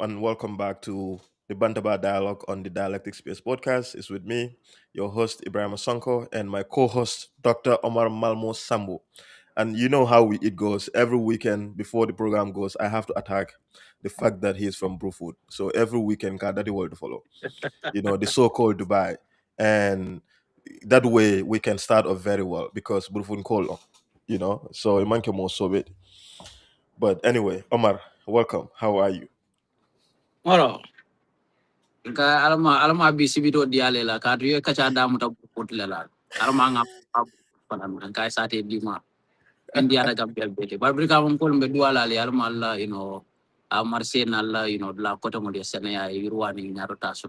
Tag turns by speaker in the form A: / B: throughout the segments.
A: and welcome back to the Bantaba Dialogue on the Dialectic Space podcast. It's with me, your host Ibrahim Sonko, and my co-host Dr. Omar Malmo Sambo. And you know how it goes. Every weekend before the program goes, I have to attack the fact that he's from Bruford. So every weekend, God, that will to follow. The so-called Dubai, and that way we can start off very well because Bruford Kolo. So it might more so bit. But anyway, Omar, welcome. How are you?
B: Moro, alama bisi bito diale la kadri ye kacha damu ta potile la. Alama nga panan kai sate dima. India da Gambia bete. Barbrika mon kol mbe duala le alama alla Marseille alla la kota mo de sene ya yurwani nyaro taso.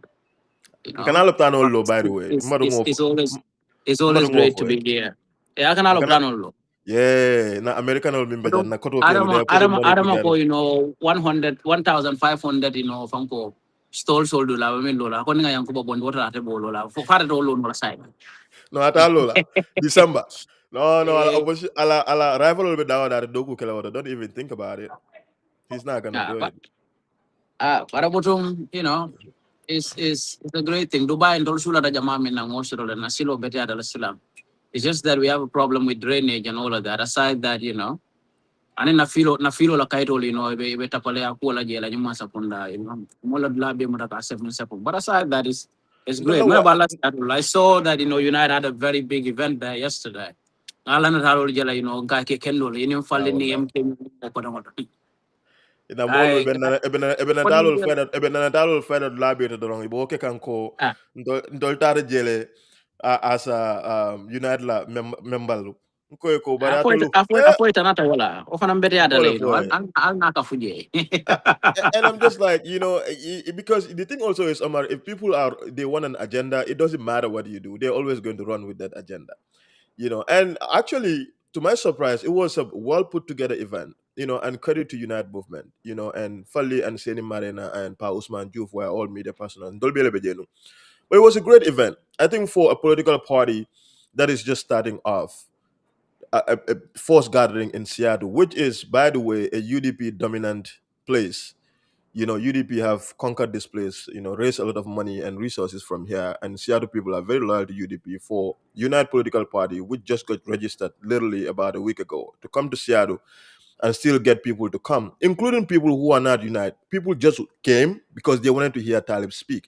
A: Can I look down all
B: But
A: low, by the way?
B: it's always
A: Mmadụ
B: great to
A: for
B: be
A: it.
B: here. Ya kana lo
A: Can I?
B: plan lo.
A: Yeah, na American will mean better. Na koto kele, they
B: Adama
A: are putting money
B: Adama ko
A: together.
B: 1,500 fanko stole soldo la men lola ko nga yanko bon wota ate bolola fo fare to lo no sai.
A: No, ata lola. December. No, no, ala rival will be down that doku kele water. Don't even think about it. He's not gonna do
B: But
A: it.
B: para botum, it's a great thing. Dubai and Dolsula da Jama min na ngosiro le nasilo bete adala silam. It's just that we have a problem with drainage and all of that. Aside that, ani na filo la kaito be tapale aku la jela nyuma sapunda, mola blabe mo ka 7 But aside that is it's
A: No,
B: great.
A: no,
B: What
A: what?
B: about last I saw that United had a very big event there yesterday. Alana taro jela ga ke kendo le ni
A: Ah,
B: falle ni
A: wallah.
B: MK ko da.
A: Ina molo
B: I
A: ebena
B: what do
A: dalol
B: you
A: fena ebena dalol fena labi to dorong ibo ke kanko
B: ah
A: ndol tare jele as a United la member. Ko
B: apo
A: baratolu.
B: apo
A: Eh,
B: apo tanata wala o fana mbete ada
A: bole
B: le
A: boy.
B: al naka fuje.
A: Uh, and I'm just like, because the thing also is, Omar, if people they want an agenda, it doesn't matter what you do. They're always going to run with that agenda, And actually, to my surprise, it was a well put together event, and credit to Unite Movement, and Fali and Seni Marina and Pa Usman Juf were all media personnel. Dolbele Bejenu. But it was a great event. I think for a political party that is just starting off, a forced gathering in Seattle, which is, by the way, a UDP dominant place. UDP have conquered this place, raised a lot of money and resources from here. And Seattle people are very loyal to UDP. For Unite Political Party, which just got registered literally about a week ago, to come to Seattle and still get people to come, including people who are not Unite. People just came because they wanted to hear Talib speak.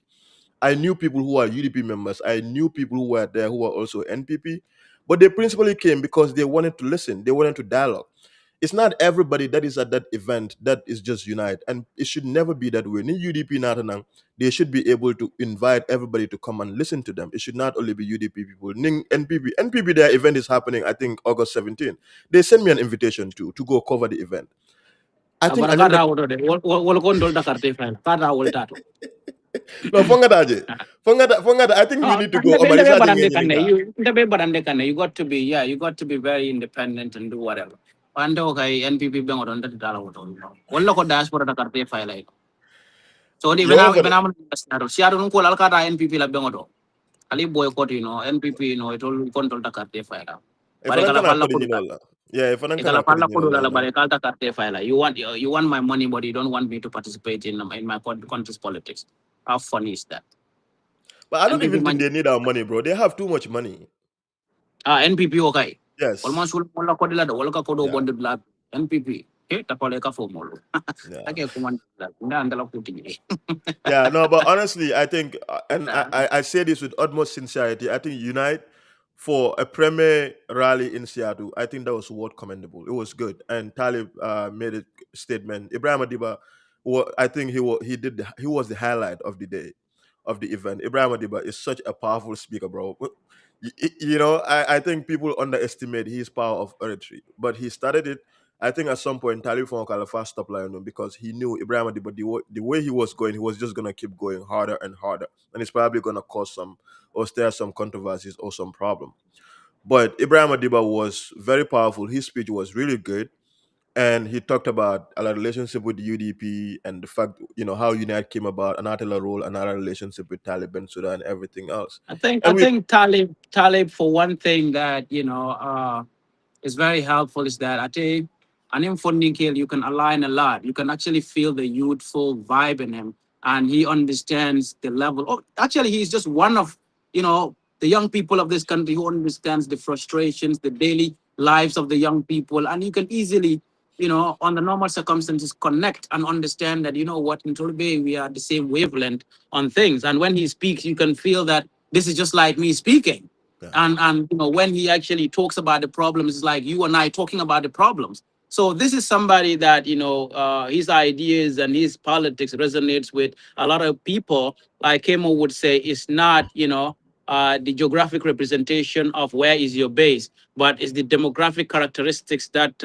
A: I knew people who are UDP members. I knew people who were there who were also NPP. But they principally came because they wanted to listen. They wanted to dialogue. It's not everybody that is at that event that is just unite, and it should never be that way. Ni UDP natanang, they should be able to invite everybody to come and listen to them. It should not only be UDP people. Ning NPP, their event is happening, I think August 17th. They sent me an invitation to go cover the event. I think
B: Bara
A: agenda.
B: kara wodo de wol kon dol dakar te fa kara wol tato.
A: No, fongata. I think we
B: No,
A: need to go. Oh,
B: ndebe
A: Marisa
B: barande kanne
A: Jingeninga.
B: you got to be you got to be very independent and do whatever. Pande okay NPP bengo don dat dala wodo. Wala ko diaspora dakar te fa like. So di
A: Yo,
B: bena man siaro nun ko lal kara NPP la bengo do. Ali boycott NPP it all control dakar te fa la.
A: if I
B: Bare
A: don't
B: kala falla
A: call
B: ko
A: it all. Yeah, if I don't
B: Ikala
A: call it
B: pala ko la
A: all.
B: bare kalta karte file. You want my money, but you don't want me to participate in my country's politics. How funny is that?
A: But I don't
B: NPP
A: even think
B: man,
A: they need our money, bro. They have too much money.
B: NPP okay.
A: Yes.
B: Almost wala ko dila do wala ka ko do
A: Yeah.
B: bond black NPP. Tapale ka fo molo.
A: Yeah.
B: Take kuman la. Nda andala ko tingi.
A: Yeah. No, but honestly, I think, and I say this with utmost sincerity, I think Unite for a premier rally in Seattle, I think that was worth commendable. It was good. And Talib made a statement. Ibrahim Adiba, I think he was the highlight of the day, of the event. Ibrahim Adiba is such a powerful speaker, bro. I think people underestimate his power of oratory, but he started it. I think at some point, Talib Fon Kalafa stopped lying because he knew Ibrahim Adiba, the way he was going, he was just going to keep going harder and harder. And it's probably going to cause some or stir some controversies or some problem. But Ibrahim Adiba was very powerful. His speech was really good. And he talked about a relationship with the UDP and the fact, how Unite came about, another role, another relationship with Taliban, Sudan, and everything else.
B: I
A: And we,
B: think Talib for one thing that is very helpful is that I think And in Fonnikil, you can align a lot. You can actually feel the youthful vibe in him, and he understands the level. Oh, actually, he's just one of the young people of this country who understands the frustrations, the daily lives of the young people, and you can easily, on the normal circumstances, connect and understand that what in Torbay we are the same wavelength on things. And when he speaks, you can feel that this is just like me speaking.
A: Yeah.
B: And when he actually talks about the problems, it's like you and I talking about the problems. So this is somebody that his ideas and his politics resonates with a lot of people. Like Kemo would say, it's not the geographic representation of where is your base, but it's the demographic characteristics that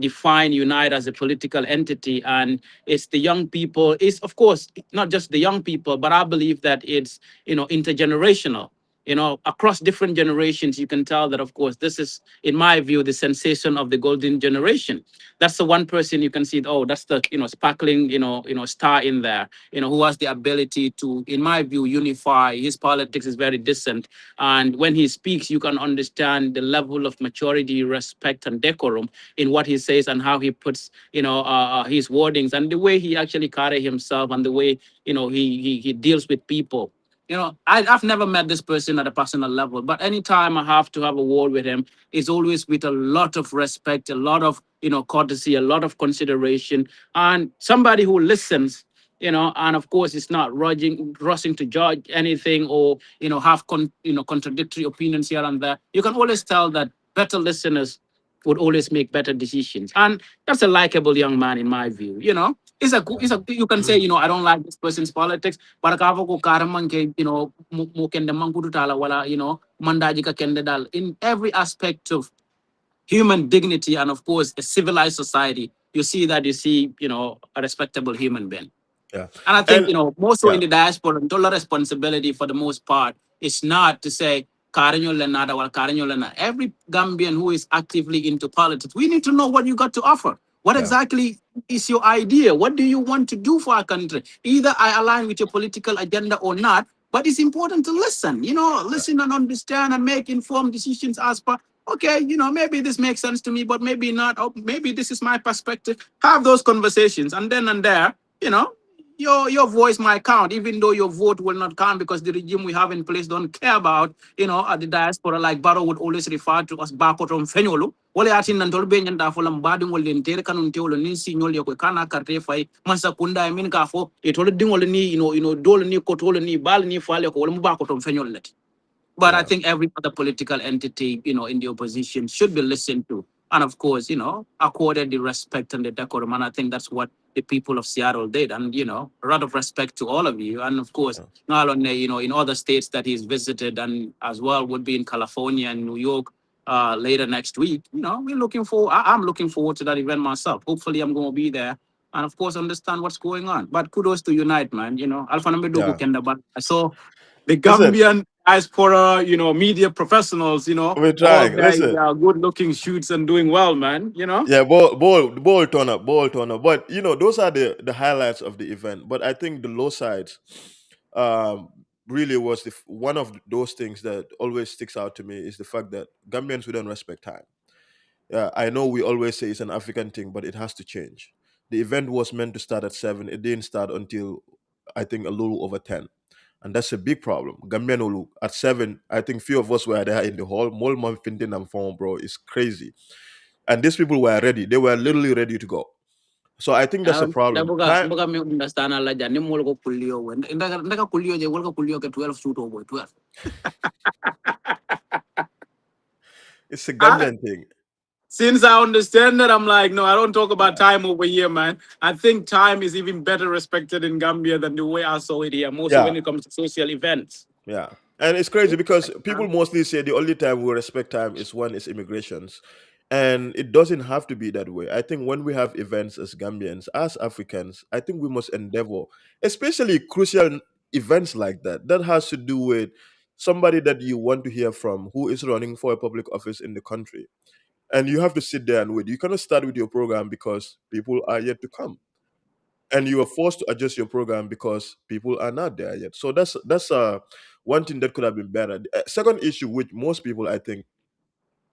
B: define Unite as a political entity. And it's the young people. It's of course not just the young people, but I believe that it's intergenerational. Across different generations, you can tell that, of course, this is, in my view, the sensation of the golden generation. That's the one person you can see, oh, that's the, sparkling, star in there, who has the ability to, in my view, unify. His politics is very decent. And when he speaks, you can understand the level of maturity, respect, and decorum in what he says and how he puts, his wordings and the way he actually carry himself and the way, he deals with people. I've never met this person at a personal level, but anytime I have to have a word with him, it's always with a lot of respect, a lot of, courtesy, a lot of consideration, and somebody who listens, and of course, it's not rushing to judge anything or, have, contradictory opinions here and there. You can always tell that better listeners would always make better decisions. And that's a likable young man, in my view. You can say, I don't like this person's politics, but ko karaman ke, mo kende mangudu tala wala, mandaji ka kende dal in every aspect of human dignity and of course a civilized society. You see a respectable human being.
A: Yeah.
B: And I think,
A: And
B: more so in
A: yeah.
B: the diaspora, the responsibility for the most part is not to say, "Karenyo Lenada or Karenyo Lena." Every Gambian who is actively into politics, we need to know what you got to offer. What
A: Yeah.
B: exactly is your idea? What do you want to do for our country? Either I align with your political agenda or not, but it's important to listen, listen and understand and make informed decisions as per, okay, maybe this makes sense to me, but maybe not. Or maybe this is my perspective. Have those conversations and then and there, you know, your voice might count, even though your vote will not count because the regime we have in place don't care about, at the diaspora, like Barrow would always refer to us bakotom fenyolu. Wale atin nantol benyan da folam badin wal enter kanun teolo nin signol yako kana karte fay mansa kunda min ka fo itolo dingol ni dol ni kotolo ni bal ni fale ko wala mu bakotom fenyol let. But I
A: Yeah.
B: think every other political entity, in the opposition should be listened to. And of course, accorded the respect and the decorum. And I think that's what the people of Seattle did. And, a lot of respect to all of you. And of course,
A: Yeah.
B: not only, in other states that he's visited and as well would be in California and New York later next week. I'm looking forward to that event myself. Hopefully I'm going to be there. And of course, understand what's going on. But kudos to Unite, man. Alpha Namedogo
A: Yeah.
B: Kenda, but I saw the
A: Listen,
B: Gambian diaspora, media professionals,
A: we're
B: all
A: trying.
B: there in
A: Listen.
B: their good looking shoots and doing well, man.
A: Yeah, ball turn up. But those are the highlights of the event. But I think the low sides, um, really was one of those things that always sticks out to me is the fact that Gambians we don't respect time. Yeah, I know we always say it's an African thing, but it has to change. The event was meant to start at 7. It didn't start until I think a little over 10. And that's a big problem. Gambian Olu at 7, I think few of us were there in the hall. Molman Fintin and phone, bro, is crazy. And these people were ready. They were literally ready to go. So I think that's a
B: Da
A: problem.
B: buga
A: Time,
B: buga mi understand alla jani mo ko kulliyo wen ndaka kulliyo je wolko kulliyo ke 12 shoot over 12.
A: it's a
B: I,
A: Gambian thing.
B: since I understand that, I'm like, no, I don't talk about time over here, man. I think time is even better respected in Gambia than the way I saw it here, mostly
A: Yeah,
B: when it comes to social events.
A: yeah. And it's crazy because people mostly say the only time we respect time is when it's immigrations. And it doesn't have to be that way. I think when we have events as Gambians, as Africans, I think we must endeavor, especially crucial events like that. That has to do with somebody that you want to hear from who is running for a public office in the country. And you have to sit there and wait. You cannot start with your program because people are yet to come. And you are forced to adjust your program because people are not there yet. So that's one thing that could have been better. The second issue, which most people I think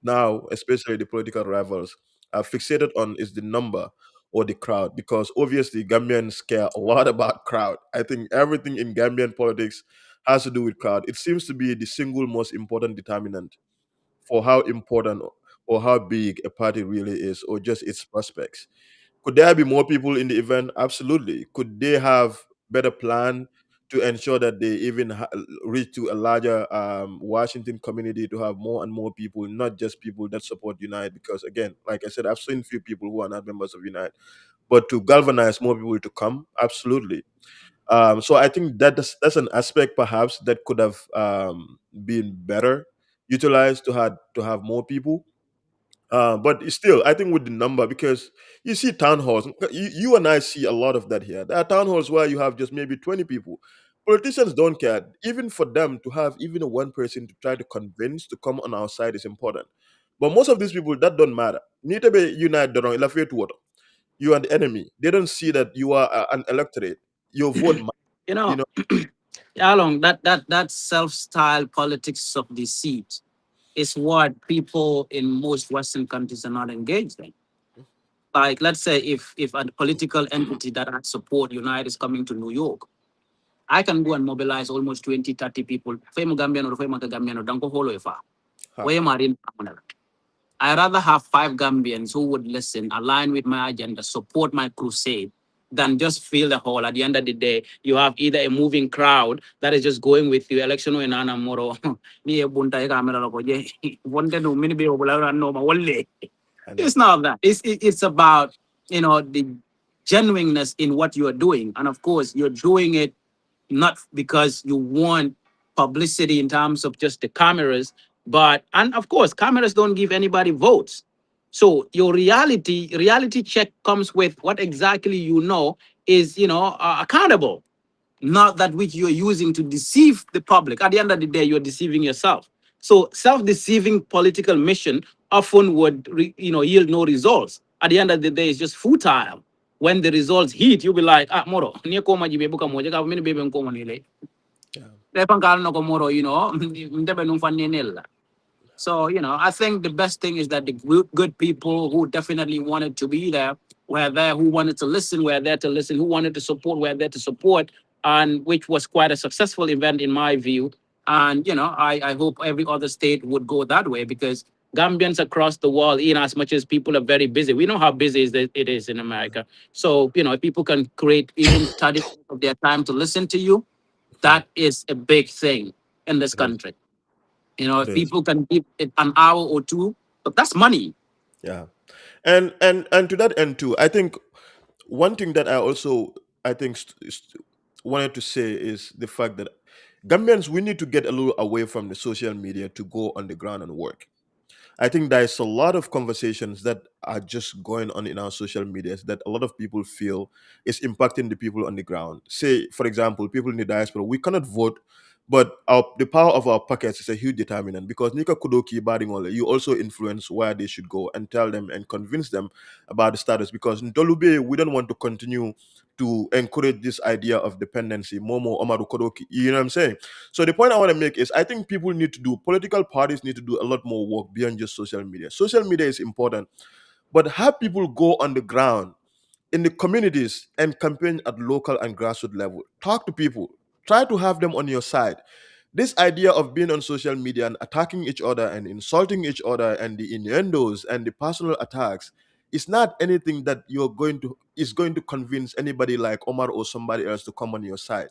A: now, especially the political rivals, fixated on is the number or the crowd, because obviously Gambians care a lot about crowd. I think everything in Gambian politics has to do with crowd. It seems to be the single most important determinant for how important or how big a party really is, or just its prospects. Could there be more people in the event? Absolutely. Could they have better plan to ensure that they even reach to a larger Washington community, to have more and more people, not just people that support Unite? Because again, like I said, I've seen few people who are not members of Unite, but to galvanize more people to come, absolutely. So I think that's an aspect perhaps that could have been better utilized to have more people. But still, I think with the number, because you see town halls, you and I see a lot of that here. There are town halls where you have just maybe 20 people. Politicians don't care. Even for them to have even a one person to try to convince to come on our side is important. But most of these people, that don't matter. Need to be united. You are the enemy. They don't see that you are an electorate. Your vote,
B: You
A: you
B: know,
A: know.
B: Along that self-styled politics of deceit is what people in most Western countries are not engaged in. Like, let's say if a political entity that I support, Unite, is coming to New York, I can go and mobilize almost 20, 30 people. Femo Gambian or Femo Gambian or Danko Holo Ifa.
A: Ha,
B: Where Marin I rather have 5 Gambians who would listen, align with my agenda, support my crusade, than just fill the hall. At the end of the day, you have either a moving crowd that is just going with you. Election in Anna Moro. Ni e bunta e kamera loko je. Wonte no mini be obula no ma wolle.
A: I know.
B: It's not that. It's about, the genuineness in what you are doing, and of course you're doing it not because you want publicity in terms of just the cameras, but and of course cameras don't give anybody votes. So your reality check comes with what exactly is accountable, not that which you're using to deceive the public. At the end of the day, you're deceiving yourself. So self-deceiving political mission often would yield no results. At the end of the day, it's just futile. When the results hit, you'll be like, moro, niye koma jibe buka moja ka mini bebe nkoma nile.
A: Yeah.
B: Lepan kala no ko moro, mdebe nung fan nila. So, I think the best thing is that the good people who definitely wanted to be there were there, who wanted to listen were there to listen, who wanted to support were there to support, and which was quite a successful event in my view. And, I hope every other state would go that way, because Gambians across the world, in as much as people are very busy, we know how busy it is in America. So, if people can create even 30 minutes of their time to listen to you,
A: Mhm.
B: that is a big thing in this
A: It is.
B: country.
A: It
B: If
A: is.
B: people can give it an hour or two, but that's money.
A: Yeah. And to that end too, I think one thing that I also I think wanted to say is the fact that Gambians, we need to get a little away from the social media to go on the ground and work. I think there's a lot of conversations that are just going on in our social medias that a lot of people feel is impacting the people on the ground. Say, for example, people in the diaspora, we cannot vote, but the power of our pockets is a huge determinant, because Nika Kudoki Badingole, you also influence where they should go and tell them and convince them about the status. Because in Dolube, we don't want to continue to encourage this idea of dependency. Momo Omaru Kodoki, you know what I'm saying? So the point I want to make is I think political parties need to do a lot more work beyond just social media. Social media is important, but have people go on the ground in the communities and campaign at local and grassroots level. Talk to people. Try to have them on your side. This idea of being on social media and attacking each other and insulting each other and the innuendos and the personal attacks is not anything that is going to convince anybody like Omar or somebody else to come on your side.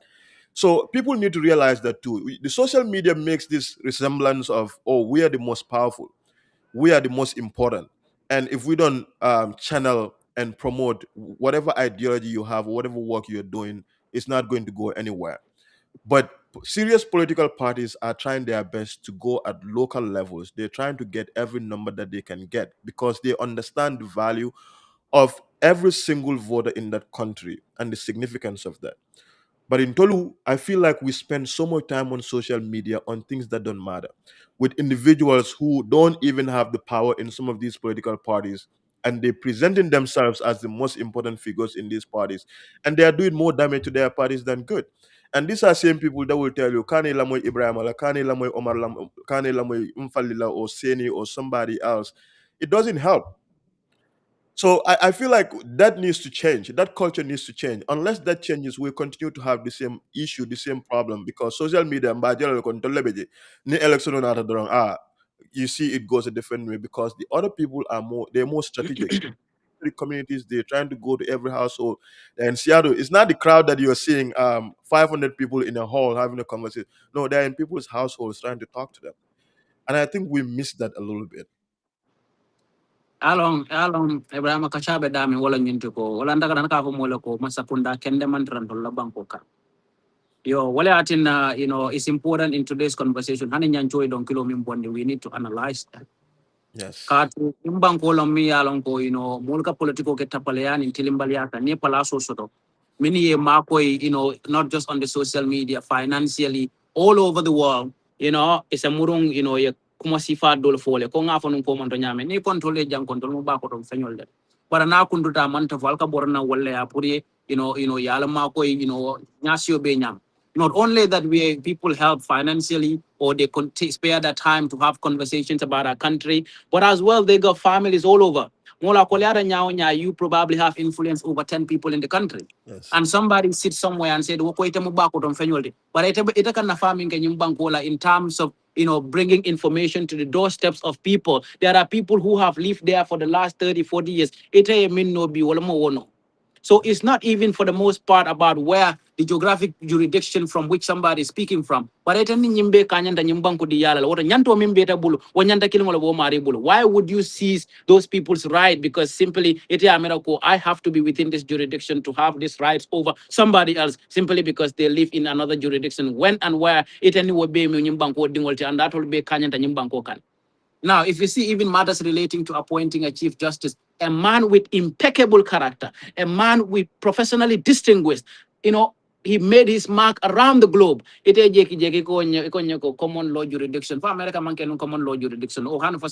A: So people need to realize that too. The social media makes this resemblance of, oh, we are the most powerful, we are the most important, and if we don't channel and promote whatever ideology you have, whatever work you're doing, it's not going to go anywhere. But serious political parties are trying their best to go at local levels. They're trying to get every number that they can get, because they understand the value of every single voter in that country and the significance of that. But in Tolu, I feel like we spend so much time on social media on things that don't matter, with individuals who don't even have the power in some of these political parties, and they presenting themselves as the most important figures in these parties, and they are doing more damage to their parties than good. And these are same people that will tell you, Kane Lamoy Ibrahim, or Kane Lamoy Omar, Kane Lamoy Umfalila, or Seni, or somebody else. It doesn't help. So I feel like that needs to change. That culture needs to change. Unless that changes, we continue to have the same issue, the same problem. Because social media, ni election on other you see it goes a different way because the other people are they're more strategic. The communities, they're trying to go to every household. And Seattle, it's not the crowd that you're seeing 500 people in a hall having a conversation. No, they're in people's households trying to talk to them. And I think we miss that a little bit.
B: Along Abraham Kachabe Dami wala nyinto ko wala ndaga naka ko mole ko masakunda kende man la banko ka. Yo wala atin na it's important in today's conversation. Hani nyanchoi don kilo mimbondi, we need to analyze that.
A: Yes.
B: Katu imbanko lo mi along ko mulka politiko ke tapalean in tilimbaliaka ne palaso soto. Many ye makoi not just on the social media, financially all over the world. It's a murung ye kuma sifa dol fole ko nga fonun ko monto nyame ni controle jang control mo ba ko don fenyol de. Para na kunduta manta falka borna wala ya puri yala makoi nyasio be nyam. Not only that people help financially or they spare their time to have conversations about our country, but as well they got families all over. Mola Koleara Nyao, you probably have influence over 10 people in the country.
A: Yes.
B: And somebody sits somewhere and said, "Woko ite mubako don fenyolde." But ite kan na farming kenyumbankola in terms of bringing information to the doorsteps of people. There are people who have lived there for the last 30, 40 years. Ite min no bi wala mo wono. So it's not even for the most part about where the geographic jurisdiction from which somebody is speaking from. But why would you seize those people's right? Because simply I have to be within this jurisdiction to have these rights over somebody else simply because they live in another jurisdiction. When and where it anyway be and that will be Kanyanta. Now, if you see even matters relating to appointing a chief justice, a man with impeccable character, a man with professionally distinguished, he made his mark around the globe. Ite ko common law jurisdiction. For America, man can common law jurisdiction. Oh, for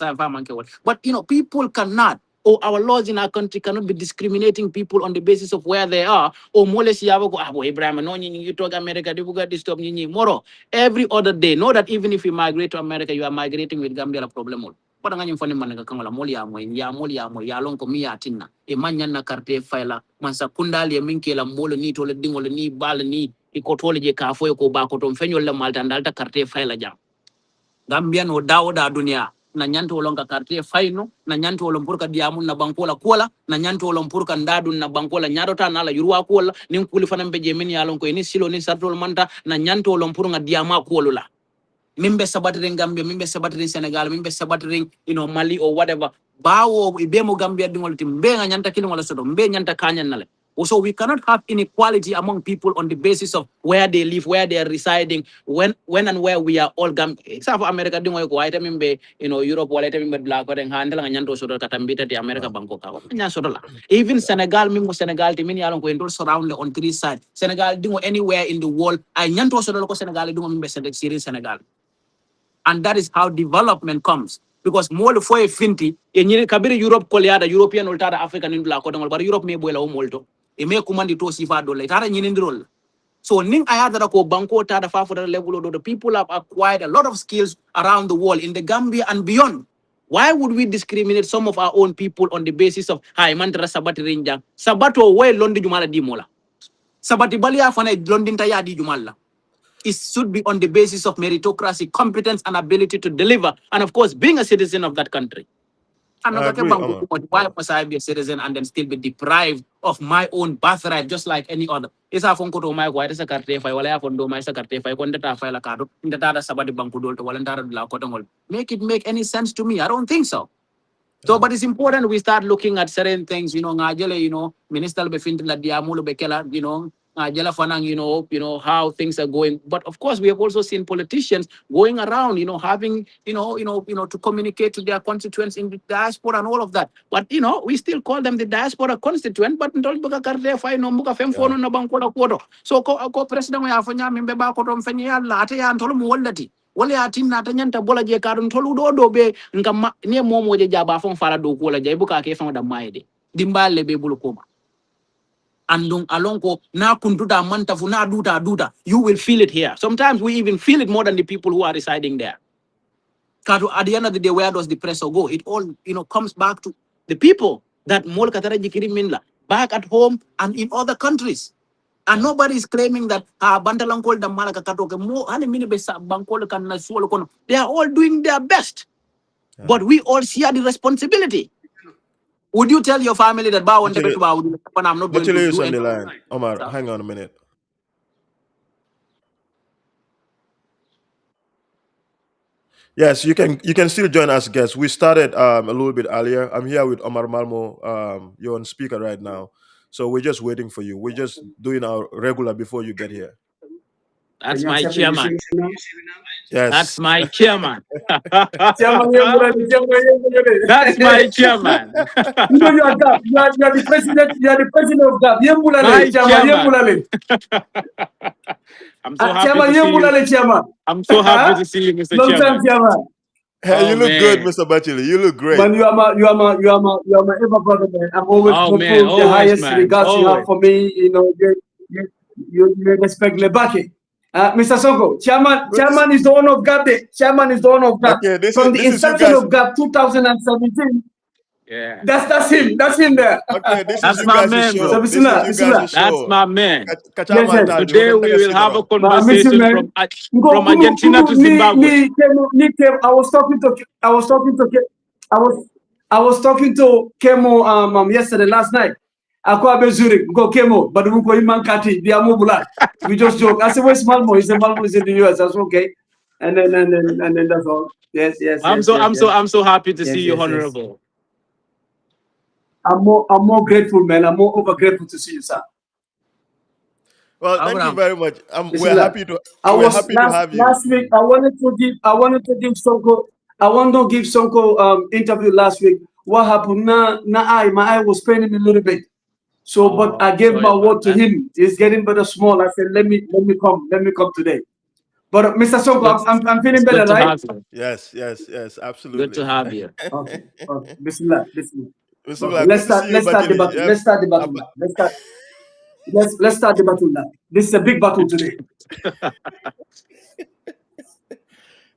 B: but people cannot. Or our laws in our country cannot be discriminating people on the basis of where they are. Or Abraham, no, you talk America, you got this moro. Every other day, know that even if you migrate to America, you are migrating with Gambia problem. Pada nga nyimfani manega kangola moli ya long ko mi atinna e manya na carte faila man sakunda le minke la molo ni to le dingol ni bal ni ikotole je ka foy ko ba ko to fenyol le malta ndalta carte faila jam Gambia no dawoda dunia na nyanto olonga carte faino na nyanto olompurka diamun na bankola kola na nyanto olompurka ndadu na bankola nyadota na la yurwa kola nin kuli fana beje min ya lon ko ni silo ni sartol manta na nyanto olompurka diama kola mimbe sabatiring Gambia, mimbe sabatiring Senegal, mimbe sabatiring Mali or whatever. Bawo ibemo Gambia dingol tim be nga nyanta kilo wala sodo mbe nyanta kanyan nale. So we cannot have inequality among people on the basis of where they live, where they are residing, when and where we are all Gambia. South America dingo ko ite mimbe Europe wala ite mimbe black ko den handela nga nyanto sodo katambita di America
A: Right.
B: Bangkok ka. Nya sodo la. Even Senegal mimo Senegal timini alon ko endol surround on three sides. Senegal dingo anywhere in the world ay nyanto sodo ko Senegal dingo mimbe Senegal. And that is how development comes. Because more for a finti, in Kabiri Europe, Koleada, European or African in Black, but Europe may well molto. It may command it to Sifado, like Tara in the role. So Ning Ayada ko Banco Tada Fafo level, the people have acquired a lot of skills around the world in the Gambia and beyond. Why would we discriminate some of our own people on the basis of Hai Mantra Sabati Rinja? Sabato way London Jumala Dimola. Sabati Balia Fana London Tayadi Jumala. It should be on the basis of meritocracy, competence, and ability to deliver, and of course, being a citizen of that country. I'm not
A: I
B: talking
A: agree,
B: about
A: Omar.
B: why must I be a citizen and then still be deprived of my own birthright, just like any other. Isa phone ko to my white sa carte fai wala ya fondo mai sa carte fai kon data fai la kado inda tada sabadi banku dol to wala ndara la ko tangol. Make it make any sense to me? I don't think so. So,
A: Yeah.
B: but it's important we start looking at certain things, ngajele, minister be finti la diamulo be kela, ngajela fanang, how things are going. But of course, we have also seen politicians going around, having, to communicate to their constituents in the diaspora and all of that. But, we still call them the diaspora constituent, but ndol buka karte fai no buka
A: Yeah.
B: femfono na bangkola kodo. So, ko president ya fanya mimbe ba ko tom fanya la ate ya ntolo mu wallati. Wale atin na tanyanta bola je karun tolu do be ngam ne momo je jaba fon fara do ko la je buka ke fon da maide dimbale be bulu koma andung alonko na kunduta manta fu na duta you will feel it here. Sometimes we even feel it more than the people who are residing there. Kato, at the end of the day, where does the pressure go? It all comes back to the people. that mol katara jikiri minla back at home and in other countries. And nobody is claiming that Bantalankol da Malaka Katoke mo ani mini besa Bankol kan na suolo kono. They are all doing their best. But we all share the responsibility. Would you tell your family that Ba want to
A: Actually,
B: bet when I'm not going to
A: is
B: do
A: on the
B: anything?
A: line. Omar, hang on a minute. Yes, you can still join us, guests. We started a little bit earlier. I'm here with Omar Malmo. You're on speaker right now, so we're just waiting for you. We're just doing our regular before you get here.
B: That's my chairman. That's
A: Yes.
B: my chairman.
C: Chairman,
B: That's my chairman.
C: you know you are GAP. You are the president. You are the president of GAP.
B: My
C: Yembulale, Chairman.
B: chairman.
C: Yembulale.
B: I'm so happy
C: Chairman
B: to see you.
C: Yembulale, Chairman.
B: I'm so happy to see you, Mr.
C: Long time,
B: Chairman.
C: Chairman.
A: Hey, you
B: Oh
A: look good,
B: man.
A: Mr. Batchilly. You look great.
C: Man, you are my ever brother, man. I'm always
B: Oh man,
C: grateful. The
B: always
C: highest
B: man.
C: regards you have
B: Always.
C: for me. You know, you respect Lebaki. Mr. Sonko, Chairman is the owner of GAP. Chairman is the owner of GAP.
A: Okay,
C: From the
A: this is you
C: inception
A: guys.
C: of GAP 2017.
B: Yeah.
C: That's him. That's him there.
A: Okay, this is
B: That's
A: you
B: my
A: guys'
B: man,
A: show.
C: So
B: bro.
A: This is
C: Bismillah,
A: you guys'
C: Bismillah.
B: That's
A: show.
B: my man.
C: Yes, yes.
B: Today we will have a
C: I miss you,
B: conversation
C: man.
B: from Argentina to Zimbabwe.
C: I was talking to Kemo yesterday last night. Akwa be Zurich, go Kemo, but we go Imankati, the Amobula. We just joke. I said, where's Malmo? He said Malmo is in the US. I said, okay. And then that's all. Yes.
B: I'm so happy to see you, Honorable.
C: I'm more grateful, man. I'm more over grateful to see you, sir.
A: Well, thank you very much. We're
C: Bismillah.
A: happy to
C: I
A: we're
C: was
A: happy to have you.
C: last week. I wanted to give Sonko. I wanted to give Sonko interview last week. What happened? My eye was paining me a little bit. So, but I gave my word to him. He's getting better small. I said, let me come today. But Mr. Sonko, I'm feeling better, right?
A: Yes, absolutely.
B: Good to have you.
C: Okay. Bismillah.
A: Bismillah,
C: Let's
A: good to
C: start.
A: see you,
C: Let's start the
A: Batchilly.
C: battle. Let's start the battle now. Let's start the battle now. This is a big battle today.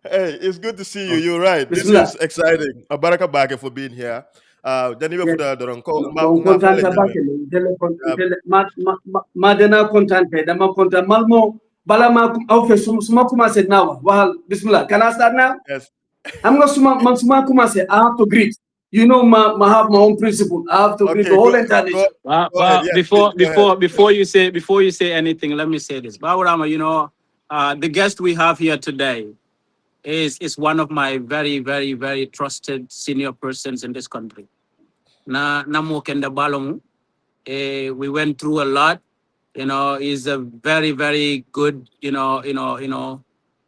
A: Hey, it's good to see you. You're right.
C: Bismillah.
A: This is exciting. Baraka Bake for being here. Daniel
C: Yes.
A: Futa Doronko,
C: Kontaan dana kontaan kay dama kontaan Malmo bala ma okay suma commencé now wahal bismillah can I start now?
A: Yes.
C: I'm not suma commencé. I have to greet. You know, I have my own principle. I have to greet the whole entire nation.
A: Go ahead. Yeah,
B: Before you say anything, let me say this. Baburama, the guest we have here today is one of my very, very, very trusted senior persons in this country. Namo Kenda Balomu. We went through a lot. He's a very, very good,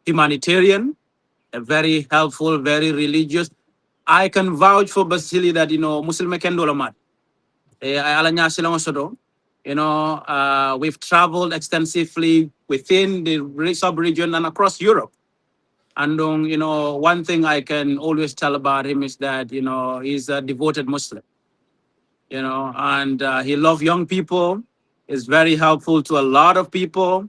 B: humanitarian, a very helpful, very religious. I can vouch for Basili that, Muslim Kendolamat. We've traveled extensively within the sub-region and across Europe. And, one thing I can always tell about him is that, he's a devoted Muslim, and he loves young people, is very helpful to a lot of people.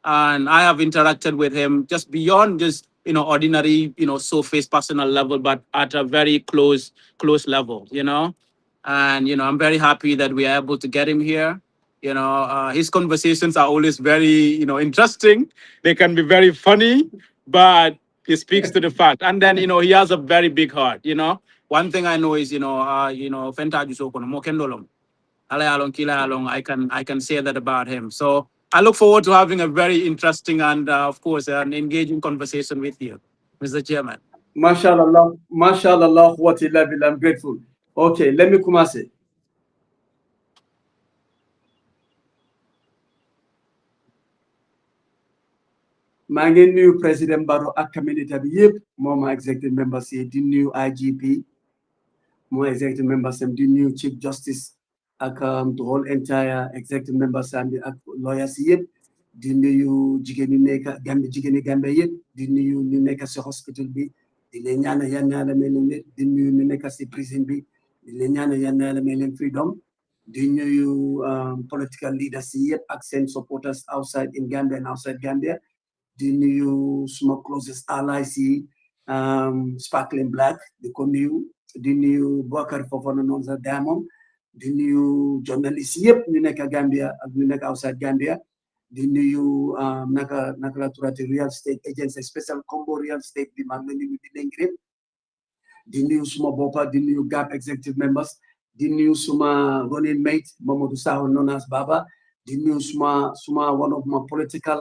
B: And I have interacted with him just beyond just, ordinary, surface personal level, but at a very close level, And, I'm very happy that we are able to get him here. His conversations are always very, interesting. They can be very funny, but he speaks to the fact. And then, he has a very big heart. One thing I know is, Fenta Jusoko no Mokendolom. I can say that about him. So I look forward to having a very interesting and, of course, an engaging conversation with you, Mr. Chairman.
C: Mashallah, what I'm grateful. Okay, let me commence. maa ngi nuyu président Barrow ak communauté bi yëpp moom executive members yi di nuyu IGP moom executive members am di nuyu chief justice ak the whole entire executive members am bi ak lawyers yi yëpp di nuyu jigéen ñi nekk Gambie yëpp di nuyu ñu nekk si hospital bi di leen ñaanal Yàlla may leen di nuyu ñu nekk si prison bi di leen ñaanal Yàlla may leen freedom di nuyu political leaders yi yëpp ak seen supporters outside in Gambia and outside Gambia. di nuyu suma closest allies yi Sparkling Black di ko nuyu di nuyu Bokar Fofana noonu sa Diamond di nuyu journalist yëpp ñu nekk Gambia ak ñu nekk outside Gambia di nuyu naka la turati real estate agency special combo real estate bi maa ngi nuyu di leen gërëm di nuyu suma boppa di nuyu GAP executive members di nuyu suma running mate Mamadou Sakho known as Baba di nuyu suma one of my political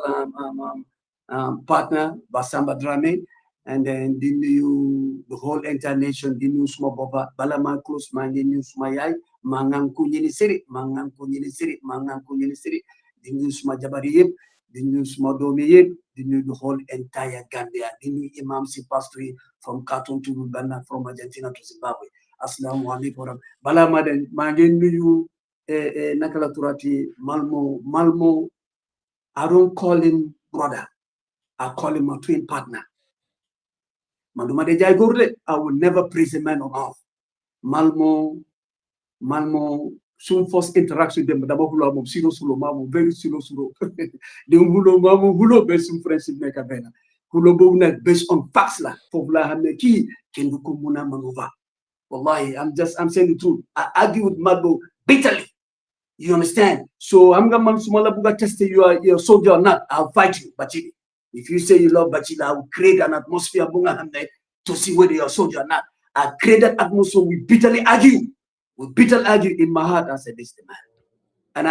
C: partner Basamba Dramé and then di nuyu the whole entire nation di nuyu suma boppa bala ma close maa ngi nuyu suma yaay maa ngi ko ñini siri di nuyu suma jabar yëpp di nuyu suma doomi yëpp di nuyu the whole entire Gambia di nuyu imam si pastor from Khartoum to Uganda from Argentina to Zimbabwe assalamu alaikum bala ma den maa ngi nuyu naka la turati Malmo I don't call him brother I call him my twin partner Manduma de Jai Gurde, I will never praise a man on earth. Malmo, soon first interaction with them, the Mahulo, Silo Sulo, Mamu, very Silo Sulo. The Hulo, Mamu, Hulo, based on friendship, Nekabena. Hulo Buna, based on Faxla, Pobla Hameki, Kendukumuna Manuva. Wallahi, I'm saying the truth. I argue with Malmo bitterly. You understand? So I'm going to Malabuga test you are a soldier or not. I'll fight you, Batchilly. If you say you love Batchilly, I will create an atmosphere to see whether you're a soldier or not. I create that atmosphere. We bitterly argue. In my heart. I said, this is the man.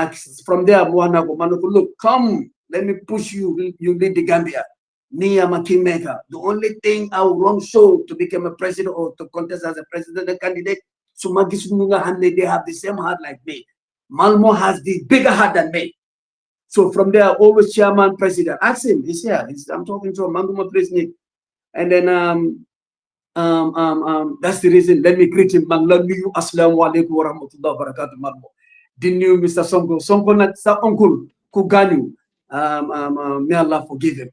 C: And from there, look, come, let me push you. You lead the Gambia. Me, I'm a kingmaker. The only thing I will run show to become a president or to contest as a president candidate, so they have the same heart like me. Malmo has the bigger heart than me. So from there, always chairman, president. Ask him. He's here. I'm talking to him. President. And then that's the reason. Let me greet him. Assalamu alaikum wa rahmatullahi wa barakatuh. Malmo. The new Mr. Sonko. Sonko not sa uncle. Kuganu. May Allah forgive him.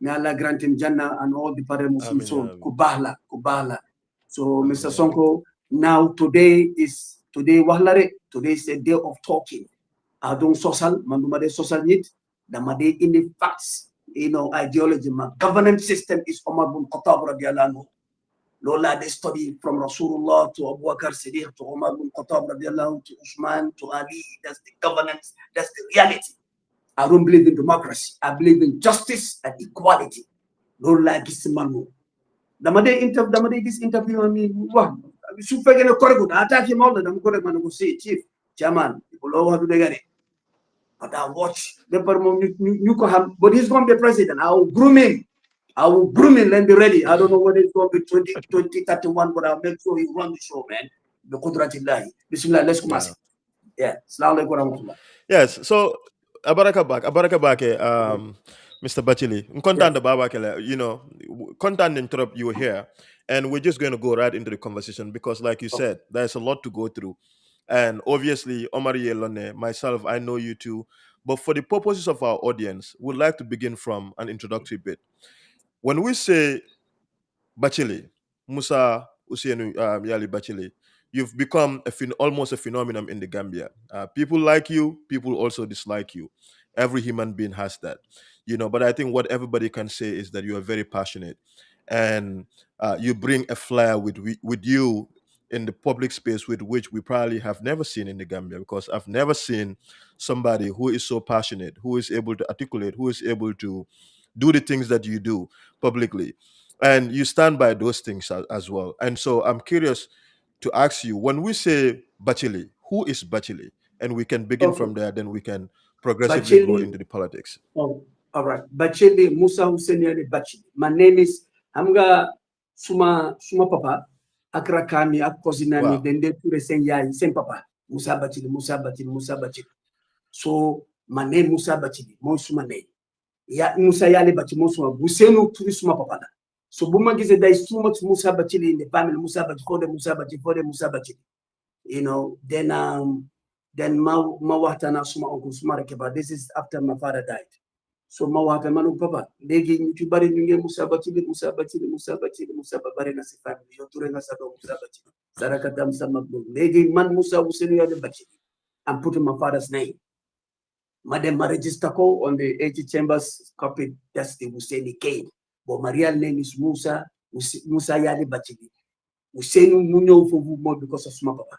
C: May Allah grant him Jannah and all the Father Muslim soul. Kubala. So Mr. Sonko, now today is a day of talking. I don't social, mandumade social need, the made in the facts, ideology. My governance system is Omar bin Khattab radiallahu. Lola, they study from Rasulullah to Abu Bakr Siddiq to Omar bin Khattab radiallahu to Usman to Ali. That's the governance, that's the reality. I don't believe in democracy. I believe in justice and equality. Lola, this man. This interview, I mean, wow. Su fekkee ne correct attack him all the time correct man go say chief chairman people all do they get it but I watch the you can have but he's going to be president. I will groom him and be ready. I don't know whether it's going to be 2031 but I'll make sure he run the show, man. The Kudratillahi. Bismillah, let's come. Yeah. Assalamu alaikum.
A: Yes, so Abaraka back Mr. Batchilly, content interrupt you here, and we're just going to go right into the conversation because, like you said, there's a lot to go through, and obviously, Omar Yelone, myself, I know you too, but for the purposes of our audience, we'd like to begin from an introductory bit. When we say Batchilly, Musa Ousainou Yali Batchilly, you've become almost a phenomenon in the Gambia. People like you, people also dislike you. Every human being has that, but I think what everybody can say is that you are very passionate and you bring a flair with you in the public space with which we probably have never seen in the Gambia, because I've never seen somebody who is so passionate, who is able to articulate, who is able to do the things that you do publicly. And you stand by those things as well. And so I'm curious to ask you, when we say Batchilly, who is Batchilly? And we can begin from there, then we can progressively go into the politics.
C: Oh, all right. Batchilly, Musa Ousainou Yali Batchilly. My name is Hamga Suma Papa, Akra Kami, Akozinami, then they put the same Papa, Musa Batchilly. So my name Musa Batchilly, Mosuma name. Ya Musa Yali Batchilly, Mosuma, Ousainou Suma Papa. So Buma gives there is too much Musa Batchilly in the family, Musa Batchilly, for the Musa Batchilly. Then Mawatana Suma Uncle Suma Rekeba. This is after my father died. So Mawata Manu Papa, Legi Tubari Musa Batchilly, Babare Nasi family, Yoturena Sado Musa Batchilly, Sarakatam Samabu, Legi Man Musa Ousainou Yali Batchilly. I'm putting my father's name. Madam register call on the 80 chambers copy, that's the Ousainou came. But my real name is Musa Yali Batchilly. Ousainou Munyo for more because of Suma Papa.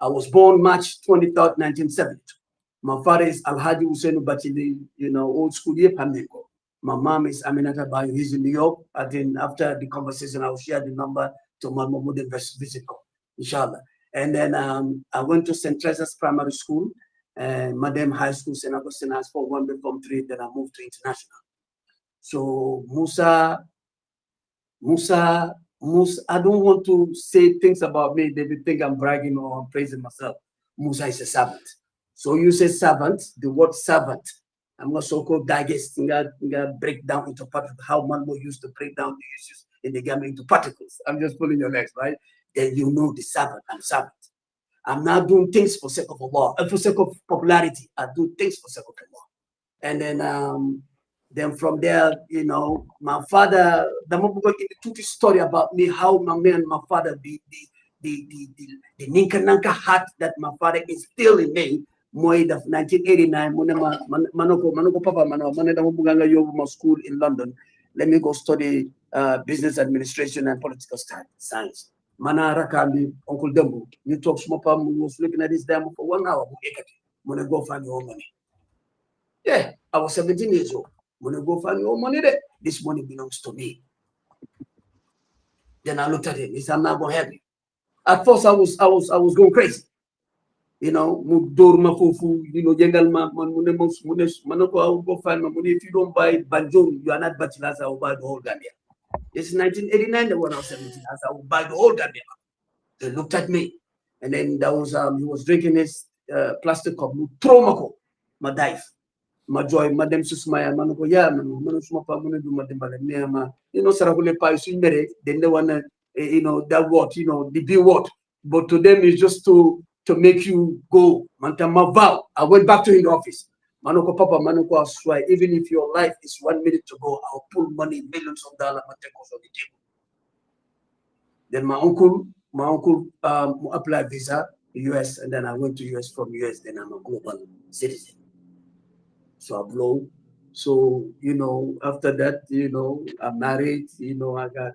C: I was born March 23rd, 1970. My father is Alhaji Ousainou Batchilly, old school year Pameko. My mom is Aminata Bayo, he's in New York. And then after the conversation, I'll share the number to my mom with the visit call, inshallah. And then I went to St. Teresa's Primary School, Madam High School, St. Augustine High School, 1 Form 3, then I moved to International. So Musa, I don't want to say things about me. They will think I'm bragging or I'm praising myself. Musa is a servant. So you say servant, the word servant. I'm not so-called digest, break down into particles, how Malmo used to break down the issues in the Gambia into particles. I'm just pulling your legs, right? Then you know the servant, I'm servant. I'm not doing things for sake of Allah, for sake of popularity. I do things for sake of Allah. And then from there, my father, the more the story about me, how my man, my father, the Ninka Nanka heart that my father instilled in me, Moy of 1989, Manoko Papa Mano, Manada Yobu school in London. Let me go study business administration and political science. Mana Rakami, Uncle Dembo, you talk smopa, was looking at this demo for 1 hour. Mona go find your own money. Yeah, I was 17 years old. When I go find your money there, this money belongs to me. Then I looked at him. He said, I'm not gonna help you. At first I was going crazy. Mudor mafufu, jengal manoko, I will go find my money. If you don't buy Banjong, you are not Bachilas, I will buy the whole Gambia. This is 1989, when I was 17, I will buy the whole Gambia. They looked at me. And then that was he was drinking his plastic cup, throw my dive. My joy, Madam Susmaya, Manoko, yeah, Manusma, Madam, Sarakule Pai, then they want that what, the be what. But to them, it's just to make you go. Mantama vow. I went back to his office. Manoko Papa, Manoko, I swear, even if your life is 1 minute to go, I'll pull money, millions of dollars, on the table. Then my uncle applied visa, US, and then I went to US from US, then I'm a global citizen. So I blow. So, after that, I'm married,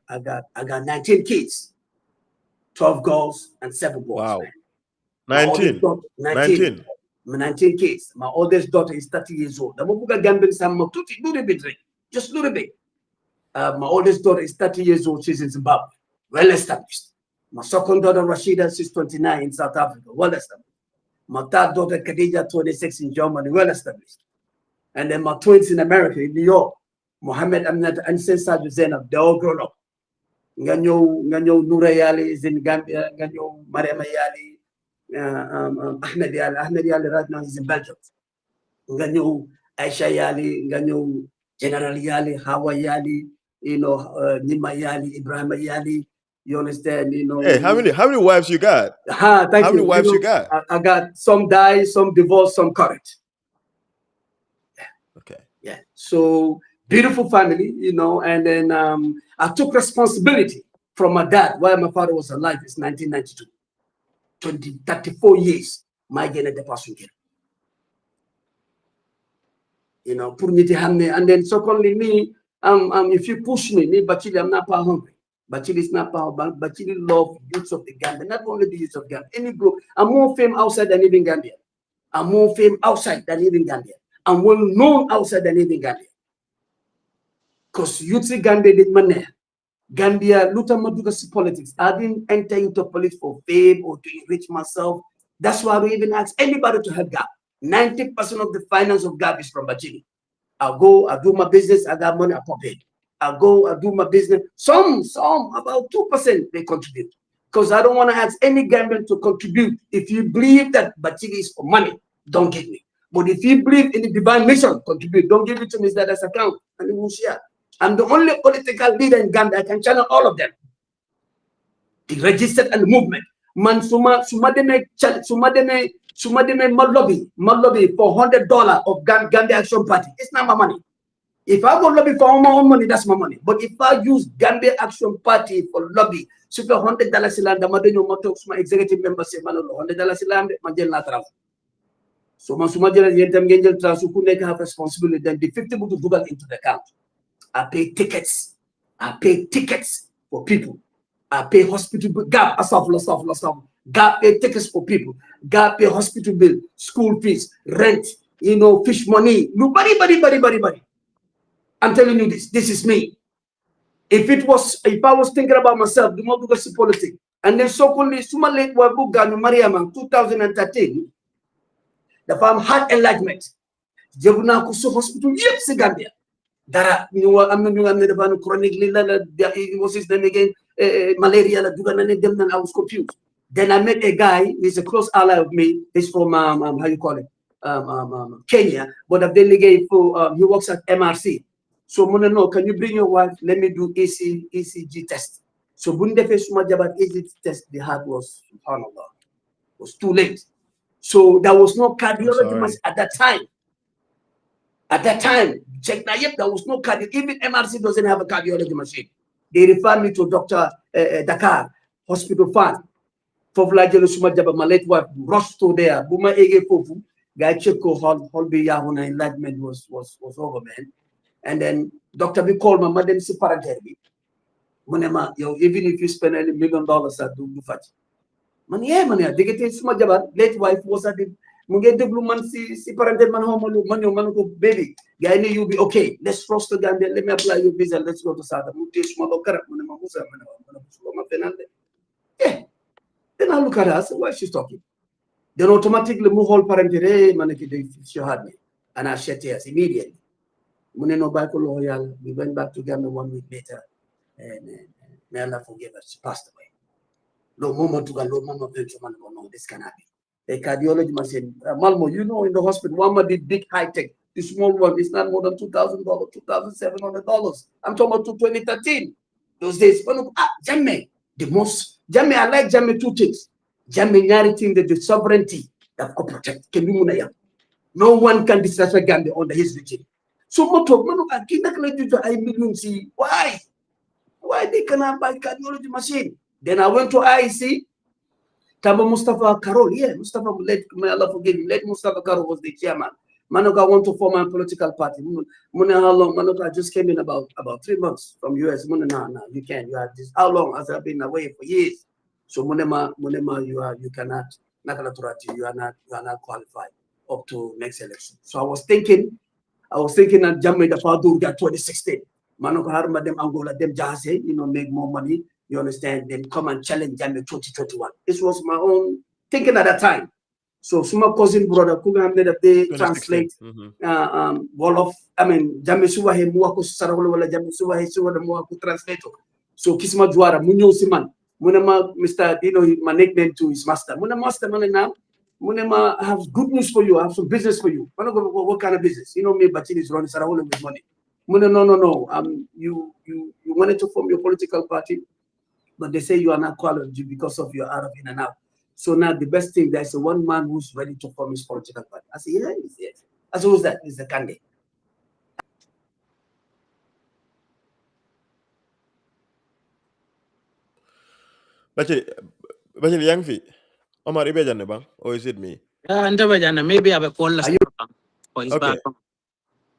C: I got 19 kids, 12 girls and 7 boys.
A: Wow.
C: My
A: 19.
C: daughter, 19 kids. My oldest daughter is 30 years old. Just a little bit. My oldest daughter is 30 years old. She's in Zimbabwe, well established. My second daughter, Rashida, she's 29 in South Africa, well established. My third daughter, Khadija, 26 in Germany, well established. And then my twins in America, in New York, Mohammed Aminat and Sensaj Zainab, they're all grown up. Nganyo Nura Yali is in Gambia, Nganyo Mariama Yali, Ahmed Yali right now is in Belgium. Nganyo Aisha Yali, Nganyo General Yali, Hawa Yali, Nima Yali, Ibrahim Yali. You understand?
A: Hey, how many wives you got?
C: Thank
A: how many wives you got?
C: I got some died, some divorced, some current.
A: Okay.
C: Yeah. So beautiful family, and then I took responsibility from my dad while my father was alive. It's 1992. 34 years. My gene de person. And then secondly, me, if you push me, Batchilly, I'm not power hungry. Batchilly is not power bank. Batchilly love youths of the Gambia, not only the youths of Gambia. Any group, I'm more fame outside than even Gambia. I'm more fame outside than even Gambia. I'm well known outside than even Gambia. Because youths in Gambia did money. Gambia, Lutamadugas politics. I didn't enter into politics for fame or to enrich myself. That's why we even ask anybody to help GAP. 90% of the finance of GAP is from Batchilly. I go, I do my business, I got money, I pop it. I go, I do my business. Some, about 2% they contribute. Because I don't want to ask any Gambian to contribute. If you believe that Batchilly is for money, don't give me. But if you believe in the divine mission, contribute. Don't give it to me as account. And we will share. I'm the only political leader in Gambia. I can channel all of them. The registered and the movement. Man, sumademe lobby for $100 of Gambia Action Party. It's not my money. If I go lobby for my own money, that's my money. But if I use Gambia Action Party for lobby, so for $100 silanda, my executive member say, $100 silanda, manjel na travel. So Masumajala Yentem Angel Trasuku have responsibility, then the 50 to Google into the account. I pay tickets. I pay tickets for people. I pay hospital gap, stuff. God pay tickets for people. God pay hospital bill, school fees, rent, fish money. Nobody. I'm telling you this. This is me. If I was thinking about myself, the more because of politics. And then so-called Suma late Wabuga Mariam 2013, the farm had enlargement. Jebuna Kusu Hospital, yep, Gambia. Dara, I'm not chronic was his name again, malaria, I was confused. Then I met a guy, he's a close ally of me. He's from how you call it? Kenya, but a delegate for he works at MRC. So no, can you bring your wife? Let me do ECG test. So Bundefe Sumajabat ECG test the heart was subhanallah. Was too late. So there was no cardiology at that time. At that time, check now, yep, there was no cardiology. Even MRC doesn't have a cardiology machine. They referred me to Dr. Dakar Hospital Fund. For Vlajelo Sumajaba, my late wife rushed to there. Buma Ege Fofu, guy Cheko Holby Yahuna enlargement was over, man. And then Dr. B called my madam Siparanterbi. Munema, even if you spend $1 million at do fat. Mania, they get Sumajaba, late wife was at the Muget de Blue man si parented man home, Manuko baby. Guy, you be okay. Let's cross to Gambia, let me apply your visa, let's go to South Muti Small Karak, Munema, yeah. Then I look at her, I said, why she's talking? Then automatically move whole parented, she had me. And I shed tears immediately. Muneno Bako loyal, we went back to Gambia 1 week later, and may Allah forgive her, she passed away. No moment to go, no moment to go, no, this cannot be. A cardiology machine, Malmo, in the hospital, one did big high tech. The small one is not more than $2,000, $2,700. I'm talking about 2013. Those days, Jamme, Jamme, I like Jamme two things. Jamme narrating the sovereignty that could protect. No one can disrespect Gambia under his regime. So I million see why they cannot buy cardiology machine. Then I went to IEC. Tamba Mustafa Karol, Mustafa, may Allah forgive him. Let Mustafa Karol was the chairman. Manoka want to form a political party. Muna, how long? Manoka just came in about 3 months from US. Muna, no, you can't. You have this. How long has I been away for years? So Munema, you cannot. You are not qualified up to next election. So I was thinking that Jamme the Fadu got 2016. Manoka Harma them Angola them Jase, make more money. You understand? Then come and challenge Jamme 2021. This was my own thinking at that time. So suma cousin brother kuga made they translate Wolof. I mean Jamme Suwahe Muako Sarawala wala Jamme Suwahe Suwa the Muako translator. So Kisma Juara Munyo Siman. Munema Mr. My nickname to his master. Munema master now. Munema, I have good news for you. I have some business for you. What kind of business? Me, Batchilly is running Sarawala with money. Mune, no. You wanted to form your political party, but they say you are not qualified because of your Arab in and out. So now the best thing, there's a one man who's ready to form his political party. I say, yes. I said, who's that? It's the Kande.
A: Batchilly Yangfi, Omar Ibejane bang, or is it me?
B: Maybe I will call us for his back.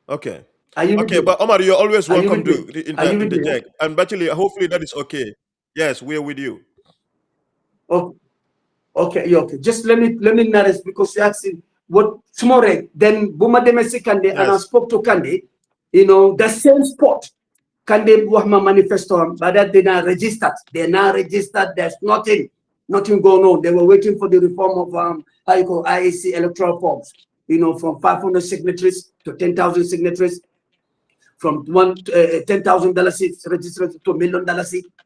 A: Okay.
C: Okay,
A: but Omar, you're always welcome to interject. And Batchilly, hopefully that is okay. Yes, we're with you.
C: Okay. Just let me narrate because you asked what tomorrow. Then Buma Demesi Kande and I spoke to Kande. The same spot. Kande Buhama manifesto, but that they not registered. They're not registered. There's nothing going on. They were waiting for the reform of IEC electoral forms. From 500 signatories to 10,000 signatories. From $10,000 registered to $1 million.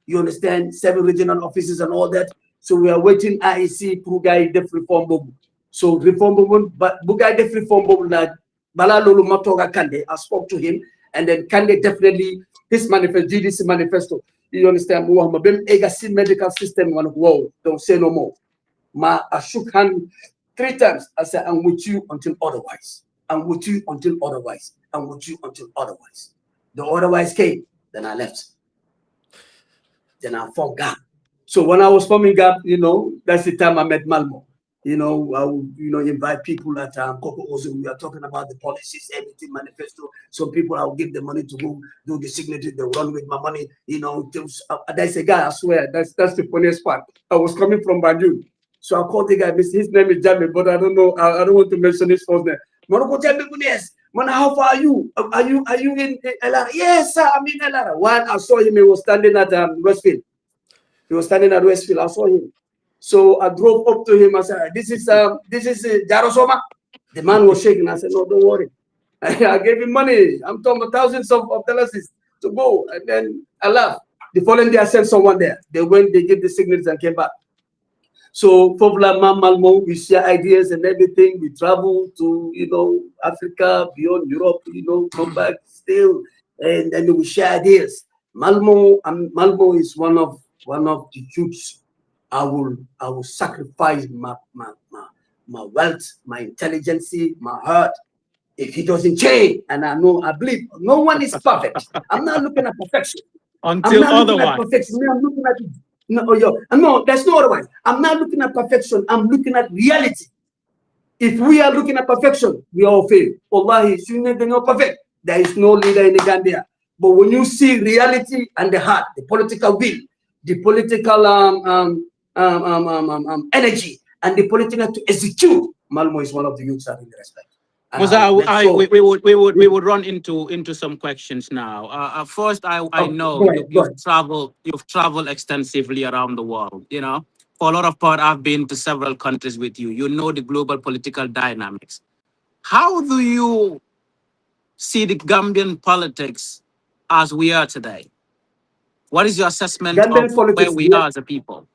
C: You understand? 7 regional offices and all that. So we are waiting IEC Bugai def reform bobu. So reform bobu, but Bugai def reform bobu na Bala Lulu Matoga Kande. I spoke to him, and then Kande definitely his manifesto, GDC manifesto. You understand? Muhammad Egasi medical system one whoa, don't say no more. I shook hand 3 times. I said, I'm with you until otherwise. I'm with you until otherwise. I'm with you until otherwise. The otherwise came, then I left. Then I formed GAP. So when I was forming GAP, that's the time I met Malmo. I would, invite people at Coco Ozo. We are talking about the policies, everything, manifesto. Some people, I will give them money to go do the signature. They run with my money. There's a guy, I swear, that's the funniest part. I was coming from Banjul. So I called the guy. His name is Jamie, but I don't know. I don't want to mention his first name. Monoko Jamie, yes. Man, how far are you? Are you in LR? Yes, sir. I'm in LR. When I saw him, he was standing at Westfield. He was standing at Westfield. I saw him. So I drove up to him. I said, "This is Jarosoma." The man was shaking. I said, "No, don't worry." I gave him money. I'm talking about thousands of dollars to go, and then I left. The following day, I sent someone there. They went, they gave the signals and came back. So, Popular Malmo, we share ideas and everything. We travel to, Africa, beyond Europe, come back still, and then we share ideas. Malmo is one of the youths. I will sacrifice my wealth, my intelligence, my heart. If he doesn't change, and I believe no one is perfect. I'm not looking at perfection.
B: Until
C: I'm not looking
B: otherwise.
C: at perfection. I'm looking at no, there's no otherwise. I'm not looking at perfection. I'm looking at reality. If we are looking at perfection, we all fail. Wallahi, they're not perfect. There is no leader in the Gambia. But when you see reality and the heart, the political will, the political energy, and the political to execute, Malmo is one of the youths that really respect.
B: Musa, we would run into some questions now. First, I know you've traveled extensively around the world. For a lot of part, I've been to several countries with you. You know the global political dynamics. How do you see the Gambian politics as we are today? What is your assessment of where we are as a people?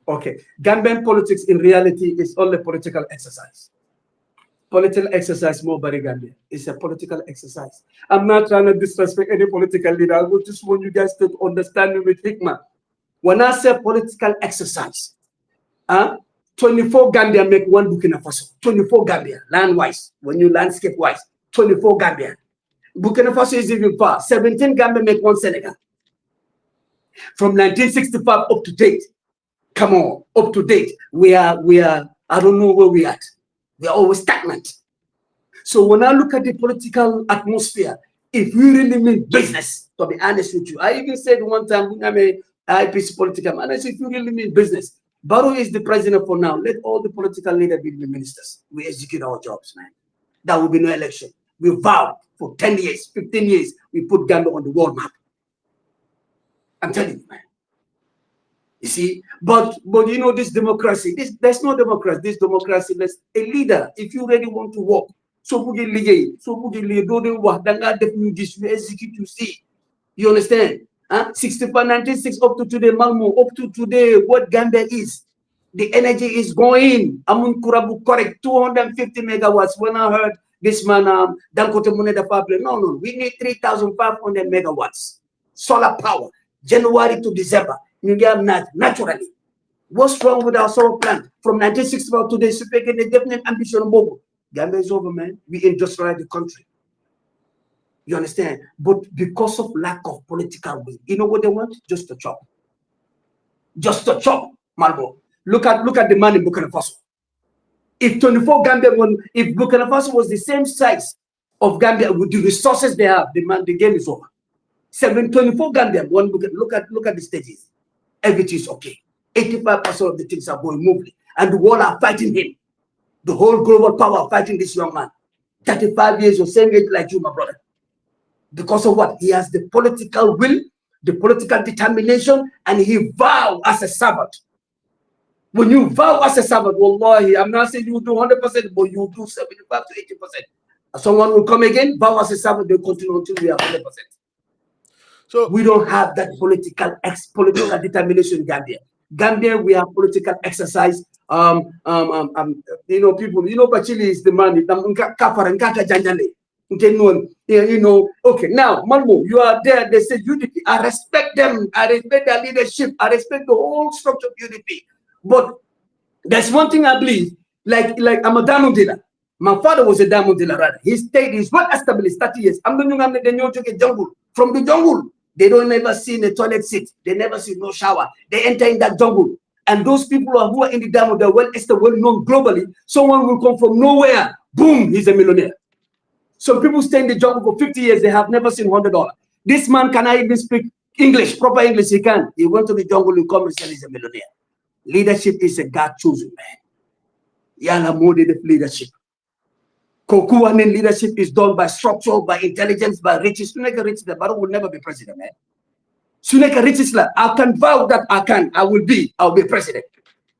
C: Okay, Gambian politics in reality is only political exercise. Political exercise more by Gambia. It's a political exercise. I'm not trying to disrespect any political leader. I just want you guys to understand me with hikmah. When I say political exercise, 24 Gambia make one Burkina Faso. 24 Gambia, land-wise. When you landscape-wise, 24 Gambia. Burkina Faso is even far. 17 Gambia make one Senegal. From 1965 up to date. Come on, up to date. We are, I don't know where we are at. We are always stagnant. So when I look at the political atmosphere, if we really mean business, to be honest with you, I even said one time, I'm a IPC political man, I said, if you really mean business, Barrow is the president for now. Let all the political leaders be the ministers. We execute our jobs, man. There will be no election. We vow for 10 years, 15 years, we put Gambia on the world map. I'm telling you, man. You see, but this democracy, there's no democracy. This democracy, there's a leader. If you really want to work, so you execute, you see. You understand? 1996 up to today, Malmo, up to today, what Gambia is. The energy is going. Amun Kurabu correct, 250 megawatts. When I heard this man, Dankote Muneda Pable, no, we need 3,500 megawatts. Solar power, January to December. Naturally. What's wrong with our solar plant? From 1965 to today, speaking a definite ambition of Bobo. Gambia is over, man. We industrialize the country. You understand? But because of lack of political will, you know what they want? Just to chop. Just to chop, Malbo. Look at the man in Burkina Faso. If 24 Gambia, if Burkina Faso was the same size of Gambia with the resources they have, the game is over. 24 Gambia, look at the stages. Everything is okay. 85% of the things are going moving. And the world are fighting him. The whole global power are fighting this young man. 35 years, you're same age like you, my brother. Because of what? He has the political will, the political determination, and he vows as a servant. When you vow as a servant, wallahi, I'm not saying you do 100%, but you do 75 to 80%. Someone will come again, vow as a servant, they'll continue until we are 100%. So we don't have that political determination in Gambia. Gambia, we have political exercise. People, Batchilly is the man. Okay, now, Malmo, you are there. They say UDP. I respect them. I respect their leadership. I respect the whole structure of UDP. But there's one thing I believe, like I'm a diamond dealer. My father was a diamond dealer, rather. He stayed, he's well established 30 years. I'm the jungle. From the jungle. They don't never see a toilet seat. They never see no shower. They enter in that jungle. And those people who are in the diamond, they're well known globally. Someone will come from nowhere. Boom, he's a millionaire. Some people stay in the jungle for 50 years. They have never seen $100. This man cannot even speak English, proper English. He can. He went to the jungle, he come and said he's a millionaire. Leadership is a God-chosen man. Yala more than leadership. Kokuanen leadership is done by structure, by intelligence, by riches. Suneka riches, the Barrow will never be president, man. Suneka riches, I can vow that I'll be president.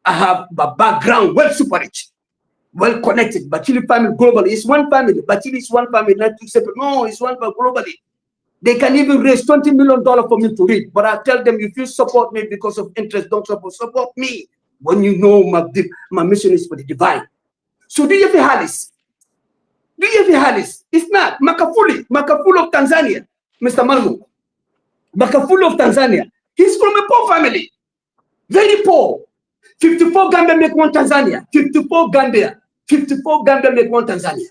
C: I have a background, well super rich, well connected. Batchilly family globally is one family. Batchilly is one family, not two separate. No, it's one family globally. They can even raise $20 million for me to read. But I tell them, if you support me because of interest, don't support me. When you know my mission is for the divine. So do you have Halis? Do you have Halis? It's not. Makafuli of Tanzania, Mr. Malmo. Makafuli of Tanzania. He's from a poor family. Very poor. 54 Gambia make one Tanzania. 54 Gambia. 54 Gambia make one Tanzania.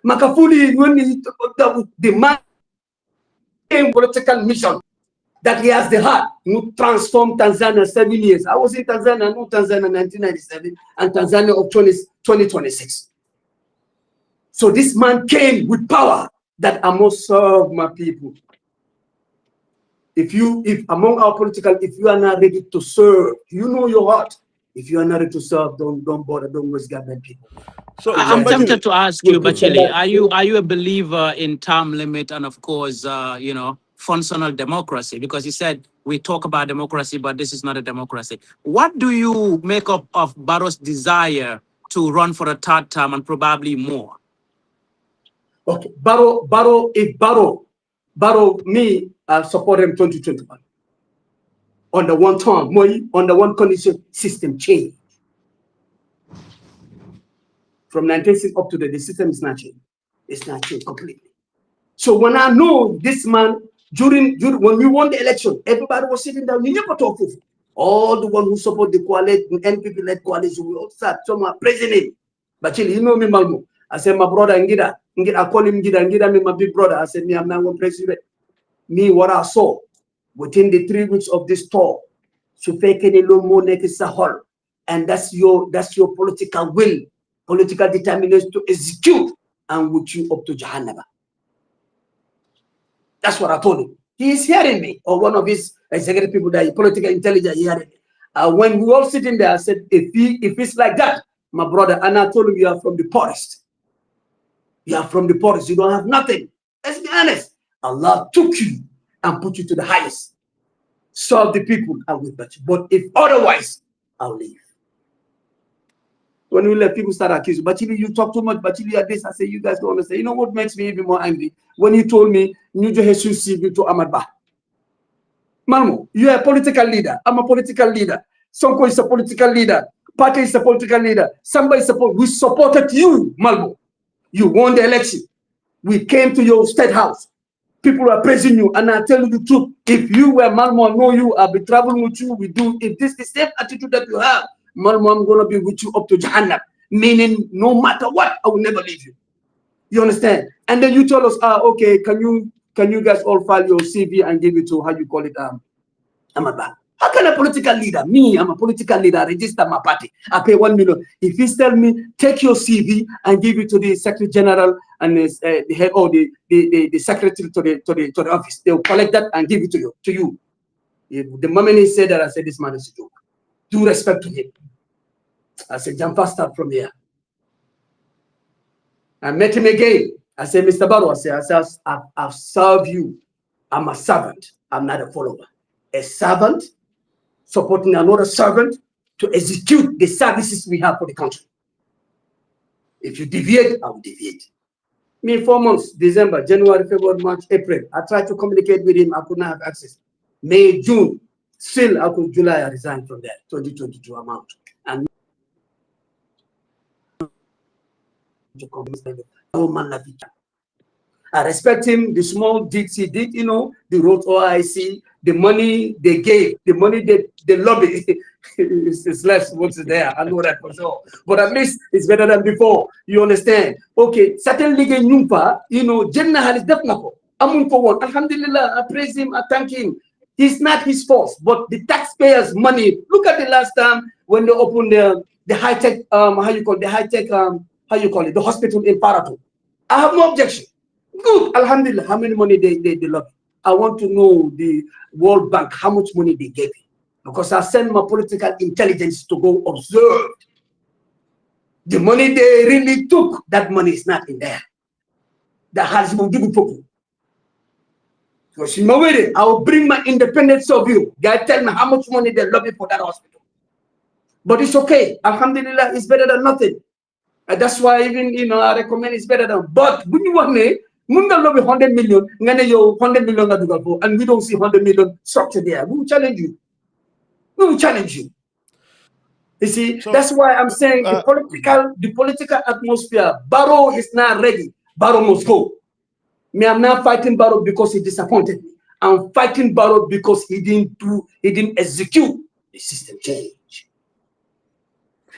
C: Makafuli, when the man political mission that he has the heart to transform Tanzania 7 years. I was in Tanzania, no Tanzania 1997, and Tanzania of 2026. So this man came with power that I must serve my people. If among our political, if you are not ready to serve, you know your heart. If you are not ready to serve, don't bother, don't waste Gambian people.
B: So I'm tempted to ask you, Batchilly, are you a believer in term limit and of course, functional democracy? Because you said we talk about democracy, but this is not a democracy. What do you make up of Barrow's desire to run for a third term and probably more?
C: Okay, me, I support him 2021. On the one term, on the one condition, system change. From 1960 up to the system is not changed. It's not changed completely. So when I know this man, during when we won the election, everybody was sitting down. We never talk to all the one who support the coalition, NPP-led coalition. We all start. So my president, Batchilly, you know me, Malmo. I said, my brother, Ngida, I call him Ngida, me, my big brother. I said, me, I'm not going to president. Me, what I saw within the 3 weeks of this tour, and that's your political will, political determination to execute and with you up to Jahannama. That's what I told him. He is hearing me, or one of his executive people that political intelligence hearing me. When we all sitting there, I said, if it's like that, my brother, and I told him, you are from the poorest. You are from the poorest. You don't have nothing. Let's be honest. Allah took you and put you to the highest. Serve the people, I will bet you. But if otherwise, I'll leave. When we let people start accusing, Batchilly, you talk too much, Batchilly, you are this. I say, you guys don't understand. You know what makes me even more angry? When he told me, Nujo Jesus CV to Ahmad Bah. Malmo, you are a political leader. I'm a political leader. Sonko is a political leader. Party is a political leader. Somebody we supported you, Malmo. You won the election. We came to your state house. People are praising you, and I tell you the truth. If you were Malmo, I know you. I'll be traveling with you. We do. If this is the same attitude that you have, Malmo, I'm gonna be with you up to Jahannam. Meaning, no matter what, I will never leave you. You understand? And then you tell us, okay, can you guys all file your CV and give it to how you call it, Amaba? How can a political leader, me, I'm a political leader, register my party, I pay 1 million. If he tell me, take your CV and give it to the Secretary General and the head or the secretary to the office, they will collect that and give it to you. If the moment he said that, I said, this man is a joke. Due respect to him. I said, jump fast up from here. I met him again. I said, Mr. Barrow, I said, I've served you. I'm a servant. I'm not a follower. A servant supporting another servant to execute the services we have for the country. If you deviate, I will deviate. Me, 4 months, December, January, February, March, April. I tried to communicate with him. I could not have access. May, June, still, I could, July, I resigned from there. 2022, I'm out. And I respect him, the small deeds he did, you know, the road OIC, the money they gave, the money they lobby, it's less what's there. I know that for sure. But at least it's better than before. You understand? Okay, certainly, you know, Jannah is definitely. I'm for one. Alhamdulillah, I praise him, I thank him. It's not his fault, but the taxpayers' money. Look at the last time when they opened the high-tech, the hospital in Paratou. I have no objection. Good, alhamdulillah. How many money they lobby? I want to know the World Bank, how much money they gave him. because I send my political intelligence to go observe. The money they really took, that money is not in there. The has been given to. So I will bring my independent survey. Guy tell me how much money they lobby for that hospital. But it's okay. Alhamdulillah, it's better than nothing. And that's why even I recommend it's better than. But when you want me, Munda lobby 100 million, yo 100 million and we don't see 100 million structure there. We will challenge you. We will challenge you. You see, so, that's why I'm saying the political atmosphere. Barrow is not ready. Barrow must go. Me, I'm not fighting Barrow because he disappointed me. I'm fighting Barrow because he didn't execute the system change.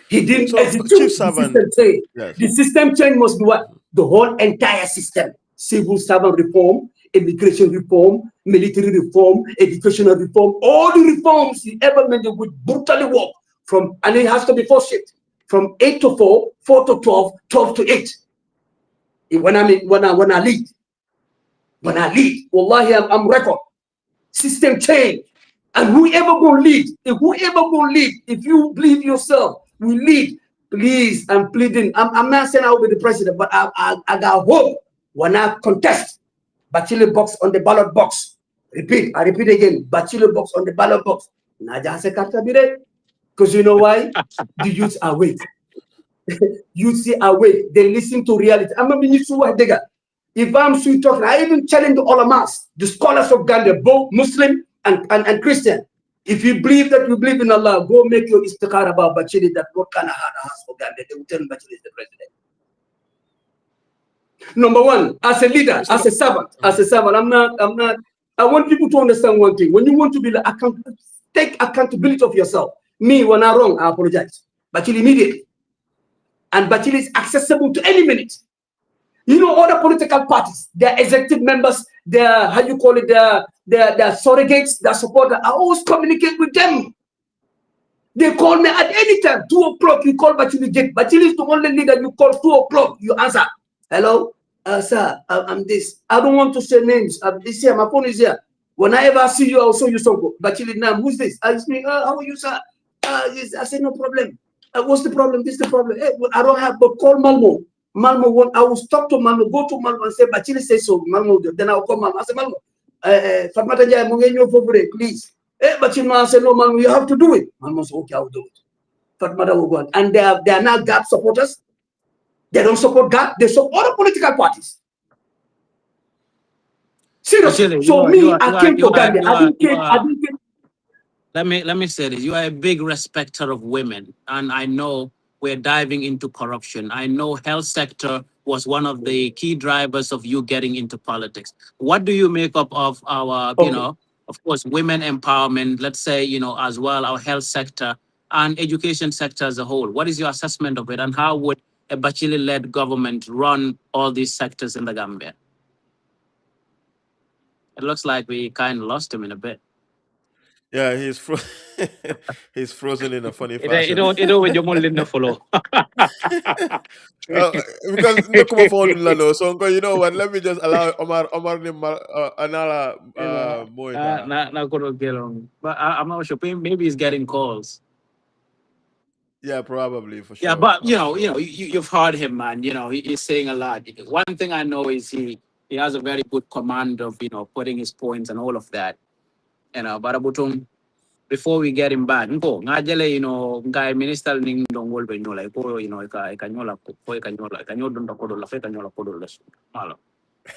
C: He didn't execute the system change. Yes. The system change must be what? The whole entire system. Civil servant reform, immigration reform, military reform, educational reform, all the reforms he ever made with brutally work from, and it has to be 4 shift, from 8 to 4, 4 to 12, 12 to 8. When I lead, wallahi, I'm record. System change. And whoever gonna lead, if you believe yourself, we lead. Please, I'm pleading. I'm not saying I will be the president, but I got hope when I contest. Batchilly box on the ballot box. Repeat, I repeat again. Batchilly box on the ballot box. Because you know why? The youths are awake. Youths are awake. They listen to reality. I'm not being too digger. If I'm sweet talking, I even challenge the Olamas, the scholars of Gambia, both Muslim and Christian. If you believe that you believe in Allah, go make your istikhara about Batchilly, that what kind of heart has for Gambia. They will tell Batchilly is the president. Number one, as a leader, as a servant, I want people to understand one thing. When you want to be take accountability of yourself. Me, when I'm wrong, I apologize. Batchilly immediately. And Batchilly is accessible to any minute. Other political parties, their executive members, their, how you call it, their surrogates, their supporters, I always communicate with them. They call me at any time, 2 o'clock, you call Batchilly. Batchilly is the only leader you call 2 o'clock, you answer. Hello, sir, I'm this. I don't want to say names. This here, my phone is here. Whenever I see you, I'll show you something. Batchilly, now, who's this? I say, how are you, sir? Yes. I say, no problem. What's the problem? This is the problem. Hey, well, I don't have, but call Malmo. Malmo, I will stop to Malmo, go to Malmo and say, Batchilly say so. Malmo, then I'll call Malmo. I say, Malmo, Fatmata Jaya, Mungenyo Fovre, please. Batchilly, I say, no, Malmo, you have to do it. Malmo said, okay, I'll do it. Fatmata will go on. And they are now GAP supporters. They don't support GAP, they support other political parties. Seriously. So I came to Gambia. I didn't came.
B: Let me say this. You are a big respecter of women, and I know we're diving into corruption. I know health sector was one of the key drivers of you getting into politics. What do you make up of our, of course, women empowerment, let's say, as well, our health sector and education sector as a whole? What is your assessment of it, and how would a Batchilly-led government run all these sectors in the Gambia? It looks like we kind of lost him in a bit.
A: Yeah, he's he's frozen in a funny fashion.
B: When you're follow.
A: Because no come forward in Lalo. So you know what? Let me just allow Omar Anala Moita.
B: But I'm not sure. Maybe he's getting calls.
A: Yeah, probably for sure.
B: Yeah, but you've heard him, man. He's saying a lot. One thing I know is he has a very good command of putting his points and all of that. But before we get him back, guy minister ning dong wol be nyola ka nyola ko ka nyola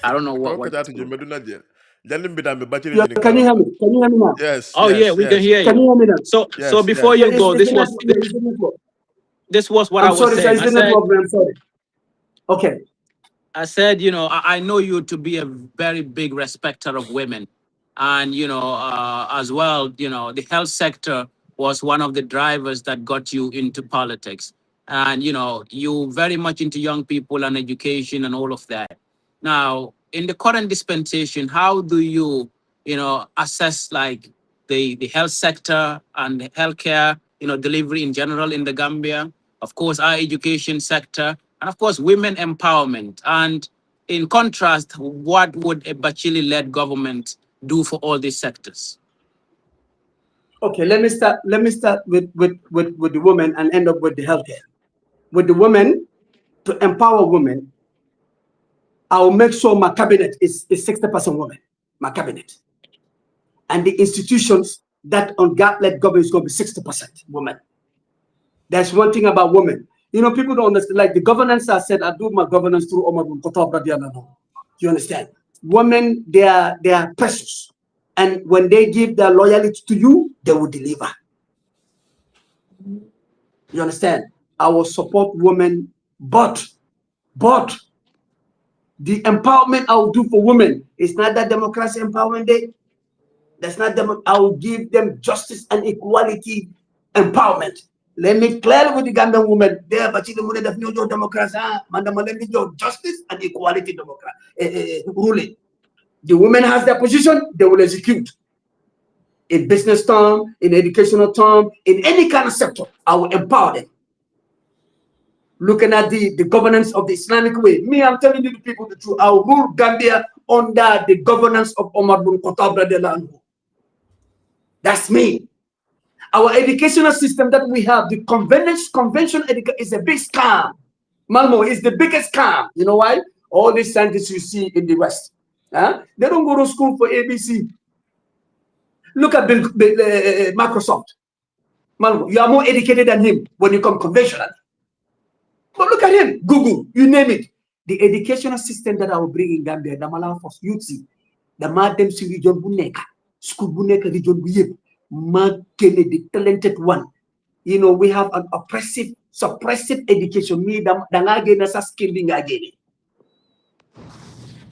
B: I don't know what.
C: Can you hear me? Can you hear me now?
A: Yes.
B: Oh
A: yes,
B: yeah, we can hear you.
C: Can you hear me now?
B: So before you go, this was what I was saying.
C: I'm sorry. Okay.
B: I said, I know you to be a very big respecter of women. And, as well, the health sector was one of the drivers that got you into politics. And, you very much into young people and education and all of that. Now, in the current dispensation, how do you, assess like the health sector and the healthcare, delivery in general in the Gambia? Of course, our education sector, and of course, women empowerment. And in contrast, what would a Batchilly-led government do for all these sectors?
C: Okay, let me start with the women and end up with the healthcare. With the women, to empower women, I'll make sure my cabinet is 60% women, my cabinet. And the institutions that on God-led government is going to be 60% women. That's one thing about women. You know, people don't understand. Like the governance I said, I do my governance through Omar bin Khattab radiallahu anhu. You understand? Women, they are precious. And when they give their loyalty to you, they will deliver. You understand? I will support women, but the empowerment I will do for women is not that democracy empowerment day. That's not them. I will give them justice and equality empowerment. Let me clear with the Gambian women there, but the women of no democracy, justice and equality ruling. The women has their position, they will execute. In business term, in educational term, in any kind of sector, I will empower them. Looking at the governance of the Islamic way, me, I'm telling you the people the truth. I will rule Gambia under the governance of Omar bin Khattab radiallahu anhu. That's me. Our educational system that we have, the conventional education is a big scam. Malmo is the biggest scam. You know why? All these scientists you see in the West, they don't go to school for ABC. Look at Microsoft. Malmo, you are more educated than him when you come conventional. But look at him, Google, you name it. The educational system that I will bring in Gambia, the Malawi for youth, the Madam Region Buneka, School Buneka Region Buyip, the talented one. You know, we have an oppressive, suppressive education. Me, skilling again.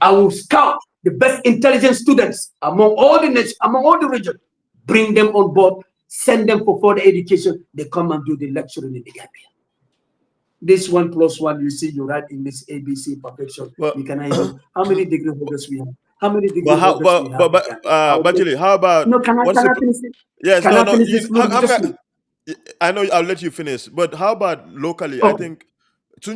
C: I will scout the best intelligent students among all the nations, among all the region, bring them on board, send them for further education. They come and do the lecturing in the Gambia. This 1+1, you see, you write in this ABC perfection. Well, you can even, how many degree holders we have? How many degree holders we have?
A: Batchilly, how about?
C: No, can I finish it?
A: Yes,
C: can I finish this?
A: I know I'll let you finish, but how about locally? Okay. I think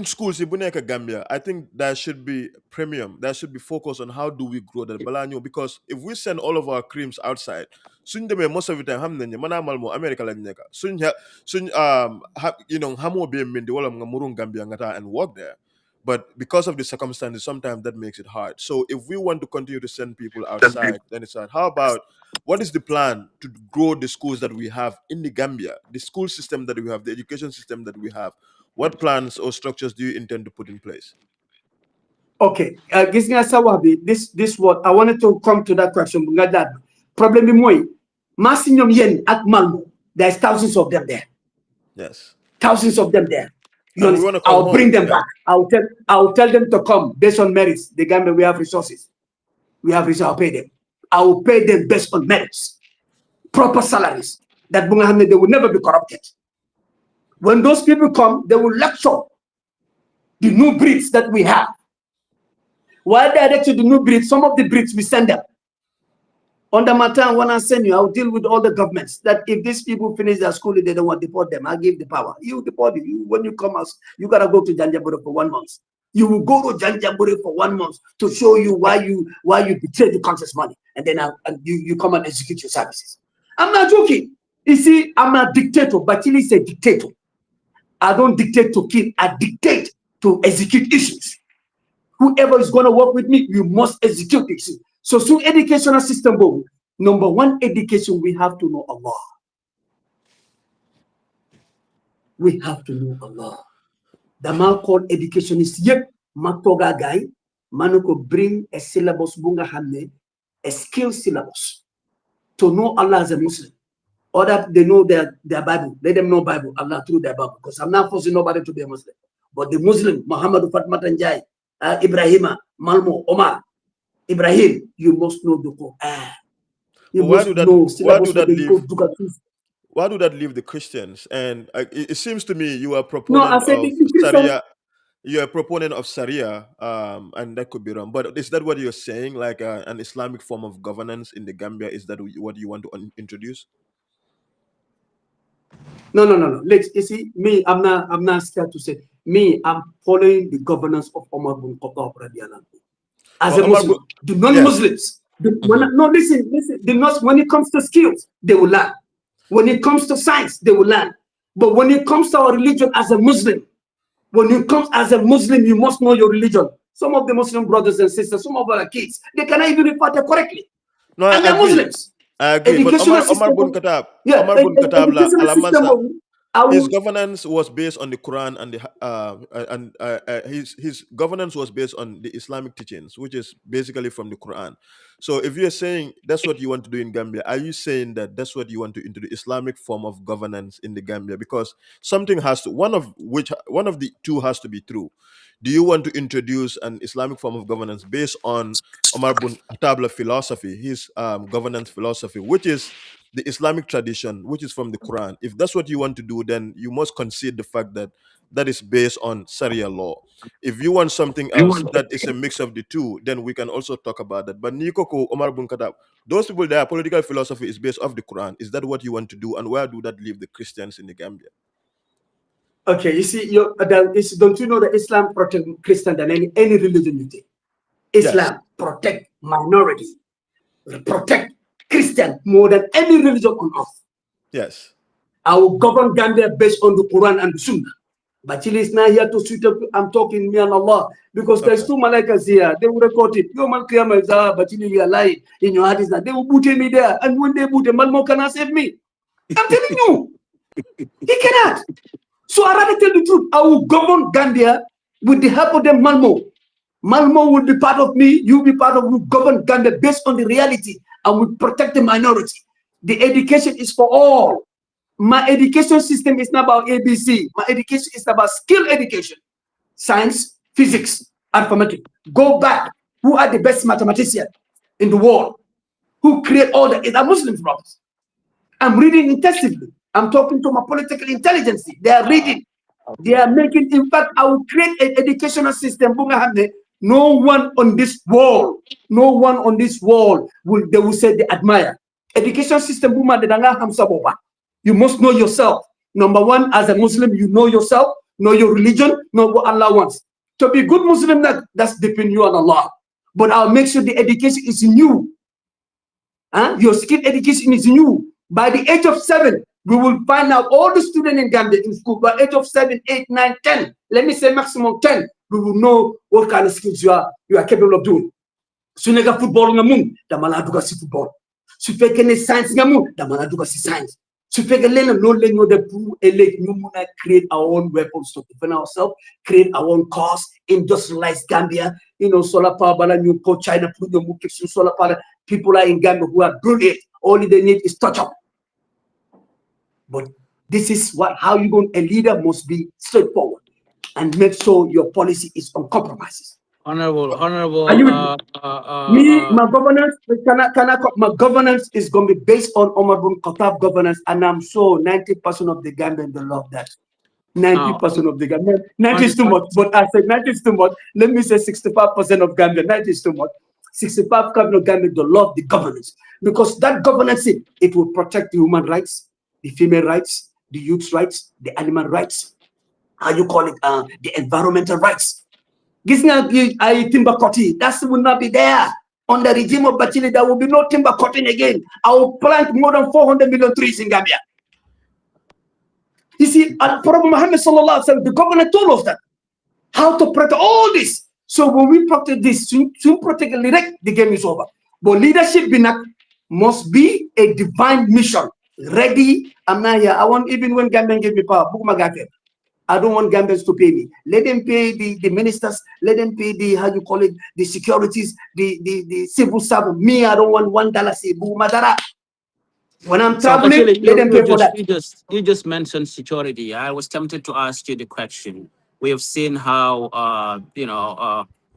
A: schools in Gambia, I think there should be premium. There should be focus on how do we grow that balanyo, because if we send all of our creams outside, soon most of the time America soon you know hamo be in the wall of Gambia and work there. But because of the circumstances, sometimes that makes it hard. So if we want to continue to send people outside, then it's hard. How about, what is the plan to grow the schools that we have in the Gambia, the school system that we have, the education system that we have? What plans or structures do you intend to put in place?
C: Okay, this what I wanted to come to that question. Problem Masinyom Yen at Malmo, there's thousands of them there.
A: Yes.
C: Thousands of them there. I'll bring them back. I'll tell them to come based on merits. The Gambia, we have resources. I'll pay them. I will pay them based on merits. Proper salaries. That they will never be corrupted. When those people come, they will lecture the new breeds that we have. While they lecture the new breeds, some of the breeds we send them. Under my time, when I send you, I'll deal with all the governments that if these people finish their school, they don't want to deport them. I give the power. You deport you. When you come out, you gotta go to Janjaburi for 1 month. You will go to Janjaburi for 1 month to show you why you betrayed the country's money, and then you come and execute your services. I'm not joking. You see, I'm a dictator. Batchilly is a dictator. I don't dictate to kill. I dictate to execute issues. Whoever is gonna work with me, you must execute issues. So through educational system, number one education, we have to know Allah. We have to know Allah. The man called education is yep, matoga guy, manoko bring a syllabus bunga hamne, a skill syllabus to know Allah as a Muslim. Or that they know their Bible. Let them know Bible, Allah through their Bible. Because I'm not forcing nobody to be a Muslim. But the Muslim, Muhammad Fatma Tanjai, Ibrahima, Malmo, Omar, Ibrahim, you must know the Quran.
A: Why do that leave the Christians? And it seems to me you are proponent of Sharia. You're a proponent of Sharia, and that could be wrong. But is that what you're saying? Like an Islamic form of governance in the Gambia? Is that what you want to introduce?
C: No. You see, me, I'm not scared to say. Me, I'm following the governance of Omar bin Khattab radiallahu anhu. As a Muslim, the non-Muslims, no, listen, when it comes to skills, they will learn. When it comes to science, they will learn. But when it comes to our religion as a Muslim, when you come as a Muslim, you must know your religion. Some of the Muslim brothers and sisters, some of our kids, they cannot even refer to correctly.
A: No,
C: And
A: I
C: they're
A: agree.
C: Muslims.
A: I agree. But
C: Educational
A: Omar
C: system,
A: Bun Khattab,
C: yeah,
A: Omar Bun Khattab la
C: educational system,
A: Alamansa,
C: I
A: his
C: will,
A: governance was based on the Quran his governance was based on the Islamic teachings, which is basically from the Quran. So if you're saying that's what you want to do in Gambia, are you saying that that's what you want to into the Islamic form of governance in the Gambia? Because something has to one of the two has to be true. Do you want to introduce an Islamic form of governance based on Omar bin Khattab's philosophy, his governance philosophy, which is the Islamic tradition, which is from the Quran? If that's what you want to do, then you must concede the fact that that is based on Sharia law. If you want something else that is a mix of the two, then we can also talk about that. But Nikoko, Omar bin Khattab, those people, their political philosophy is based off the Quran. Is that what you want to do? And where do that leave the Christians in the Gambia?
C: okay, you see, don't you know that Islam protect Christian than any religion you take?
A: Yes.
C: Islam protect minority, protect Christian more than any religion on earth.
A: Yes.
C: I will govern Gambia based on the Quran and the Sunnah. Batchilly is not here to sweet up. I'm talking me and Allah because there's
A: Okay.
C: two malaikas here. They will record it. Your man Qiyamah is Batchilly, you are lying in your hadith. They will put me there, and when they put him, Malmo cannot save me. I'm telling you, he cannot. So I rather tell the truth. I will govern Gambia with the help of the Malmo. Malmo will be part of me. You will be part of. We govern Gambia based on the reality, and we protect the minority. The education is for all. My education system is not about ABC. My education is about skill education, science, physics, arithmetic. Go back. Who are the best mathematicians in the world? Who create all the? Are Muslims, brothers. I'm reading intensively. I'm talking to my political intelligence. They are reading. They are making. In fact, I will create an educational system. No one on this wall, no one on this wall they will say they admire. Education system. You must know yourself. Number one, as a Muslim, you know yourself, know your religion, know what Allah wants. To be good Muslim, that's between you and Allah. But I'll make sure the education is in you. Your skill education is new. By the age of 7, we will find out all the students in Gambia in school. By age of 7, 8, 9, 10, let me say maximum 10, we will know what kind of skills you are capable of doing. Su nega football nga mun, dama la duga si football. Su feke ne science nga mun, dama la duga si science. Su feke lena no lengo de pour elect ñu muna create our own weapons to defend ourselves, create our own cars, industrialize Gambia, solar power bala ñu ko China pour ñu mu solar power. People are in Gambia who are brilliant. All they need is touch up. But this is how you going. A leader must be straightforward and make sure your policy is on compromises.
B: Honorable,
C: Are you me, my governance is going to be based on Omar bin Khattab governance, and I'm sure 90% of the Gambians will love that. 90% of the Gambians. 90 is too much, but I said 90 is too much. Let me say 65% of Gambia. 90 is too much. 65% of Gambia will love the governance because that governance it will protect the human rights, the female rights, the youth rights, the animal rights. How you call it? The environmental rights. Timber cutting, that will not be there. On the regime of Batchilly, there will be no timber cutting again. I will plant more than 400 million trees in Gambia. You see, Prophet Muhammad sallallahu alaihi wasallam, the governor told us that how to protect all this. So when we protect this, to protect the game is over. But leadership must be a divine mission. Ready? I'm not here. I want, even when Gambian give me power, I don't want Gambians to pay me. Let them pay the ministers. Let them pay the securities, the civil servant. Me, I don't want $1. When I'm traveling, let them pay for that.
B: You just mentioned security. I was tempted to ask you the question. We have seen how a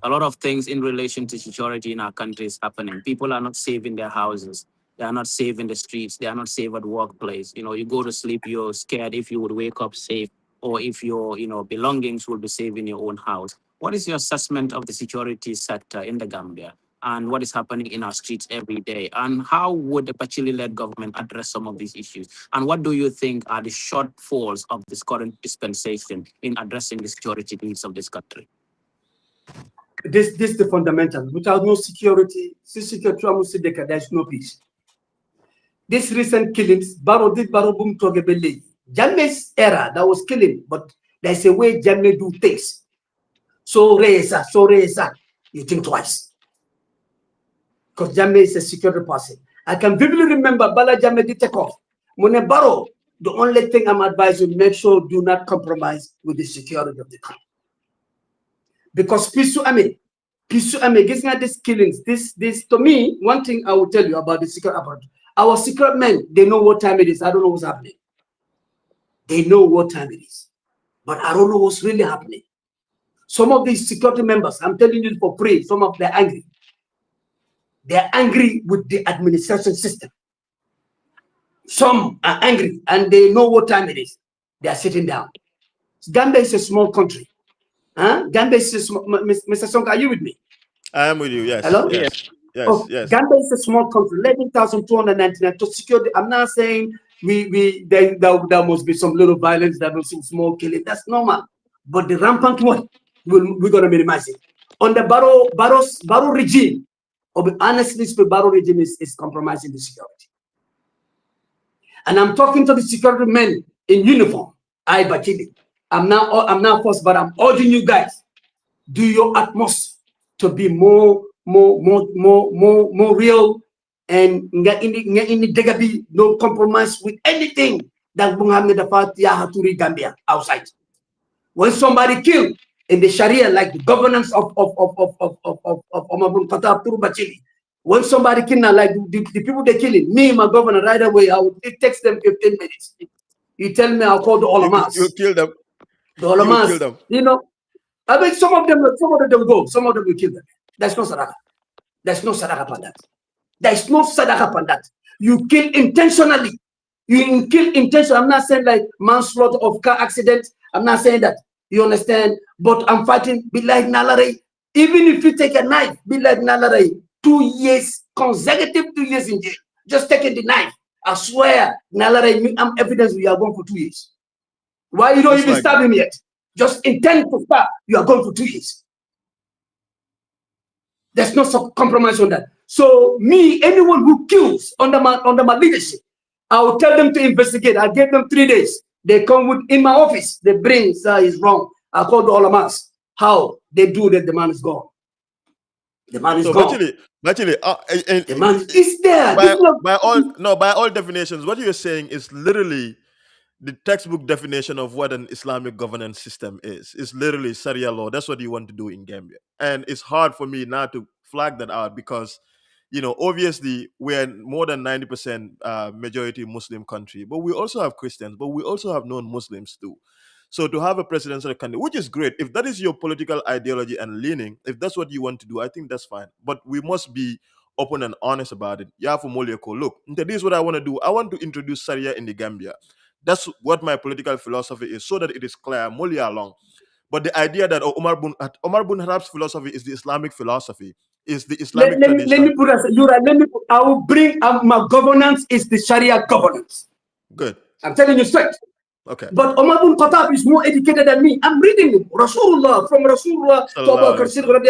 B: lot of things in relation to security in our country is happening. People are not safe in their houses. They are not safe in the streets. They are not safe at workplace. You go to sleep, you're scared if you would wake up safe, or if your belongings will be safe in your own house. What is your assessment of the security sector in the Gambia, and what is happening in our streets every day? And how would the Batchilly-led government address some of these issues? And what do you think are the shortfalls of this current dispensation in addressing the security needs of this country?
C: This is the fundamental. Without no security, there's no peace. this recent killings, Baro did Baro Boom Togebele. Jammeh's era, that was killing, but there's a way Jammeh do things. So Reza, you think twice. Because Jammeh is a security person. I can vividly remember Bala Jammeh did take off. Mune Baro, the only thing I'm advising, make sure do not compromise with the security of the country. Because Pisu Ame, these killings, this to me, one thing I will tell you about the secret apparatus. Our secret men, they know what time it is. I don't know what's happening. They know what time it is. But I don't know what's really happening. Some of these security members, I'm telling you for free, some of them are angry. They're angry with the administration system. Some are angry and they know what time it is. They are sitting down. Gambia is a small country. Gambia is a small, Mr. Song, are you with me?
A: I am with you, yes.
C: Hello?
A: Yes. Yes,
C: Oh,
A: yes.
C: Gambia is a small country, 11,299 to secure. I'm not saying there must be some little violence, there must be some small killing. That's normal. But the rampant one, we're going to minimize it. On the Barrow regime, honestly, the Barrow regime is compromising the security. And I'm talking to the security men in uniform. Batchilly. I'm not forced, but I'm urging you guys, do your utmost to be more real and in the Degabi, no compromise with anything that Muhammad Haturi Gambia outside. When somebody killed in the Sharia, like the governance of Omar bin Khattab Turu Batchilly, when somebody killed, like the people they killing, me, my governor, right away, it takes them 15 minutes. You tell me, I'll call the Olamas.
A: You kill them.
C: The Olamas,
A: kill them.
C: you know, I mean, some of them will go, some of them will kill them. That's no sadaqah. There's no sadaqah upon that. There's no sadaqah upon that. You kill intentionally. You kill intentionally. I'm not saying like manslaughter of car accident. I'm not saying that. You understand? But I'm fighting Bilal Nalare. Even if you take a knife, Bilal Nalare, 2 years, consecutive 2 years in jail. Just taking the knife. I swear, Nalare, I'm evidence we are going for 2 years. Why you don't even stab him yet? Just intend to stab, you are going for 2 years. There's no compromise on that. So me, anyone who kills under my leadership, I will tell them to investigate. I give them 3 days. They come in my office. They bring, sir, is wrong. I call the Olamas. How they do that? The man is gone. The man is gone.
A: Actually,
C: the man is there.
A: By all definitions, what you're saying is literally the textbook definition of what an Islamic governance system is. It's literally Sharia law. That's what you want to do in Gambia. And it's hard for me now to flag that out because, obviously we're more than 90% majority Muslim country, but we also have Christians, but we also have non-Muslims too. So to have a presidential candidate, which is great, if that is your political ideology and leaning, if that's what you want to do, I think that's fine. But we must be open and honest about it. Look, this is what I want to do. I want to introduce Sharia in the Gambia. That's what my political philosophy is, so that it is clear, along. But the idea that Omar bin Khattab's philosophy is the Islamic philosophy, is the Islamic tradition.
C: Let me put us, you're right, I will bring my governance is the Sharia governance.
A: Good.
C: I'm telling you straight.
A: Okay.
C: But Omar bin Khattab is more educated than me. I'm reading him. Rasulullah, from Rasulullah to Abu Bakr Siddiq.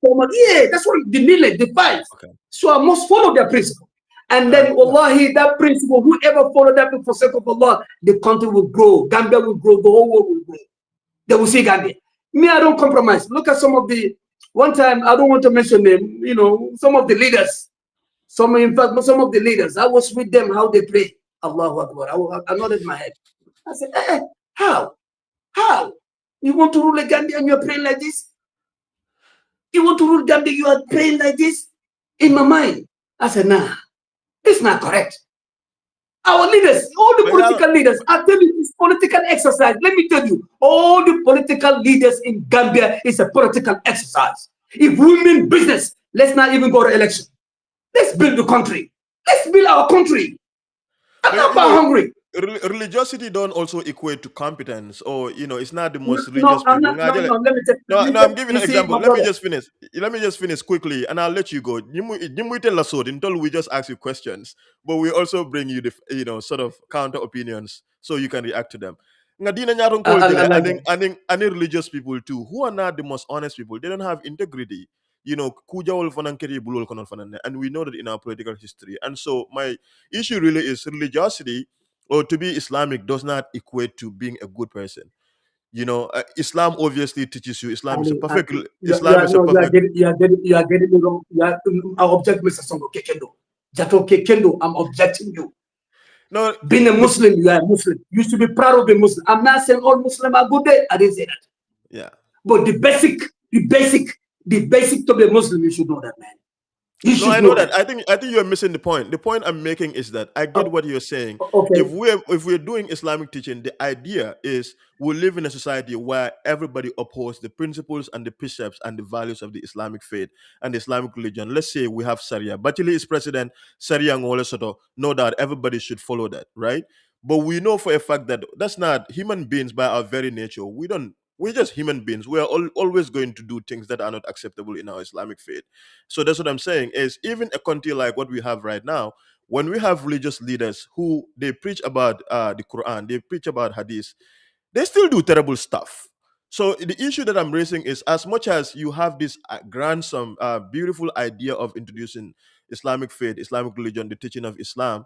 C: Yeah, that's what the knowledge, the five. Okay. So I must follow their principle. And then, wallahi, that principle, whoever follow that for sake of Allah, the country will grow. Gambia will grow. The whole world will grow. They will see Gambia. Me, I don't compromise. Look at some of the, one time, I don't want to mention them, some of the leaders. In fact, some of the leaders, I was with them, how they pray. Allahu Akbar. I nodded my head. I said, how? How? You want to rule Gambia and you're praying like this? You want to rule Gambia, you are praying like this? In my mind, I said, nah, it's not correct. Our leaders, all the political leaders, I tell you, it's political exercise. Let me tell you, all the political leaders in Gambia is a political exercise. If we mean business, let's not even go to election. Let's build the country. Let's build our country. I'm not hungry.
A: Religiosity don't also equate to competence, or it's not the most religious
C: people.
A: I'm giving an example. Let me just finish quickly, and I'll let you go. Until we just ask you questions, but we also bring you the sort of counter opinions so you can react to them. I think religious people too, who are not the most honest people, they don't have integrity. kujawol fanan kedi bulol konon fanan, and we know that in our political history. And so my issue really is religiosity, or to be Islamic does not equate to being a good person. Islam obviously teaches you. Islam is a perfect. Islam is a perfect.
C: You are getting me wrong. I object, Mr. Songo Kekendo. Jato Kekendo, I'm objecting you.
A: No,
C: being a Muslim, you are a Muslim. You should be proud of being Muslim. I'm not saying all Muslims are good. I didn't say that.
A: Yeah.
C: But the basic to be a Muslim, you should know that, man.
A: No, I know that. I think you're missing the point. The point I'm making is that I get what you're saying.
C: Okay.
A: If we're doing Islamic teaching, the idea is we live in a society where everybody upholds the principles and the precepts and the values of the Islamic faith and the Islamic religion. Let's say we have Shariah. Batchilly is president, Shariah Ngole Soto. No doubt everybody should follow that, right? But we know for a fact that that's not human beings by our very nature. We're just human beings. We are always going to do things that are not acceptable in our Islamic faith. So that's what I'm saying is even a country like what we have right now, when we have religious leaders who they preach about the Quran, they preach about Hadith, they still do terrible stuff. So the issue that I'm raising is as much as you have this beautiful idea of introducing Islamic faith, Islamic religion, the teaching of Islam,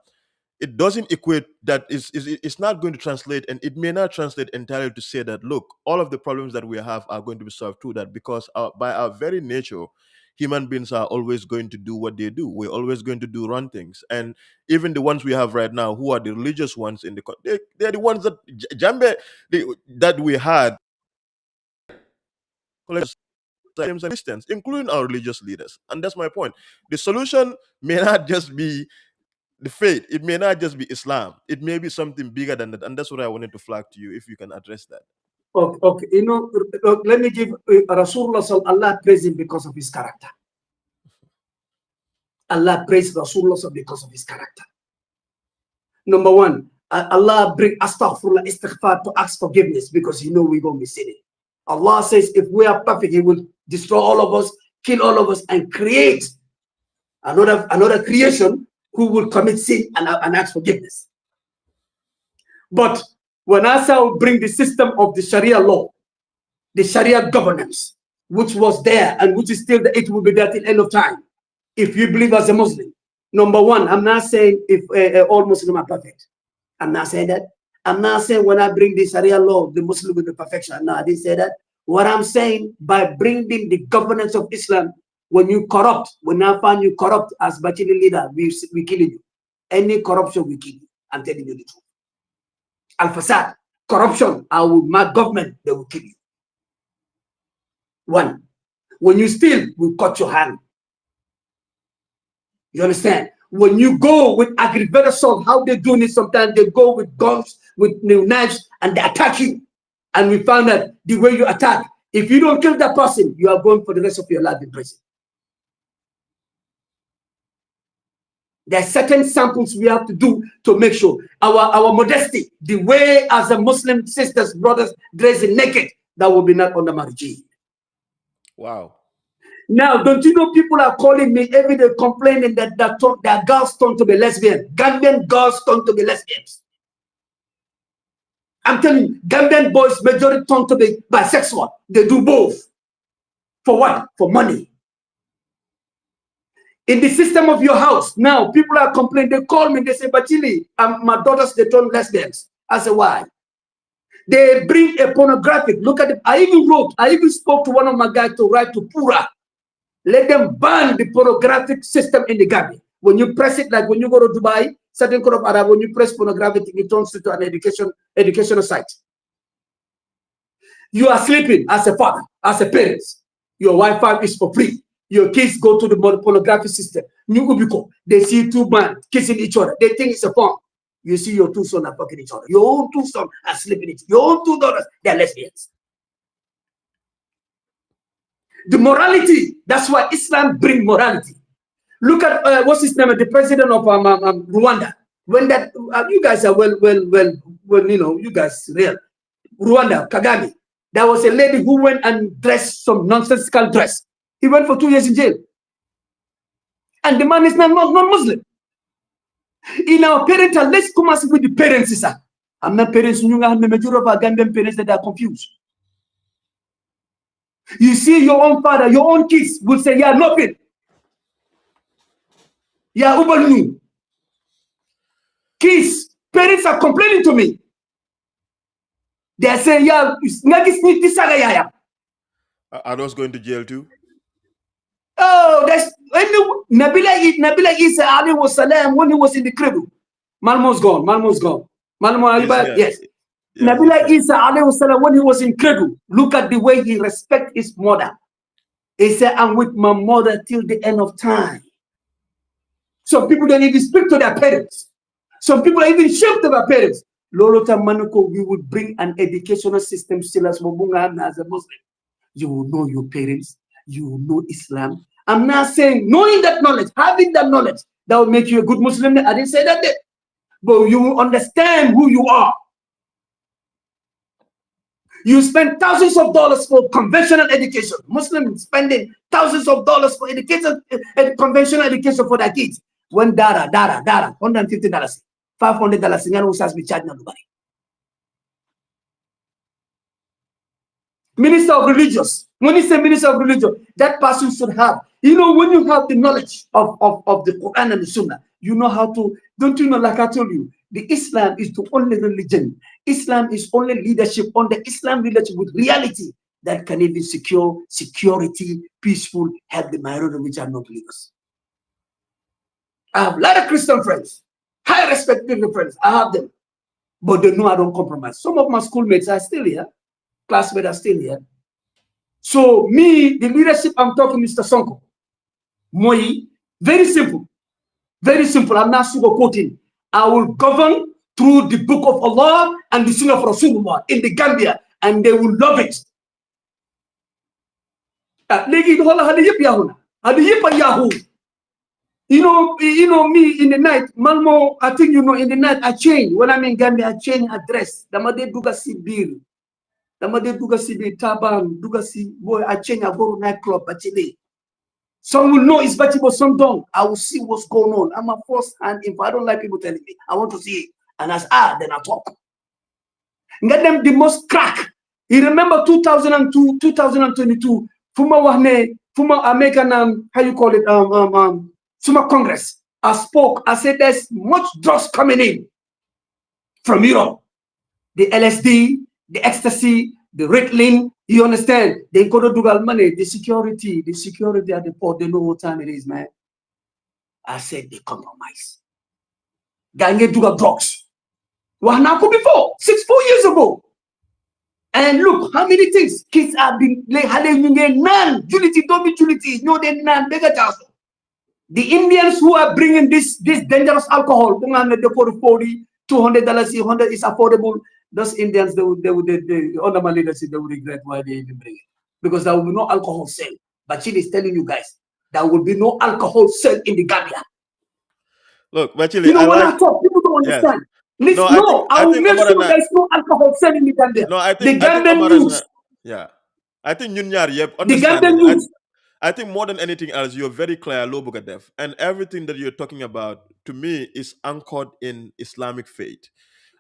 A: it doesn't equate that it's not going to translate, and it may not translate entirely to say that look, all of the problems that we have are going to be solved through that, because by our very nature human beings are always going to do what they do. We're always going to do wrong things. And even the ones we have right now, who are the religious ones in the they're the ones that Jambe that we had and Christians, including our religious leaders. And that's my point. The solution may not just be the faith. It may not just be Islam. It may be something bigger than that. And that's what I wanted to flag to you, if you can address that.
C: Okay. Let me give Rasulullah, Allah praise him because of his character. Allah praise Rasulullah because of his character. Number one, Allah bring astaghfirullah, istighfar to ask forgiveness because he know we're going to be sinning. Allah says if we are perfect, he will destroy all of us, kill all of us, and create another creation who will commit sin and ask forgiveness. But when Asa will bring the system of the Sharia law, the Sharia governance, which was there and which is still there, it will be there till end of time. If you believe as a Muslim, number one, I'm not saying if all Muslims are perfect. I'm not saying that. I'm not saying when I bring the Sharia law, the Muslim will be perfection. No, I didn't say that. What I'm saying, by bringing the governance of Islam, when you corrupt, when I find you corrupt as Batchilly leader, we kill you. Any corruption, we kill you. I'm telling you the truth. Al-Fasad, corruption, my government, they will kill you. One, when you steal, we cut your hand. You understand? When you go with aggravated assault, how they doing it sometimes, they go with guns, with knives, and they attack you. And we found that the way you attack, if you don't kill that person, you are going for the rest of your life in prison. There are certain samples we have to do to make sure our modesty, the way as a Muslim sisters, brothers dressing naked, that will be not under my regime.
A: Wow.
C: Now, don't you know people are calling me every day complaining that their girls turn to be lesbian. Gambian girls turn to be lesbians. I'm telling you, Gambian boys majority turn to be bisexual. They do both. For what? For money. In the system of your house, now people are complaining. They call me, they say, Batchilly, my daughters, they turn lesbians. I say, why? They bring a pornographic. Look at it. I even spoke to one of my guys to write to Pura. Let them ban the pornographic system in the Gambia. When you press it, like when you go to Dubai, certain kind of Arab, when you press pornographic, it turns into an educational site. You are sleeping as a father, as a parent. Your Wi-Fi is for free. Your kids go to the pornographic system. They see two men kissing each other. They think it's a fun. You see your two sons are fucking each other. Your own two sons are sleeping each other. Your own two daughters, they're lesbians. The morality, that's why Islam brings morality. Look at what's his name, the president of Rwanda. When that you guys are well, you know, you guys real. Rwanda, Kagame. There was a lady who went and dressed some nonsensical dress. He went for 2 years in jail. And the man is not Muslim. In our parental, let's come as with the parents, sir. I'm not parents, the majority of our Gambian parents that are confused. You see your own father, your own kids will say, yeah, nothing. Yeah, Ubanu. Kids, parents are complaining to me. They are saying, yeah,
A: Are those going to jail too?
C: oh, that's Nabila Isa Ali was Salam when he was in the cradle. Malmo's gone.
A: He's here.
C: Yes.
A: Yeah, he's
C: Nabila
A: here.
C: Isa Ali was Salam when he was in cradle. Look at the way he respect his mother. He said, I'm with my mother till the end of time. Some people don't even speak to their parents. Some people are even ashamed of their parents. Lolota Manuko, we will bring an educational system still as Mobunga as a Muslim. You will know your parents, you will know Islam. I'm not saying knowing that knowledge, having that knowledge, that will make you a good Muslim. I didn't say that, but you will understand who you are. You spend thousands of dollars for conventional education. Muslims spending thousands of dollars for education, conventional education for their kids. When dara, $150, $500, you know, be charging nobody. Minister of religious. When you say minister of religion, that person should have, you know, when you have the knowledge of the Quran and the Sunnah, you know how to, don't you know, like I told you, the Islam is the only religion. Islam is only leadership on the Islam leadership with reality that can even secure security, peaceful, help the minority which are not believers. I have a lot of Christian friends, high respected friends. I have them, but they know I don't compromise. Some of my schoolmates are still here, classmates are still here. So me, the leadership I'm talking, Mr. Sonko, Moi, very simple, very simple. I'm not sugarcoating. I will govern through the book of Allah and the Sunnah of Rasulullah in the Gambia, and they will love it. You know me in the night, Malmo, I think you know in the night I change. When I'm in Gambia, I change address. Damade duga sibir. Damade duga sibir taban, duga si boy, I change, I go to nightclub, Batchilly. Some will know it's Batchilly, some don't. I will see what's going on. I'm a first hand. If I don't like people telling me, I want to see it. And as then I talk. Get them the most crack. You remember 2002, 2022, Fuma Wahne, Fuma American, how you call it, Suma Congress. I spoke, I said there's much drugs coming in from Europe. The LSD, the ecstasy, the Ritalin, you understand? They go to Dugal money, the security at the port, they know what time it is, man. I said they compromise. Gange Dugal drugs. Wahanako before, 4 years ago. And look how many things kids have been like none, Julity, don't be Julity, no, they none, bigger task. The Indians who are bringing this dangerous alcohol, $40, $200, $100 is affordable. Those Indians, they under my leadership, they will regret why they even bring it. Because there will be no alcohol sale. But she is telling you guys, there will be no alcohol sale in the Gambia.
A: Look, Batchilly,
C: You know,
A: I
C: when
A: like.
C: I talk, people don't
A: Yes.
C: understand. Listen,
A: No,
C: no, I
A: I
C: will
A: think
C: make
A: Omar and
C: sure
A: I.
C: there's no alcohol sale in the Gambia.
A: No,
C: The
A: I think
C: Gambian
A: Omar and
C: youth,
A: yeah. I think Nyunyar, yep,
C: the
A: understand
C: Gambian
A: it.
C: youth,
A: I think more than anything else, you're very clear, Lobugadef. And everything that you're talking about, to me, is anchored in Islamic faith.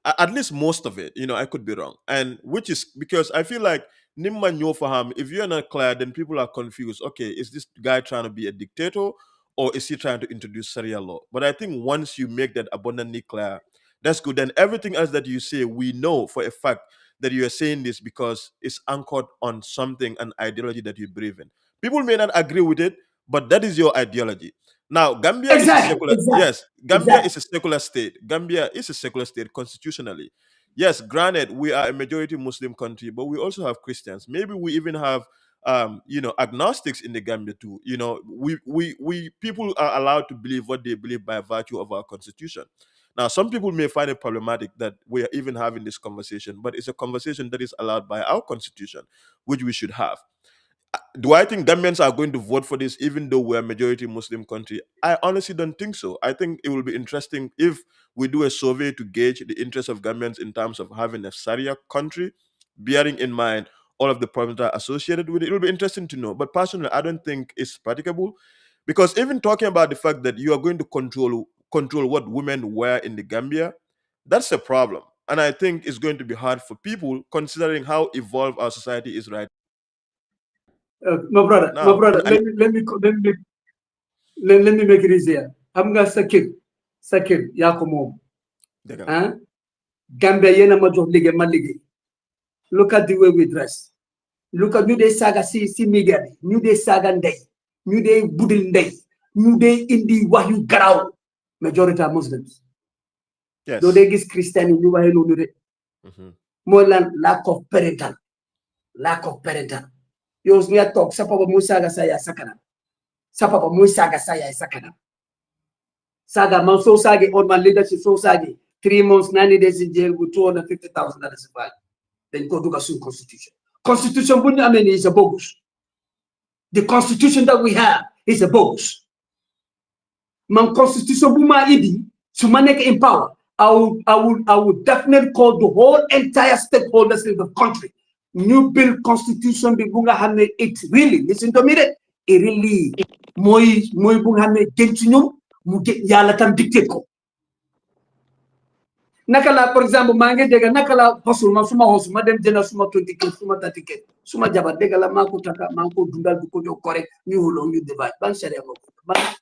A: At least most of it, I could be wrong. And which is because I feel like Nimman Faham, if you're not clear, then people are confused. Okay, is this guy trying to be a dictator or is he trying to introduce Sharia law? But I think once you make that abundantly clear, that's good. Then everything else that you say, we know for a fact that you are saying this because it's anchored on something, an ideology that you believe in. People may not agree with it, but that is your ideology. Now, Gambia is a secular. Yes, Gambia
C: exactly.
A: is a secular state. Gambia is a secular state constitutionally. Yes, granted, we are a majority Muslim country, but we also have Christians. Maybe we even have, agnostics in the Gambia too. We people are allowed to believe what they believe by virtue of our constitution. Now, some people may find it problematic that we are even having this conversation, but it's a conversation that is allowed by our constitution, which we should have. Do I think Gambians are going to vote for this, even though we're a majority Muslim country? I honestly don't think so. I think it will be interesting if we do a survey to gauge the interest of Gambians in terms of having a Sharia country, bearing in mind all of the problems that are associated with it. It will be interesting to know. But personally, I don't think it's practicable because even talking about the fact that you are going to control what women wear in the Gambia, that's a problem. And I think it's going to be hard for people considering how evolved our society is right
C: My brother,
A: Now,
C: let me make it easier. I'm gonna sakir, yakomom. Huh? Gambia yena majo lige malige. Look at the way we dress. Look at new day saga si media, new day saga day, new day budin day, new day indi wahyu garau. Majority are Muslims.
A: yes.
C: Though they give Christian in more than lack of parental. Lack of parental. You was near talk, Sapapa Musa Gasaya Sakana. Sapapa Musa Gasaya Sakana. Saga Manso Sagi on my leadership so Sagi. 3 months, 90 days in jail with $250,000 fine. Then go to the constitution. Constitution Bunyameni is a bogus. The constitution that we have is a bogus. Man constitution Buma Idi, to manage in power. I would definitely call the whole entire stakeholders in the country. New bill constitution be bunga hame it really listen to me it really moy bunga hame gentinyum mu yalla tam dictate ko nakala for example mange dega nakala hosul ma suma hosul ma dem jena suma 20 ke suma 30 ke suma jabar dega la mako taka manko dundal ko do correct ñu holo ñu divide ban sharia ko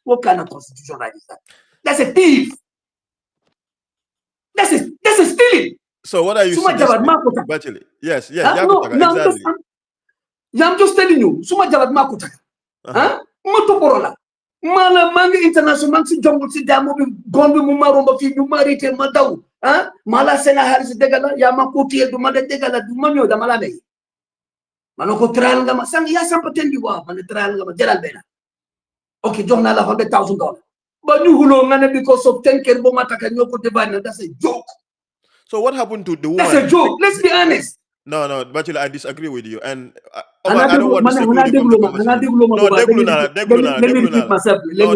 C: what kind of constitution is that? That's a thief. That's a stealing.
A: So what are you suggesting? Batchilly? Yes,
C: No,
A: exactly.
C: I'm just telling you. Suma jabat makutaka. Huh? Moto borola. Mala manga international si jombo si damo bi gombi mu maromba fi du marite madaw. Huh? Mala sena haris degala ya makuti du mala degala du manyo da mala nei. Manoko trial ngama sang ya sampaten di wa man trial ngama jelal bena. Okay, jonna la $100,000. But you hulo ngane because of 10 kerbo mataka nyoko divine, that's a joke.
A: So what happened to the woman?
C: That's a joke. Let's be honest.
A: No, Batchilly, I disagree with you. And I don't want to seclude you from the conversation. No, let me repeat myself. No,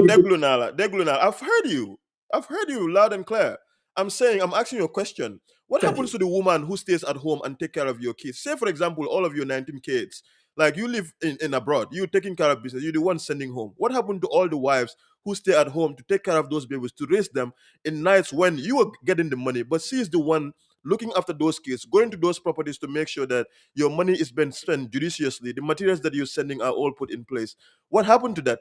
A: I've heard you loud and clear. I'm asking you a question. What happens to the woman who stays at home and take care of your kids? Say, for example, all of your 19 kids. Like you live in abroad, you're taking care of business, you're the one sending home. What happened to all the wives who stay at home to take care of those babies, to raise them in nights when you are getting the money, but she's the one looking after those kids, going to those properties to make sure that your money is being spent judiciously, the materials that you're sending are all put in place? What happened to that?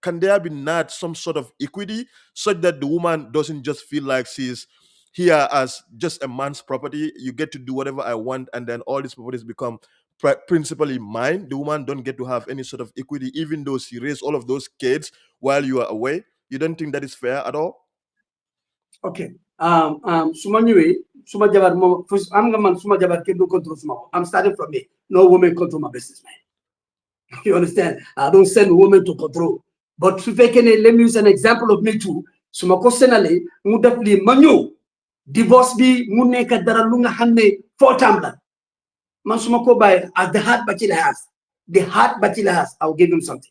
A: Can there be not some sort of equity such that the woman doesn't just feel like she's here as just a man's property? You get to do whatever I want, and then all these properties become principally mine. The woman don't get to have any sort of equity, even though she raised all of those kids while you are away. You don't think that is fair at all?
C: Okay. Suma nyue, suma jabar mo, I'm gaman suma jabar ke do control suma. I'm starting from me. No woman control my business, man. You understand? I don't send women to control. But if I can, let me use an example of me too. Suma ko senale, mu dafli manyo. Divorce bi mu neka dara lunga hanne 4 times. Man suma ko by as the heart Batchilly has. The heart Batchilly has, I'll give him something.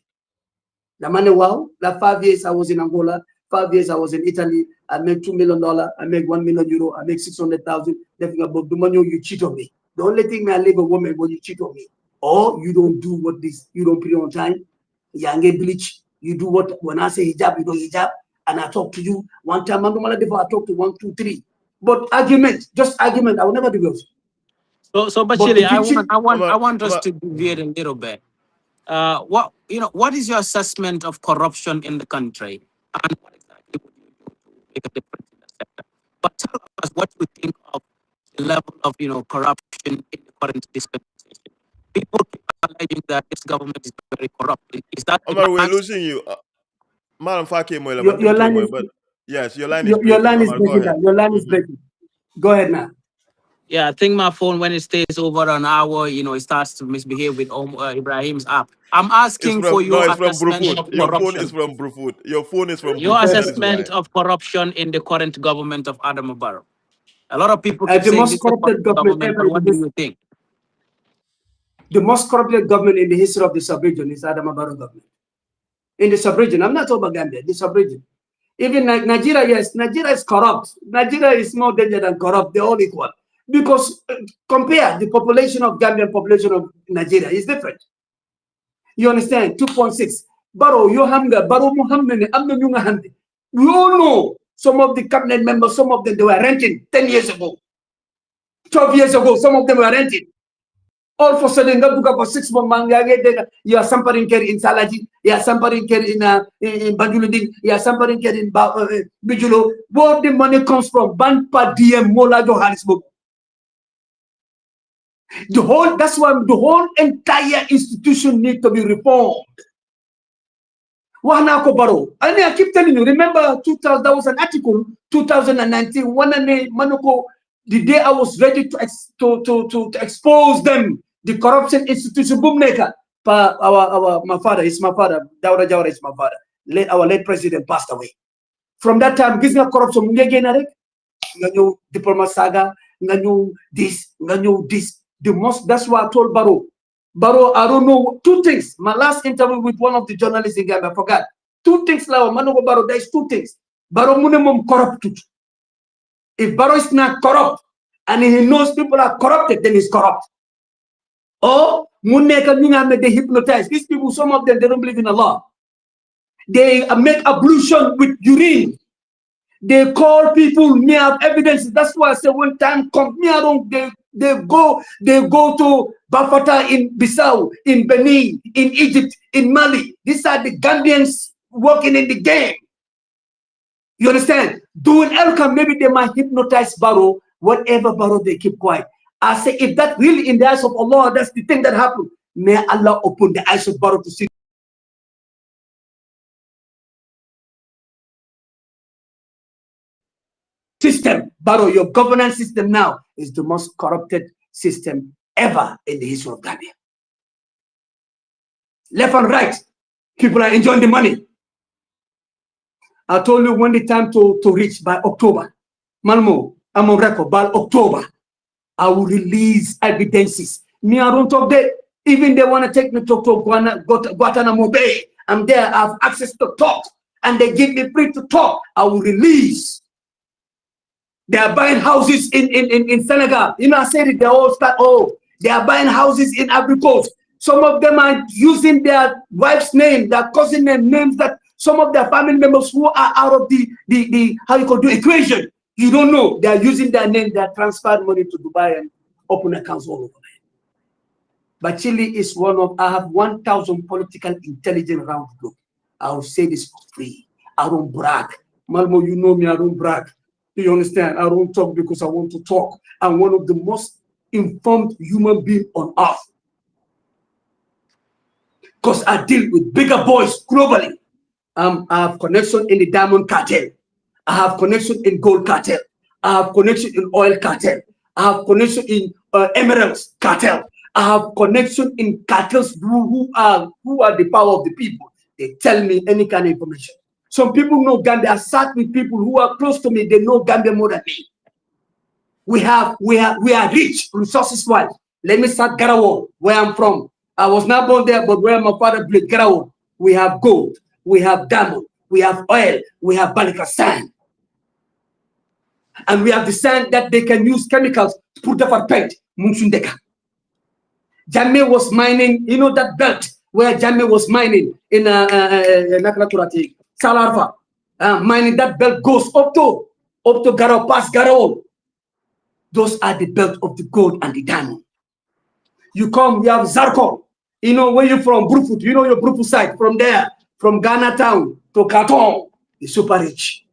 C: The money, wow, that 5 years I was in Angola, 5 years I was in Italy, I make $2 million, I make €1 million, I make 600,000. But the money you cheat on me. The only thing I leave a woman when you cheat on me, or you don't do what this, you don't put it on time, you get bleach, you do what when I say hijab, you do hijab, and I talk to you one time, before I talk to 1, 2, 3. But argument, just argument, I will never divorce.
B: So Batchilly, I want us to deviate a little bit. What is your assessment of corruption in the country, and what exactly would you do to make a difference in the sector? But tell us what you think of the level of corruption in the current dispensation. People keep alleging that this government is very corrupt. Is that
A: Omar, we're losing you. Madam Fake
C: your line is,
A: but yes, your line is breaking.
C: Your line is
A: Omar,
C: breaking. Your line is breaking. Go ahead now.
B: Yeah, I think my phone, when it stays over an hour, it starts to misbehave with Ibrahim's app. I'm asking for your assessment of corruption.
A: Your phone is from Brufut. Your phone is from
B: Your
A: Brufut.
B: assessment of corruption in the current government of Adam Barrow. A lot of people keep
C: the
B: saying
C: most
B: this
C: corrupted government ever.
B: but what do you think?
C: The most corrupted government in the history of the sub-region is Adam Barrow government. In the sub-region, I'm not talking about Gambia, the sub-region. Even Nigeria, yes, Nigeria is corrupt. Nigeria is more dangerous than corrupt. They're all equal. Because compare the population of Gambia and population of Nigeria is different. You understand? 2.6. Barrow, Barrow Muhammad, we all know some of the cabinet members, some of them, they were renting 10 years ago. 12 years ago, some of them were renting. All of a sudden, for 6 months, you are suffering care in Salaji, you are suffering care in Banjuluding, you are suffering care in Bijulo. Where the money comes from? Banpa DM Mola Johannesburg. That's why the whole entire institution needs to be reformed. Wahanako Baro. And I keep telling you, remember 2000, there was an article, 2019, Manoko, the day I was ready to expose them, the corruption institution boommaker. My father, it's my father, Daura Jawara is my father. Our late president passed away. From that time, business corruption, Nganyo diplomat saga, Nganyo this. That's why I told Baro, I don't know, 2 things. My last interview with one of the journalists in Gambia, I forgot. 2 things, Manogo Baro, there's 2 things. Baro Munemum corrupt. If Baro is not corrupt, and he knows people are corrupted, then he's corrupt. Or, they hypnotize. These people, some of them, they don't believe in Allah. They make ablution with urine. They call people, me have evidence. That's why I say when time comes, me I don't, they go to Bafata in Bissau, in Benin, in Egypt, in Mali. These are the Gambians working in the game. You understand? Doing Elcam, maybe they might hypnotize Baro, whatever Baro, they keep quiet. I say, if that really in the eyes of Allah, that's the thing that happened, may Allah open the eyes of Baro to see. System, Baro, your governance system now is the most corrupted system ever in the history of Gambia. Left and right, people are enjoying the money. I told you when the time to reach by October. Malmo, I'm on record, by October, I will release evidences. Me, I don't talk there. Even they want to take me to Guantanamo Bay. I'm there, I have access to talk. And they give me free to talk. I will release. They are buying houses in Senegal. You know, I said it, they all start, they are buying houses in Ivory Coast. Some of them are using their wife's name, their cousin names that some of their family members who are out of the how you call the equation. You don't know. They are using their name, they are transferred money to Dubai and open accounts all over there. Batchilly is one of, I have 1,000 political intelligence around the globe. I will say this for free. I don't brag. Malmo, you know me, I don't brag. Do you understand? I don't talk because I want to talk. I'm one of the most informed human beings on earth. Because I deal with bigger boys globally. I have connection in the diamond cartel. I have connection in gold cartel. I have connection in oil cartel. I have connection in emeralds cartel. I have connection in cartels who are the power of the people. They tell me any kind of information. Some people know Gambia. I sat with people who are close to me. They know Gambia more than me. We are rich, resources-wise. Let me start Garawon, where I'm from. I was not born there, but where my father played Garawon. We have gold, we have diamond, we have oil, we have Balika sand. And we have the sand that they can use chemicals to put up a paint. Munsundeka. Jammeh was mining, you know that belt where Jammeh was mining in Naklaturati. Salarfa, mining that belt goes up to Garo, past Garo. Those are the belt of the gold and the diamond. You come, we have Zarko. You know where you're from, Brufut. You know your Brufut side. From there, from Ghana town to Carton, the super rich.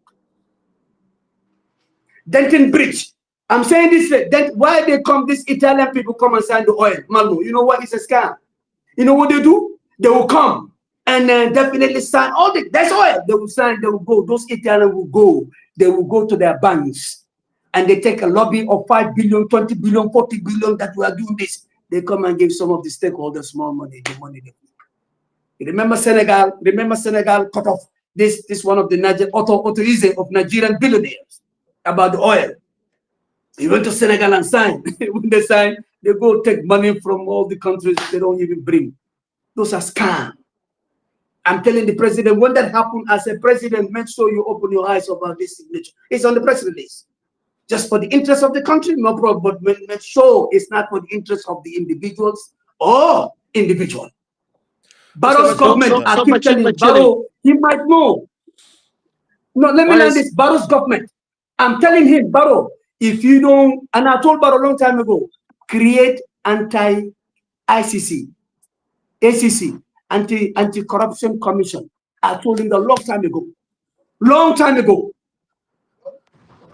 C: Denton Bridge. I'm saying this way. Then why they come, these Italian people come and sign the oil, Malmo. You know what? It's a scam. You know what they do? They will come and definitely sign all the, that's oil. They will sign, they will go. Those Italians will go. They will go to their banks and they take a lobby of 5 billion, 20 billion, 40 billion that we are doing this. They come and give some of the stakeholders more money, the money they make. Remember Senegal cut off this one of the Otto Ise of Nigerian billionaires about the oil. He went to Senegal and signed. When they sign, they go take money from all the countries they don't even bring. Those are scams. I'm telling the president, when that happened, as a president, make sure you open your eyes about this signature. It's on the press release. Just for the interest of the country, no problem, but make sure it's not for the interest of the individuals or individual. Barrow's government, I keep telling you, Barrow, he might know. No, let me learn this. Barrow's government, I'm telling him, Barrow, if you don't, and I told Barrow a long time ago, create ICC, ACC, Anti-Corruption Commission. I told him that long time ago.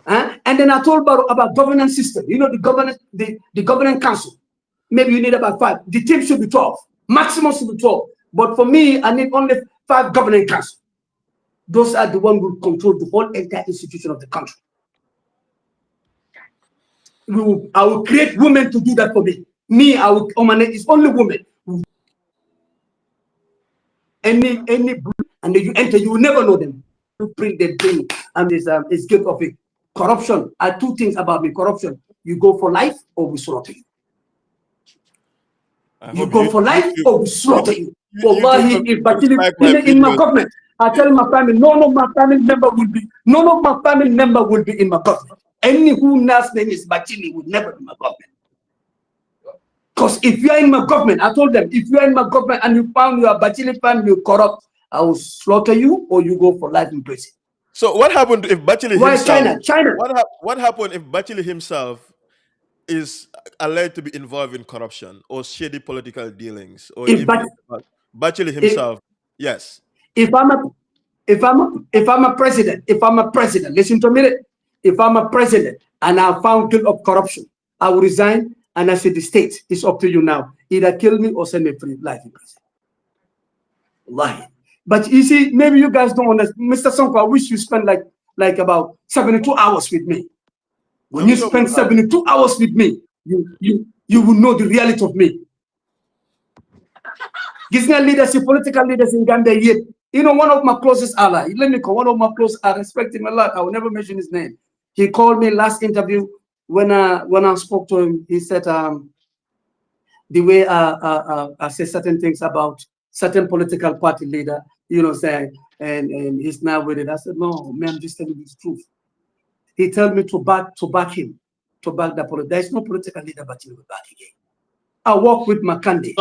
C: And then I told about governance system. You know, the governance council. Maybe you need about 5. The team should be 12. Maximum should be 12. But for me, I need only 5 governing council. Those are the ones who control the whole entire institution of the country. I will create women to do that for me. It's only women. Any and then you enter, you will never know them. You print them thing, and it's guilt of it. Corruption are 2 things about me. Corruption, you go for life or we slaughter you. You go for life or we slaughter you. Wallahi, if Batchilly in my government, I tell my family, none of my family member will be in my government. Any who last name is Batchilly will never be in my government. Because if you are in my government, I told them, if you are in my government and you found your Batchilly family corrupt, I will slaughter you or you go for life in prison.
A: So what happened if Batchilly himself?
C: China.
A: What happened if Batchilly himself is alleged to be involved in corruption or shady political dealings? Or if Batchilly himself, yes.
C: If I'm a president, listen to me. If I'm a president and I found guilt of corruption, I will resign and I say the state is up to you now. Either kill me or send me free life in prison. Lie. But you see, maybe you guys don't understand. Mr. Sonko, I wish you spent like about 72 hours with me. When you spend 72 hours with me, you will know the reality of me. Leadership, political leaders in Gambia yet. You know, one of my closest allies, let me call one of my close, I respect him a lot. I will never mention his name. He called me last interview when I spoke to him. He said the way I say certain things about certain political party leader, you know, saying, and he's now with it. I said, no, man, I'm just telling you the truth. He told me to back him, to back the political. There is no political leader but he will back again. I work with my Kande.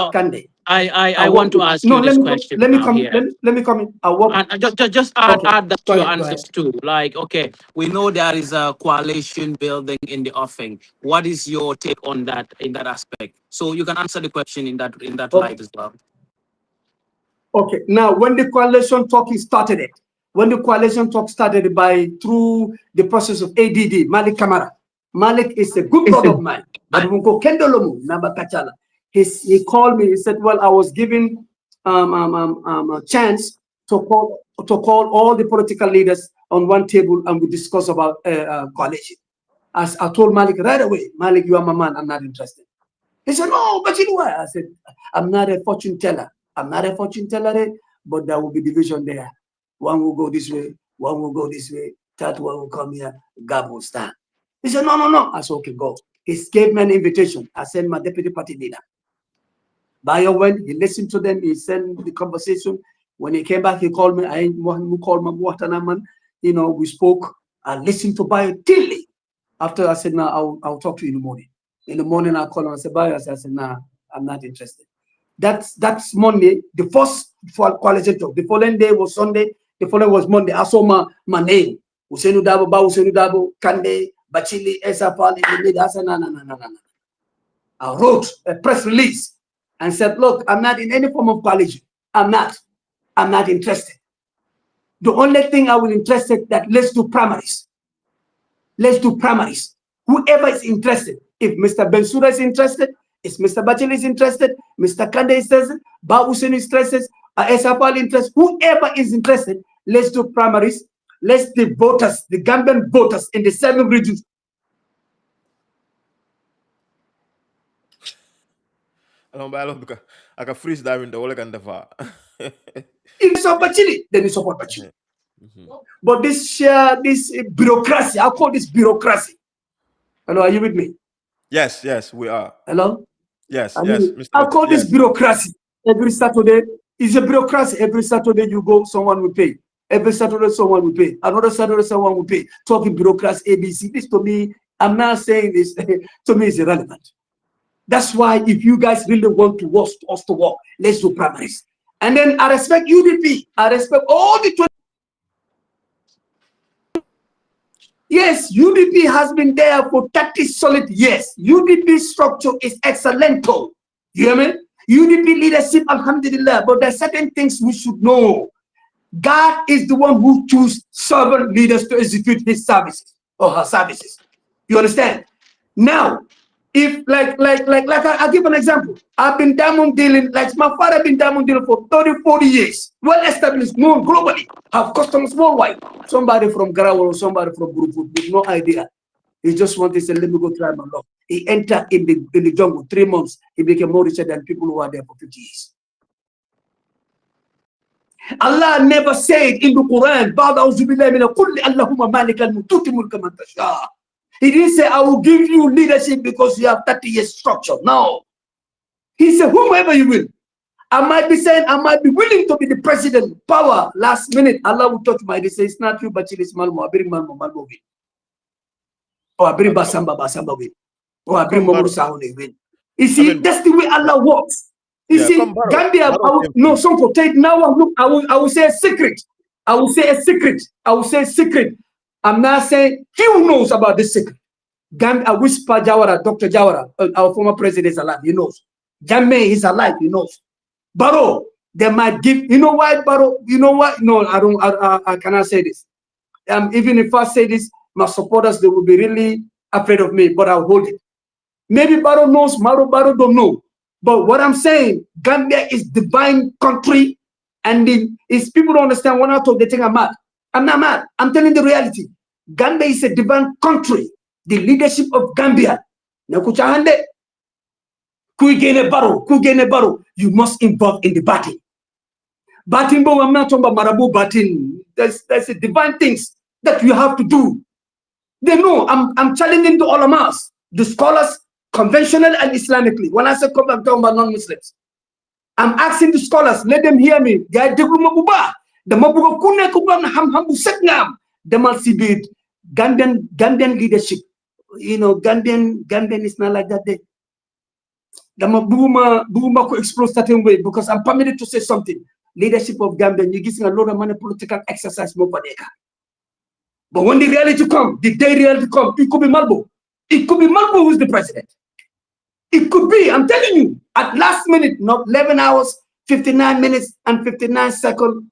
B: I want to ask you this question.
C: Let me come in. I work.
B: Just add that to your answers too. Like, okay, we know there is a coalition building in the offing. What is your take on that in that aspect? So you can answer the question in that light as well.
C: Okay. Now, when the coalition talking started, through the process of ADD, Malik Kamara. Malik is a good brother of mine. He called me. He said, "Well, I was given a chance to call all the political leaders on one table and we discuss about coalition." As I told Malik right away, "Malik, you are my man. I'm not interested." He said, "No, but you know why?" I said, "I'm not a fortune teller. But there will be division there. One will go this way, one will go this way. Third one will come here. God will stand." He said, no. I said, "Okay, go." He gave me an invitation. I sent my deputy party leader. Bayo went, he listened to them, he sent the conversation. When he came back, he called me. I called my Watanaman. You know, we spoke. I listened to Bayo till late. After I said, "No, I'll talk to you in the morning." In the morning, I called him. I said, "Bayo," I said, "Nah, I'm not interested." That's Monday, the first coalition talk. The following day was Sunday. The following was Monday. I saw my name. Ousainou Dabo, Kande, Batchilly, Esapal, I said, no. I wrote a press release and said, "Look, I'm not in any form of coalition. I'm not interested. The only thing I will interested that let's do primaries. Whoever is interested, if Mr. Bensouda is interested, if Mr. Batchilly is interested, Mr. Kande is interested, Ba Ousainou is interested, Esapal interested, whoever is interested, let's do primaries. Let's the voters, the Gambian voters in the 7 regions."
A: I can freeze dive in the whole Gandafa.
C: If you support Batchilly, then you support Batchilly. But this bureaucracy, I call this bureaucracy. Hello, are you with me?
A: Yes, we are.
C: Hello?
A: Yes,
C: Mr. I call this bureaucracy. Every Saturday is a bureaucracy. Every Saturday you go, someone will pay. Every Saturday someone will pay. Another Saturday someone will pay. Talking bureaucracy, ABC. This to me, I'm not saying this, to me is irrelevant. That's why if you guys really want to us to work, let's do primaries. And then I respect UDP. I respect all the 20. Yes, UDP has been there for 30 solid years. UDP structure is excellent. You hear me? UDP leadership, alhamdulillah, but there are certain things we should know. God is the one who chooses servant leaders to execute his services or her services. You understand? Now, if I'll give an example. I've been diamond dealing, like my father been diamond dealing for 30, 40 years. Well established, known globally, have customers worldwide. Somebody from Garawal or somebody from Group with no idea. He just wanted to say, let me go try my luck. He entered in the jungle 3 months. He became more richer than people who are there for 50 years. Allah never said in the Quran, He didn't say, I will give you leadership because you have 30 years structure. No. He said, whomever you will. I might be saying, I might be willing to be the president. Power, last minute, Allah will touch my, he says, it's not you, but it's Malmo. I bring Malmo win. Or I bring Basamba win. Or I bring Momoru Sahune win. You see, that's the way Allah works. You see, Gambia, no, some for take now. Look, I will say a secret. I will say a secret. I will say a secret. I'm not saying who knows about this secret. Gambia, I whisper Jawara, Dr. Jawara, our former president is alive. He knows. Jammeh is alive. He knows. Baro, they might give. You know why, Baro? You know what? No, I don't. I cannot say this. Even if I say this, my supporters they will be really afraid of me. But I'll hold it. Maybe Baro knows. Baro don't know. But what I'm saying, Gambia is divine country, and is people don't understand when I talk, they think I'm mad. I'm not mad. I'm telling the reality. Gambia is a divine country. The leadership of Gambia. Nakuchahande, Kuigene Baro, you must involve in the battle. Batimbo, I'm not talking about Marabu Batin. There's a divine things that you have to do. They know I'm challenging to all of us, the scholars, conventional and Islamically. When I say I'm talking about non-Muslims. I'm asking the scholars, let them hear me. The Gambian leadership. You know, Gambian is not like that. The Buma could explode certain way because I'm permitted to say something. Leadership of Gambian, you're getting a lot of money political exercise more for that. But when the reality comes, the day reality comes, it could be Malbo. It could be Malbo who's the president. It could be, I'm telling you, at last minute, not 11 hours, 59 minutes, and 59 seconds.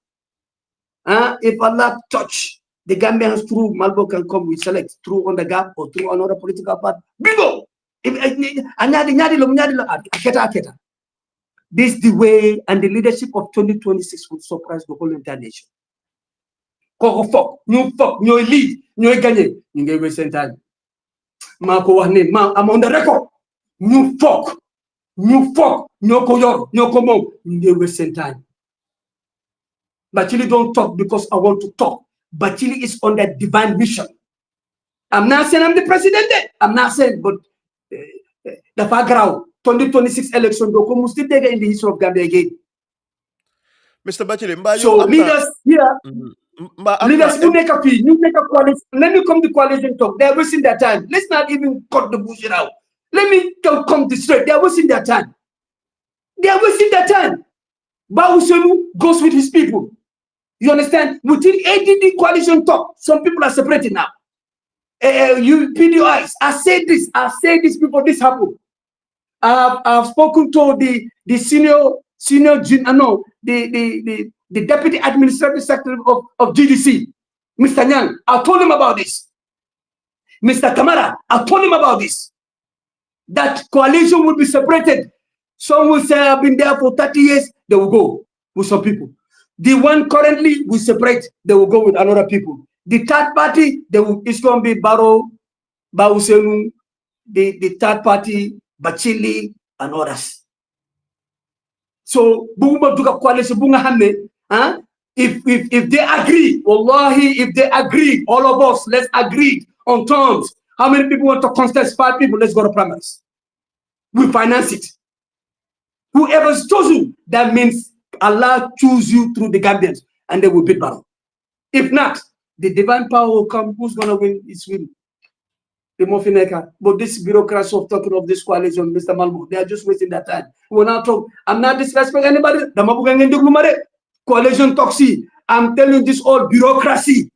C: If Allah touch the Gambians through, Malbo can come, we select through on the gap or through another political party. Bingo! This is the way, and the leadership of 2026 will surprise the whole entire nation. New lead, new Ganye, you gave me time. I'm on the record. New folk, no koyor, no komo, you waste time. Batchilly don't talk because I want to talk. Batchilly is on that divine mission. I'm not saying I'm the president. I'm not saying, but the background 2026 election do still take in the history of Gambia again.
A: Mr. Batchilly,
C: so leaders here, leaders who make a fee, you make a coalition. Let me come to coalition talk. They're wasting their time. Let's not even cut the bullshit out. Let me come to straight. They are wasting their time. They are wasting their time. Musa Ousainou goes with his people. You understand? Within ADD coalition talk, some people are separated now. You PDIs. I say this before this happened. I've spoken to the the deputy administrative secretary of GDC, Mr. Nyang. I told him about this. Mr. Kamara, I told him about this. That coalition will be separated. Some will say, I've been there for 30 years, they will go with some people. The one currently will separate, they will go with another people. The third party, it's going to be Baro, Ousainou, the third party, Batchilly, and others. So, if they agree, wallahi, if they agree, all of us, let's agree on terms. How many people want to contest? 5 people, let's go to primaries. We finance it. Whoever's chosen, that means Allah choose you through the Gambians, and they will beat battle. If not, the divine power will come. Who's going to win? It's win. The Mofineka. But this bureaucracy of talking of this coalition, Mr. Malmo, they are just wasting their time. We're not talking. I'm not disrespecting anybody. The coalition toxic. I'm telling you, this all bureaucracy.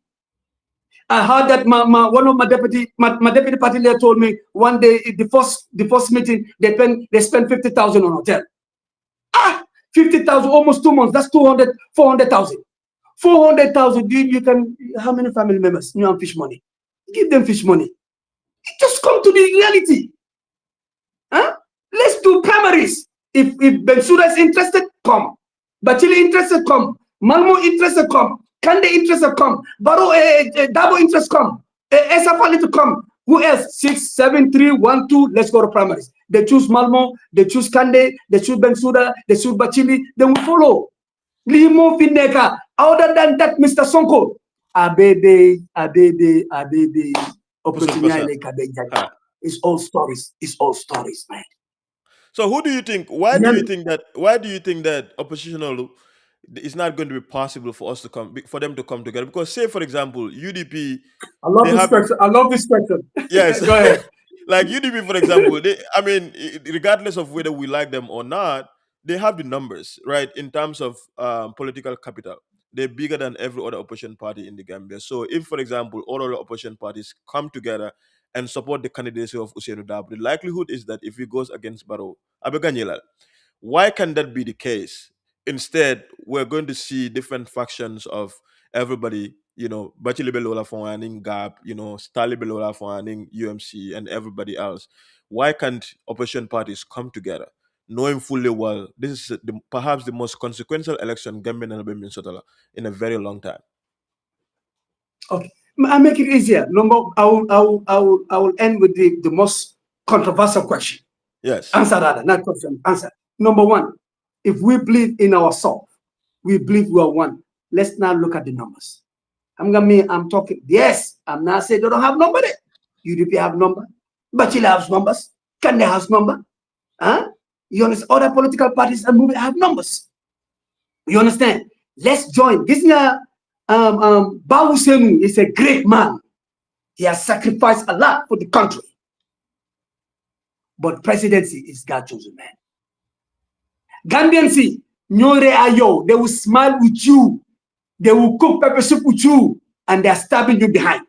C: I heard that one of my deputy party leader told me one day the first meeting they spent 50,000 on hotel. 50,000, almost 2 months. That's 400,000. 400,000, you can, how many family members? You have fish money. Give them fish money. Just come to the reality. Huh? Let's do primaries. If Bensouda is interested, come. Batchilly interested, come. Malmo interested, come. Kande interested, come. Baro Dabo interested, come. Esafali to come. Who else? 6, 7, 3, 1, 2. Let's go to primaries. They choose Malmo, they choose Kande, they choose Bensouda, they choose Batchilly. Then we follow. Limo Fineka. Other than that, Mr. Sonko. Abebe. It's all stories. It's all stories, man.
A: So who do you think? Why do you think that? Why do you think that oppositional it's not going to be possible for us to come, for them to come together? Because say, for example, UDP.
C: I love this question. I love this question.
A: Yes.
C: Go ahead.
A: Like UDP, for example, I mean, regardless of whether we like them or not, they have the numbers, right? In terms of political capital, they're bigger than every other opposition party in the Gambia. So, if, for example, all other opposition parties come together and support the candidacy of Ousainou Darboe, the likelihood is that if he goes against Barrow, Abeganyela, why can that be the case? Instead, we're going to see different factions of everybody, Bachili Belola Fwaning Gap, Stali Belola Fwaning UMC, and everybody else. Why can't opposition parties come together, knowing fully well this is perhaps the most consequential election Gambia has been in a very long time?
C: Okay, I'll make it easier. I will end with the most controversial question.
A: Yes.
C: Answer rather, not question. Answer. Number one, if we believe in ourselves, we believe we are one. Let's now look at the numbers. I'm talking. Yes, I'm not saying they don't have number there. UDP have number. Batchilly has numbers. Kande has number. Huh? You understand? Other political parties and movement have numbers. You understand? Let's join. This Musa Ousainou is a great man. He has sacrificed a lot for the country. But presidency is God chosen man. Gambians, Nyore Ayo, they will smile with you. They will cook pepper soup with you. And they are stabbing you behind.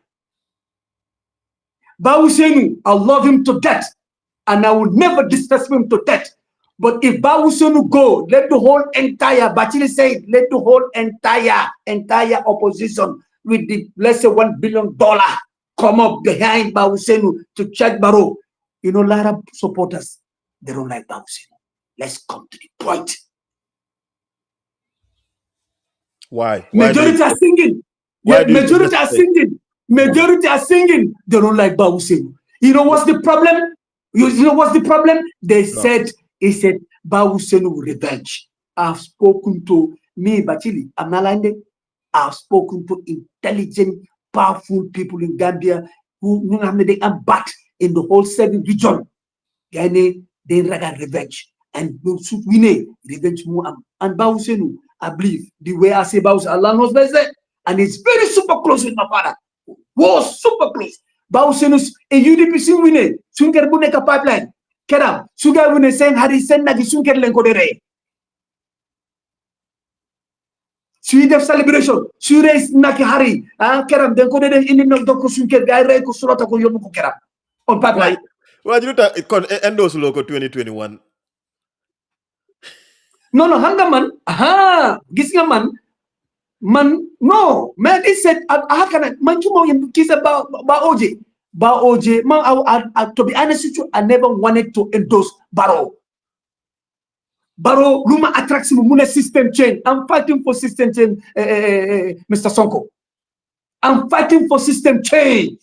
C: Ousainou, I love him to death. And I will never disrespect him to death. But if Ousainou go, let the whole entire, Batchilly said, let the whole entire opposition with the, let's say, $1 billion come up behind Ousainou to check Barrow. You know, a lot of supporters, they don't like Ousainou. Let's come to the point.
A: Why?
C: Majority are singing. Yeah, majority are singing. Majority are singing. They don't like Ousainou. You know what's the problem? You know what's the problem? They said, he said, Ousainou revenge. I've spoken to me, Batchilly. I'm not lying. I've spoken to intelligent, powerful people in Gambia who are back in the whole 7 region. They got revenge. And we need revenge more. And Ousainou, I believe, the way I say Ousainou, Allah knows best, and it's very super close with my father. Was super close. Ousainou, a UDP winning, Sunker Buneka pipeline. Keram, Suga win saying Hari send Nagi Sunker Lenkodere. Sweden celebration, Sure is Naki Hari, Keram, then Kodere in the Doko Sunker, Guy Reko Surata Yomuku Keram on pipeline.
A: Well, you know, it endos local 2021.
C: No, Hangaman, Gisgaman, man, no, man, he said, how can I, man, you kiss about OJ. OJ, man, to be honest with you, I never wanted to endorse Barrow. Barrow, Luma attracts me, system change. I'm fighting for system change, Mr. Sonko. I'm fighting for system change.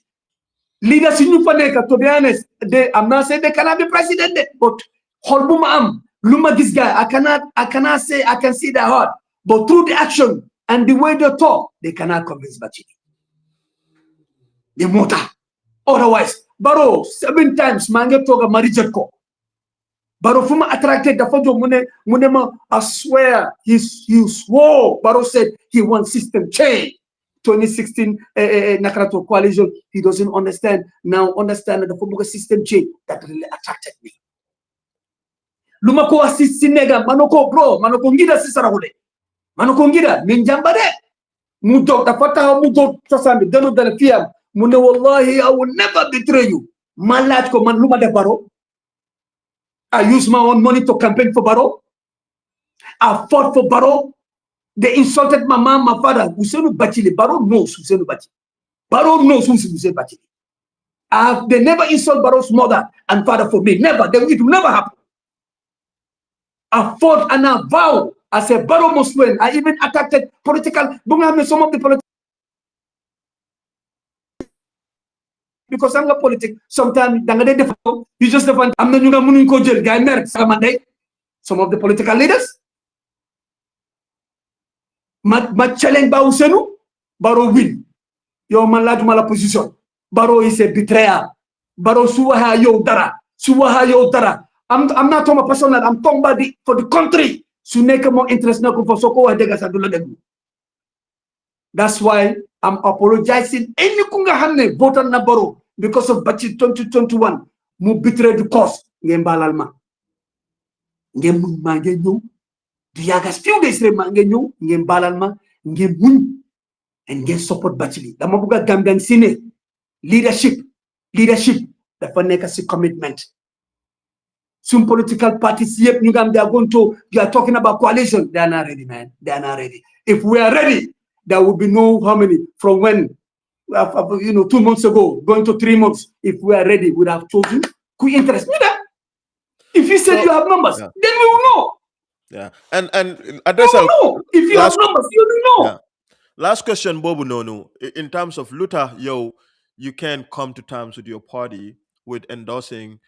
C: Leaders in Nufaneka, to be honest, I'm not saying they cannot be president, but Holbuma Luma this guy, I cannot say I can see their heart, but through the action and the way they talk, they cannot convince Batchilly. The motor. Otherwise, Barrow 7 times Mange Toga Marijetko. Barrow Fuma attracted the photo Munema. I swear he swore. Barrow said he wants system change. 2016 Nakarato coalition, he doesn't understand. Now understand that the Fubuga system change that really attracted me. Lumako assist Sinega, Manoko bro, Manoko Ngida Sisarahule. Manoko Ngida, Minjambade. Mudo, the Fata Mudo Sasami, Dano Delphia. Mune wallahi, I will never betray you. Malatko man luma de Barrow. I use my own money to campaign for Barrow. I fought for Barrow. They insulted my mom, my father. Ousainou Batchilly. Barrow knows Ousainou Batchilly. Barrow knows who's Ousainou Batchilly. They never insult Barrow's mother and father for me. Never. It will never happen. I fought and I vowed. I said Barrow must win. I even attacked political. Some of the political. Because I'm a politic. Sometimes you just defend. I'm not going to jail. Guy Merck. Some of the political leaders. Ma challenge ba Ousainou. Barrow win. Yo man lajuma la position. Barrow is a betrayer. Barrow suwaha yo dara. Suwaha yo dara. I'm not talking about personal. I'm talking about for the country. Su nekk more interest na ko for soko wax dega sa dula degu. That's why I'm apologizing. Any kunga hamne voted na Barrow because of Batchilly 2021. Mu betray the cause. Ngem balal ma. Ngem ma ngem ñu. Du yagas few days re ma ngem ñu. Ngem balal ma. Ngem muñ. And ngem support Batchilly. Dama buga Gambian sine. Leadership dafa nekk si commitment. Some political parties they are going to, they are talking about coalition. They are not ready, man. They are not ready. If we are ready, there will be no how many from when 2 months ago, going to 3 months. If we are ready, we would have told you. Could interest me that? If you said you have numbers, then we will know.
A: Yeah, and address
C: we will know. If you have numbers, you will know.
A: Yeah. Last question, Bobu Nonu. In terms of Luther, you can come to terms with your party with endorsing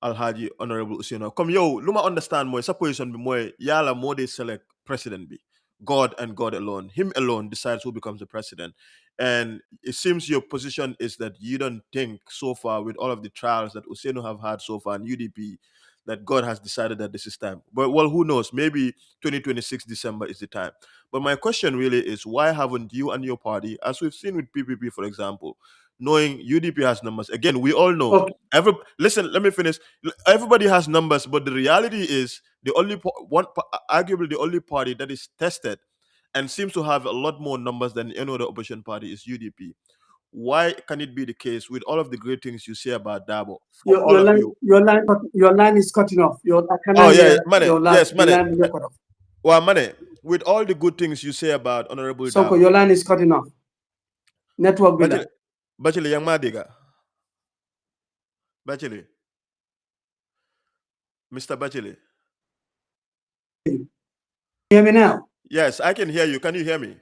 A: Alhaji Honorable Ousainou. Come Luma understand more. Supposition be more. Yala more they select president be. God and God alone. Him alone decides who becomes the president. And it seems your position is that you don't think so far with all of the trials that Ousainou have had so far in UDP that God has decided that this is time. But well, who knows? Maybe 2026 December is the time. But my question really is, why haven't you and your party, as we've seen with PPP, for example, knowing UDP has numbers? Again, we all know.
C: Okay.
A: Listen, let me finish. Everybody has numbers, but the reality is arguably the only party that is tested and seems to have a lot more numbers than any other opposition party is UDP. Why can it be the case with all of the great things you say about Dabo?
C: Your line is cutting off.
A: Yes, money.
C: Cut off.
A: Well, money. With all the good things you say about Honorable
C: Soko,
A: Dabo,
C: your line is cutting off. Network bila.
A: Batchilly yang madiga. Batchilly. Mr. Batchilly.
C: Can you hear me now?
A: Yes, I can hear you. Can you hear me?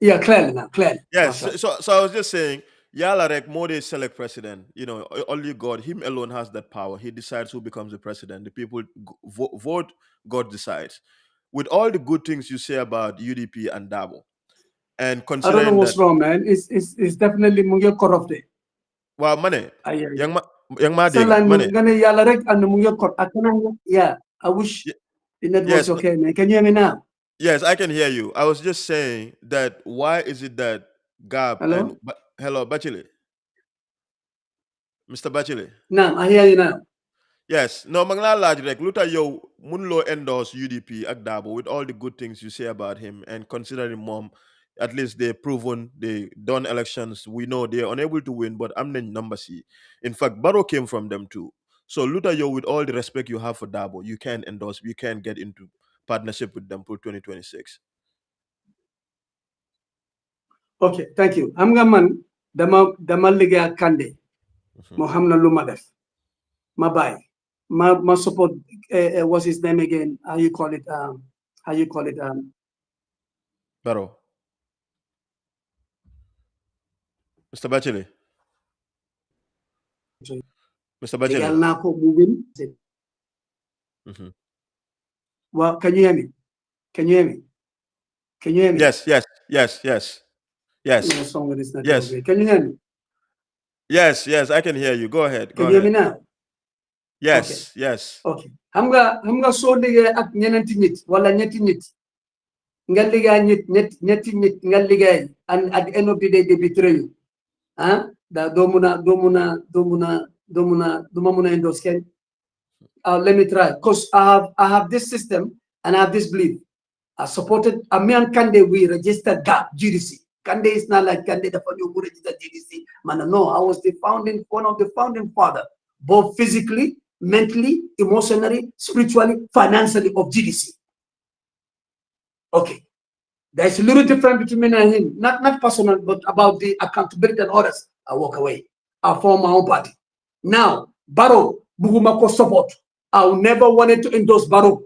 C: Yeah, clearly now, clearly.
A: Yes. So I was just saying, Yalarek Mode select president. Only God, him alone has that power. He decides who becomes the president. The people vote, God decides. With all the good things you say about UDP and Dabo, and considering
C: I don't know what's wrong, man. It's definitely mungi corrupted.
A: Well, money. Young
C: yeah, I wish the network's okay, man. Can you hear me now?
A: Yes, I can hear you. I was just saying that why is it that Gab
C: Hello?
A: Hello, Batchilly? Mr. Batchilly?
C: No, I hear you now.
A: Yes. No, Mangla Lajrek, Luta yo Munlo endorse UDP at Dabo with all the good things you say about him, and considering mom, at least they've proven they done elections. We know they're unable to win, but I'm the number C. In fact, Barrow came from them too. So Luta yo, with all the respect you have for Dabo, you can endorse, you can get into partnership with them for 2026.
C: Okay, thank you. I'm man dama liga kande. Mohamna Lumadef. My bye. My support what's his name again? How you call it?
A: Barrow. Mr. Batchilly. Mr. Batchilly.
C: Well, can you hear me? Can you hear me? Can you hear me?
A: Yes.
C: Yes. Can you hear me?
A: Yes, I can hear you. Go ahead.
C: Can you hear me now?
A: Yes,
C: okay.
A: Yes.
C: Okay. Xam nga so liggéey ak ñenenti nit wala ñetti nit nga liggéey ñetti nit nga liggéey, and at the end of the day they betray you. Da do muna endorse kenn. Let me try, because I have this system and I have this belief. I supported me and Kande, we registered GAP GDC. Kande is not like Kande the who registered GDC. Man, no, I was one of the founding father, both physically mentally, emotionally, spiritually, financially of GDC. Okay. There's a little difference between me and him. Not personal, but about the accountability and others. I walk away. I form my own party. Now, Barrow, Bugumako support. I never wanted to endorse Barrow.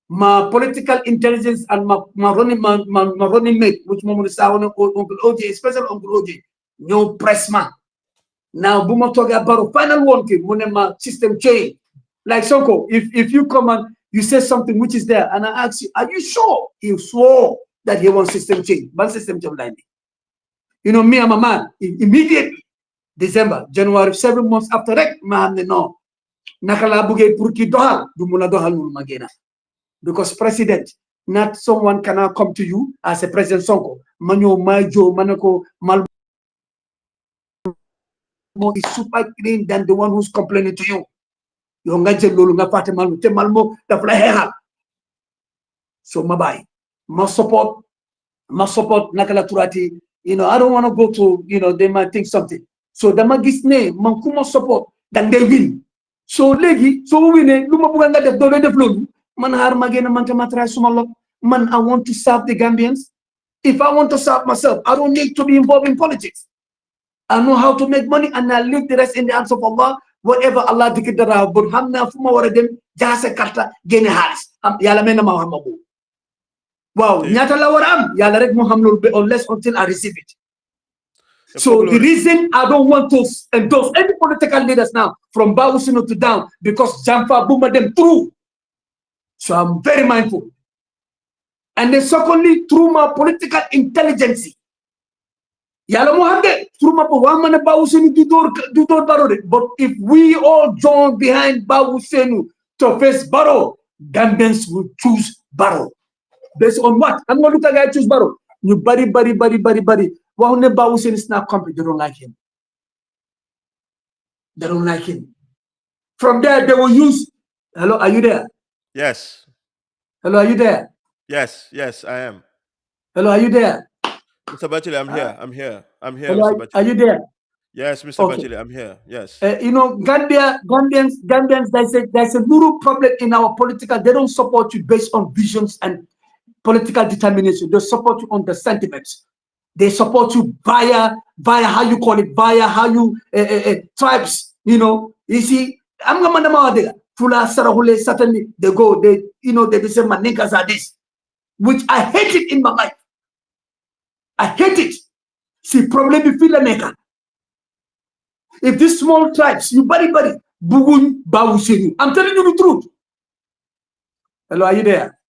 C: My political intelligence and my running mate, which Momo Uncle OJ, especially Uncle OJ, no press man. Now, Buma Toga Barrow, final one thing, my system change. Like Sonko, if you come and you say something which is there, and I ask you, are you sure? He swore that he wants system change. One system change like me. You know, me, I'm a man. Immediately, December, January, 7 months after that, man, no. Nakala buge purki dohal, dumuna dohal magena. Because president, not someone cannot come to you as a President Sonko. Manyo, Majo, Manako, Malmo is super clean than the one who's complaining to you. So must support Nakala Turati. You know, I don't want to go to, you know, they might think something. So the magis name, Mankuma support, then they win. So legi, so we win, Luma Buganga de Dole de Flun, Manhar Magena Mantamatra Sumalo, man, I want to serve the Gambians. If I want to serve myself, I don't need to be involved in politics. I know how to make money and I leave the rest in the hands of Allah. Whatever Allah dikidara, but Hamna Fuma Waradem, Jase Karta, Gene Haris, Yalamena Mahamabu. Wow, Nyata Lawaram, Yalarek Mohammed, unless until I receive it. So the reason I don't want to endorse any political leaders now, from Bawusino to down, because Jamfa Buma them through. So I'm very mindful. And then secondly, through my political intelligence. Yala Mohammed, through my Wamana Bawusino do Barrow. But if we all join behind Bawusino to face Barrow, Gambians will choose Barrow. Based on what? I'm going to look at guy choose Barrow. You buddy. Wahune Bawusino is not complete. They don't like him. They don't like him. From there, they will use. Hello, are you there?
A: Yes.
C: Hello, are you there?
A: Yes, I am.
C: Hello, are you there?
A: Mr. Batchilly, I'm here.
C: Hello,
A: Mr. Batchilly.
C: are you there?
A: Yes, Mr. Batchilly, I'm here. Yes.
C: You know, Gambians, there's a little problem in our political. They don't support you based on visions and political determination. They support you on the sentiments. They support you via how you call it, via how you tribes. You know, you see, I'm gonna there. Fula Sarahule, certainly they go, they say my niggas are this, which I hate it in my life. I hate it. See, problem you feel maker. If these small tribes, you buddy, Bugun Bawusinu. I'm telling you the truth. Hello, are you there?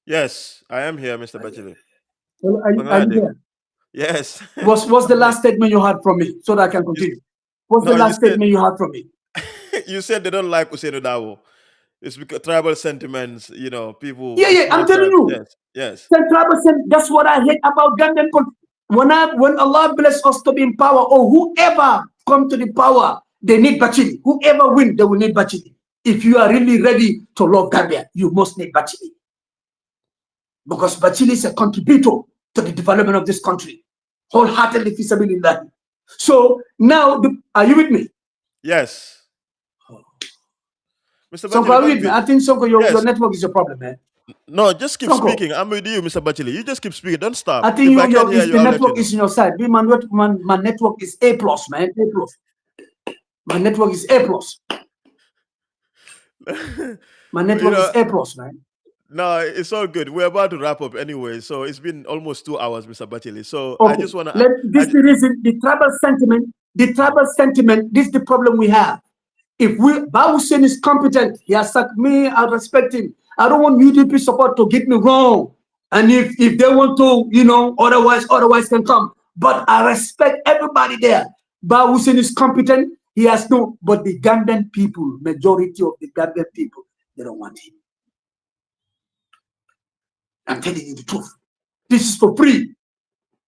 A: Yes, I am here, Mr. Batchilly.
C: Hello, are you there?
A: Yes.
C: What's the last statement you had from me so that I can continue? What's the last statement you had from me?
A: You said they don't like Ousainou Darboe. It's because tribal sentiments, you know, people.
C: Yeah, I'm telling you.
A: Yes.
C: Tribal sentiments, that's what I hate about Gambian culture. When Allah bless us to be in power, or whoever come to the power, they need Batchilly. Whoever win, they will need Batchilly. If you are really ready to love Gambia, you must need Batchilly. Because Batchilly is a contributor to the development of this country. Wholeheartedly, feasibility. So now, are you with me?
A: Yes.
C: Mr. Batchilly, I think Sonko, your network is your problem, man.
A: No, just keep speaking. I'm with you, Mr. Batchilly. You just keep speaking. Don't stop.
C: I think the network is on your side. My network is A+, man. A+. My network is A+. My network is A+, man.
A: No, it's all good. We're about to wrap up anyway. So it's been almost 2 hours, Mr. Batchilly. So
C: okay.
A: I just want to...
C: This is the reason, the tribal sentiment, this is the problem we have. If Bawusino is competent, he has said me, I respect him. I don't want UDP support to get me wrong. And if they want to, you know, otherwise can come. But I respect everybody there. Bawusino is competent. He has no, but the Gambian people, majority of the Gambian people, they don't want him. I'm telling you the truth. This is for free.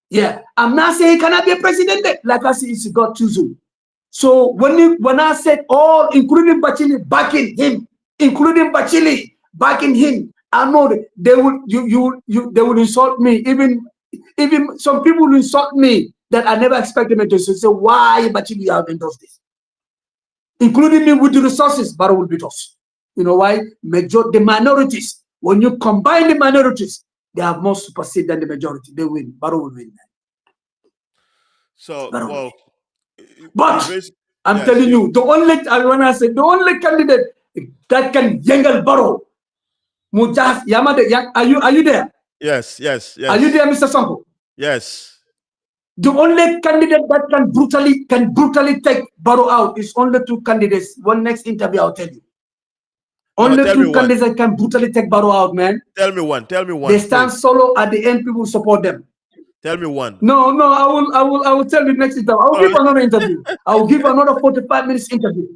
C: Yeah. I'm not saying he cannot be a president. Like I said, it's God choosing. So when I said all, including Batchilly, backing him, I know that they will insult me. Even some people will insult me that I never expected them to say, why Batchilly you have endorsed this? including me with the resources, Barrow will beat us. You know why? The minorities, when you combine the minorities, they have more supersede than the majority. They win. Barrow will win.
A: So,
C: Barrow will
A: well,
C: win. But I'm
A: yes,
C: telling you, the only candidate that can yangle Barrow, Mujas Yamade, are you there?
A: Yes.
C: Are you there, Mr. Sampo?
A: Yes.
C: The only candidate that can brutally take Barrow out is only two candidates. One next interview, I'll tell you. Only two candidates that can brutally take Barrow out, man.
A: Tell me one.
C: They stand solo at the end. People support them.
A: Tell me one.
C: No, I will tell you next interview. I will give another interview. I will give another 45 minutes interview.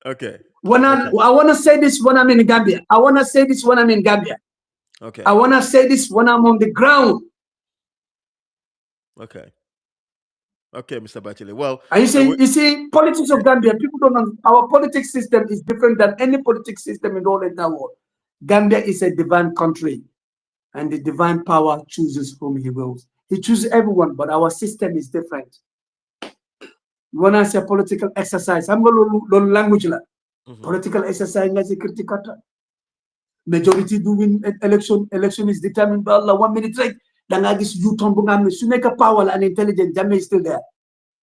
A: Okay.
C: I want to say this when I'm in Gambia. I want to say this when I'm in Gambia.
A: Okay.
C: I want to say this when I'm on the ground.
A: Okay. Okay, Mr. Batchilly. Well,
C: and you see, politics of Gambia, people don't know. Our politics system is different than any politics system in the whole entire world. Gambia is a divine country, and the divine power chooses whom he wills. He chooses everyone, but our system is different. When I say political exercise, I'm going to language. Political exercise is a critical. Majority doing election is determined by Allah. 1 minute right, then I guess you turn to make a power and intelligence. Jammeh is still there.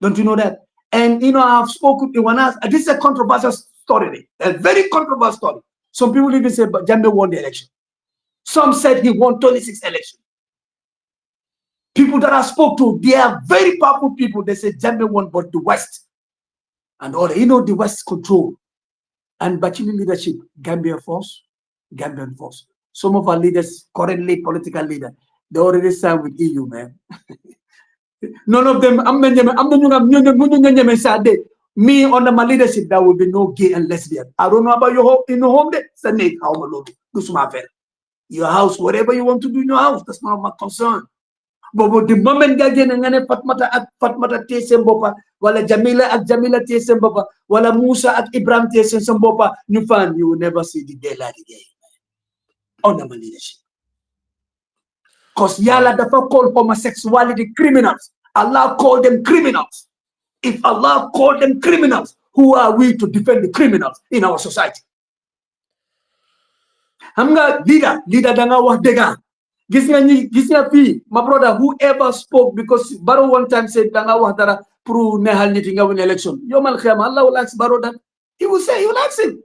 C: Don't you know that? And you know, I've spoken to one. This is a controversial story, a very controversial story. Some people even say, but Jammeh won the election. Some said he won 26 election. People that I spoke to, they are very powerful people. They say Jammeh won, but the West and all. You know, the West control and Batchilly leadership, Gambian force. Some of our leaders, currently political leaders, they already signed with EU, man. None of them, me under my leadership, there will be no gay and lesbian. I don't know about your home, in your home there. Your house, whatever you want to do in your house, that's not my concern. But the moment ngane Fatmata tesen bopa, wala Jamila at Jamila tesen bopa, wala Musa at Ibrahim tesen bopa, you will never see the daylight again. Under my leadership. Because Yala dafa call homosexuality criminals. Allah called them criminals. If Allah called them criminals, who are we to defend the criminals in our society? Hamga leader danga wah dega. Gisnya fi, my brother, whoever spoke, because Barrow one time said danga wah dara pro nehal nitinga win election. Yomal khiyama, Allah will ask Barrow that. He will ask him.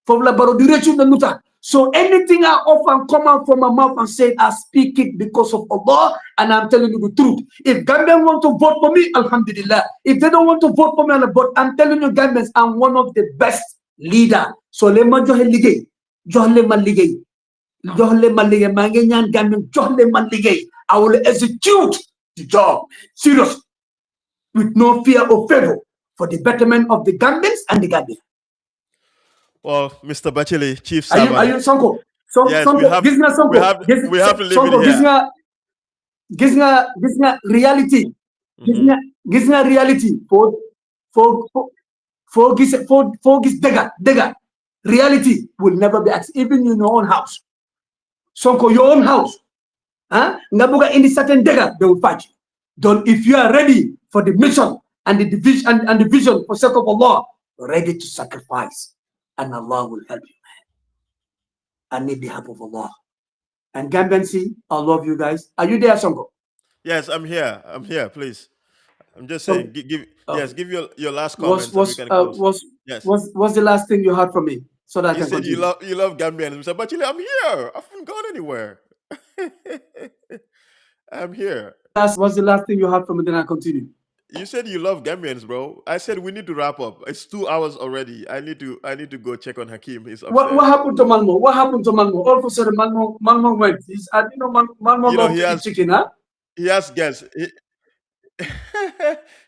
C: For la Barrow direction the nuta. So anything I often come out from my mouth and say, I speak it because of Allah, and I'm telling you the truth. If Gambians want to vote for me, alhamdulillah. If they don't want to vote for me, but I'm telling you, Gambians, I'm one of the best leaders. So let me johle ligay, johle man ligay, johle man ligay. Mangenyan Gambian, johle man ligay. I will execute the job, serious, with no fear or favor, for the betterment of the Gambians and the Gambians.
A: Well, Mr. Batchilly, Chief
C: Sabah. Are you Sonko?
A: Yes,
C: Sonko,
A: we have to leave it here.
C: Gisna reality. Gisna reality for gis dega. Reality will never be accepted, even in your own house. Sonko, your own house. Nabuga in the certain dega, they will fight you. Don't, if you are ready for the mission and the division and the vision for sake of Allah, ready to sacrifice. And Allah will help you, man. I need the help of Allah. And Gambian, I love you guys. Are you there, Sonko?
A: Yes, I'm here. Please. I'm just saying, give your last comments.
C: What's the last thing you heard from me? So that I can continue.
A: You love Gambians, Mr. Batchilly. I'm here. I haven't gone anywhere. I'm here.
C: What's the last thing you heard from me? Then I continue.
A: You said you love Gambians, bro. I said we need to wrap up. It's 2 hours already. I need to go check on Hakeem. He's upstairs.
C: What happened to Malmo? All of a sudden, Malmo went. Malmo
A: he has
C: chicken, huh?
A: He has guests.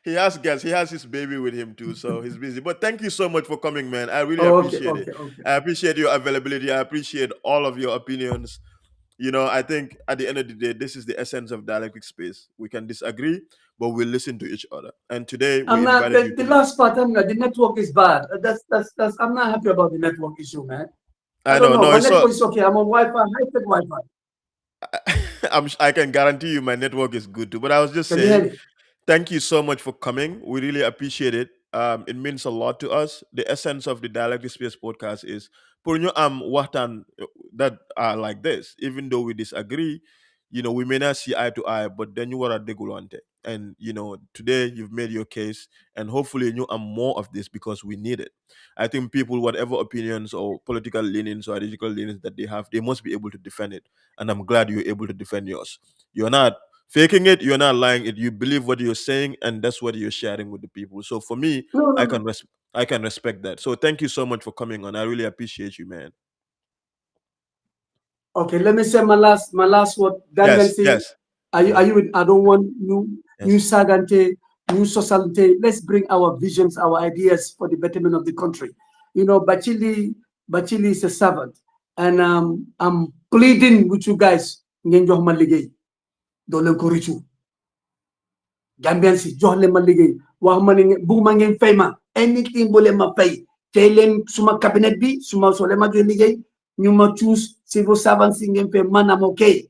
A: He has guests. He has his baby with him too, so he's busy. But thank you so much for coming, man. I really appreciate it.
C: Okay.
A: I appreciate your availability. I appreciate all of your opinions. I think at the end of the day, this is the essence of dialectic space. We can disagree, but we listen to each other. And today,
C: the last part, the network is bad. I'm not happy about the network issue, man. I don't know. My network is okay. I'm on Wi-Fi, high-tech Wi-Fi.
A: I can guarantee you my network is good too. But I was just saying, thank you so much for coming. We really appreciate it. it means a lot to us. The essence of the Dialect Space podcast is pour ñu am waxtaan that are like this. Even though we disagree, we may not see eye to eye, but then you were at degulante. And today you've made your case, and hopefully you am more of this because we need it. I think people, whatever opinions or political leanings or ideological leanings that they have, they must be able to defend it. And I'm glad you're able to defend yours. You're not faking it, you're not lying it. You believe what you're saying, and that's what you're sharing with the people. So for me,
C: No, no,
A: I
C: no.
A: can I can respect that. So thank you so much for coming on. I really appreciate you, man.
C: Okay, let me say my last word. Gambian
A: Yes,
C: say,
A: yes.
C: are you with, I don't want new
A: Yes.
C: sagante, new socialite. Let's bring our visions, our ideas for the betterment of the country. Batchilly is a servant. And I'm pleading with you guys. Ngeen jox ma liggéey. Doo leen ko rëccu. Gambian si jox leen ma liggéey. Wax ma ne bugguma ngeen fay ma. Anything bu leen ma fay. Tey leen suma cabinet bi, suma soo leen ma jox liggéey. You must choose civil servants in man, I'm okay.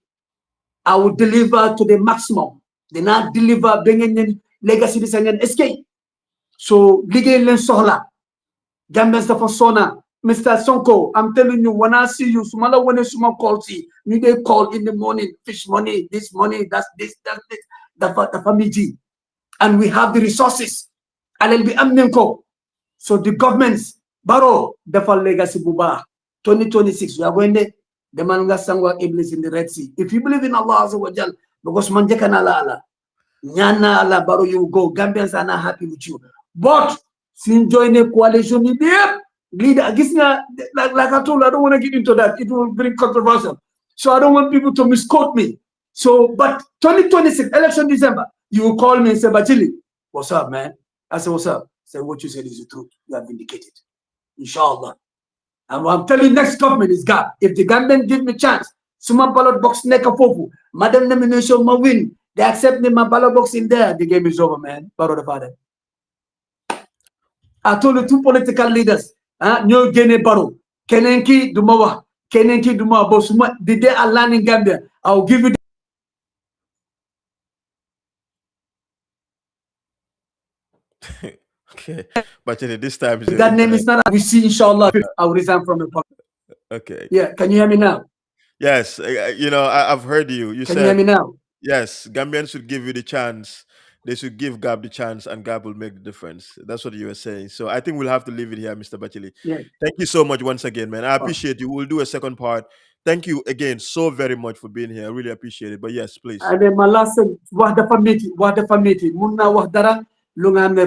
C: I will deliver to the maximum. Then I deliver bringing legacy this and escape. So ligay len sohla. Gambians the persona. Mr. Sonko, I'm telling you, when I see you, sumala when suma call see, you they call in the morning, fish money, this money, that's this, the family. And we have the resources. I'll be amnenko. So the governments, Baro, the legacy buba. 2026, we are going there. The manga sangwa iblis in the Red Sea. If you believe in Allah Azza wa Jal, because manjeka na Allah, nyana Allah baro you go. Gambians are not happy with you. But since join a coalition, leader, like I told you, I don't want to get into that. It will bring controversial. So I don't want people to misquote me. So, but 2026, election December, you will call me and say, Batchilly, what's up, man? I said, what's up? I said, what you said is the truth. You have vindicated. Inshallah. And I'm telling you, next government is God. If the government give me chance, suma ballot box neka fofu, madam nomination ma win, they accept me my ballot box in there, the game is over, man. Baro the father. I told you two political leaders, Nyo Gene Baro, Kenenki Dumawa, Kenenki Dumawa, Bosuma, the day I land in Gambia, I'll give you
A: Okay. But this time is
C: that name is not, we see inshallah, I'll resign from the party.
A: okay.
C: Yeah, can you hear me now?
A: Yes, I've heard you. You
C: Can you hear
A: said
C: me now?
A: yes. Gambians should give you the chance. They should give Gab the chance, and Gab will make the difference. That's what you were saying. So I think we'll have to leave it here, Mr. Batchilly.
C: Yeah.
A: Thank you so much once again, man. I
C: Oh.
A: appreciate you. We'll do a second part. Thank you again so very much for being here. I really appreciate it. But yes, please.
C: And then my last what the family, munna wahdara, lunga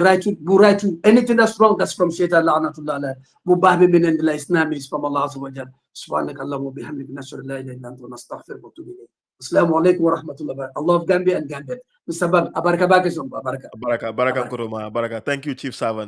C: right to anything that's wrong, that's from Shaitan la'natullah. Mubahbi min indillah, Islam is from Allah Azza wa Jal. Subhanaka Allahumma bihamdik nashhadu an la ilaha illa anta wa nastaghfiruka wa atubu ilayk. Assalamu alaikum wa rahmatullahi wa barakatuh. I love Gambia and Gambia. Mr. Bag, abaraka bakisum, abaraka.
A: Baraka, baraka, Nkuruma, baraka. Thank you, Chief Servant.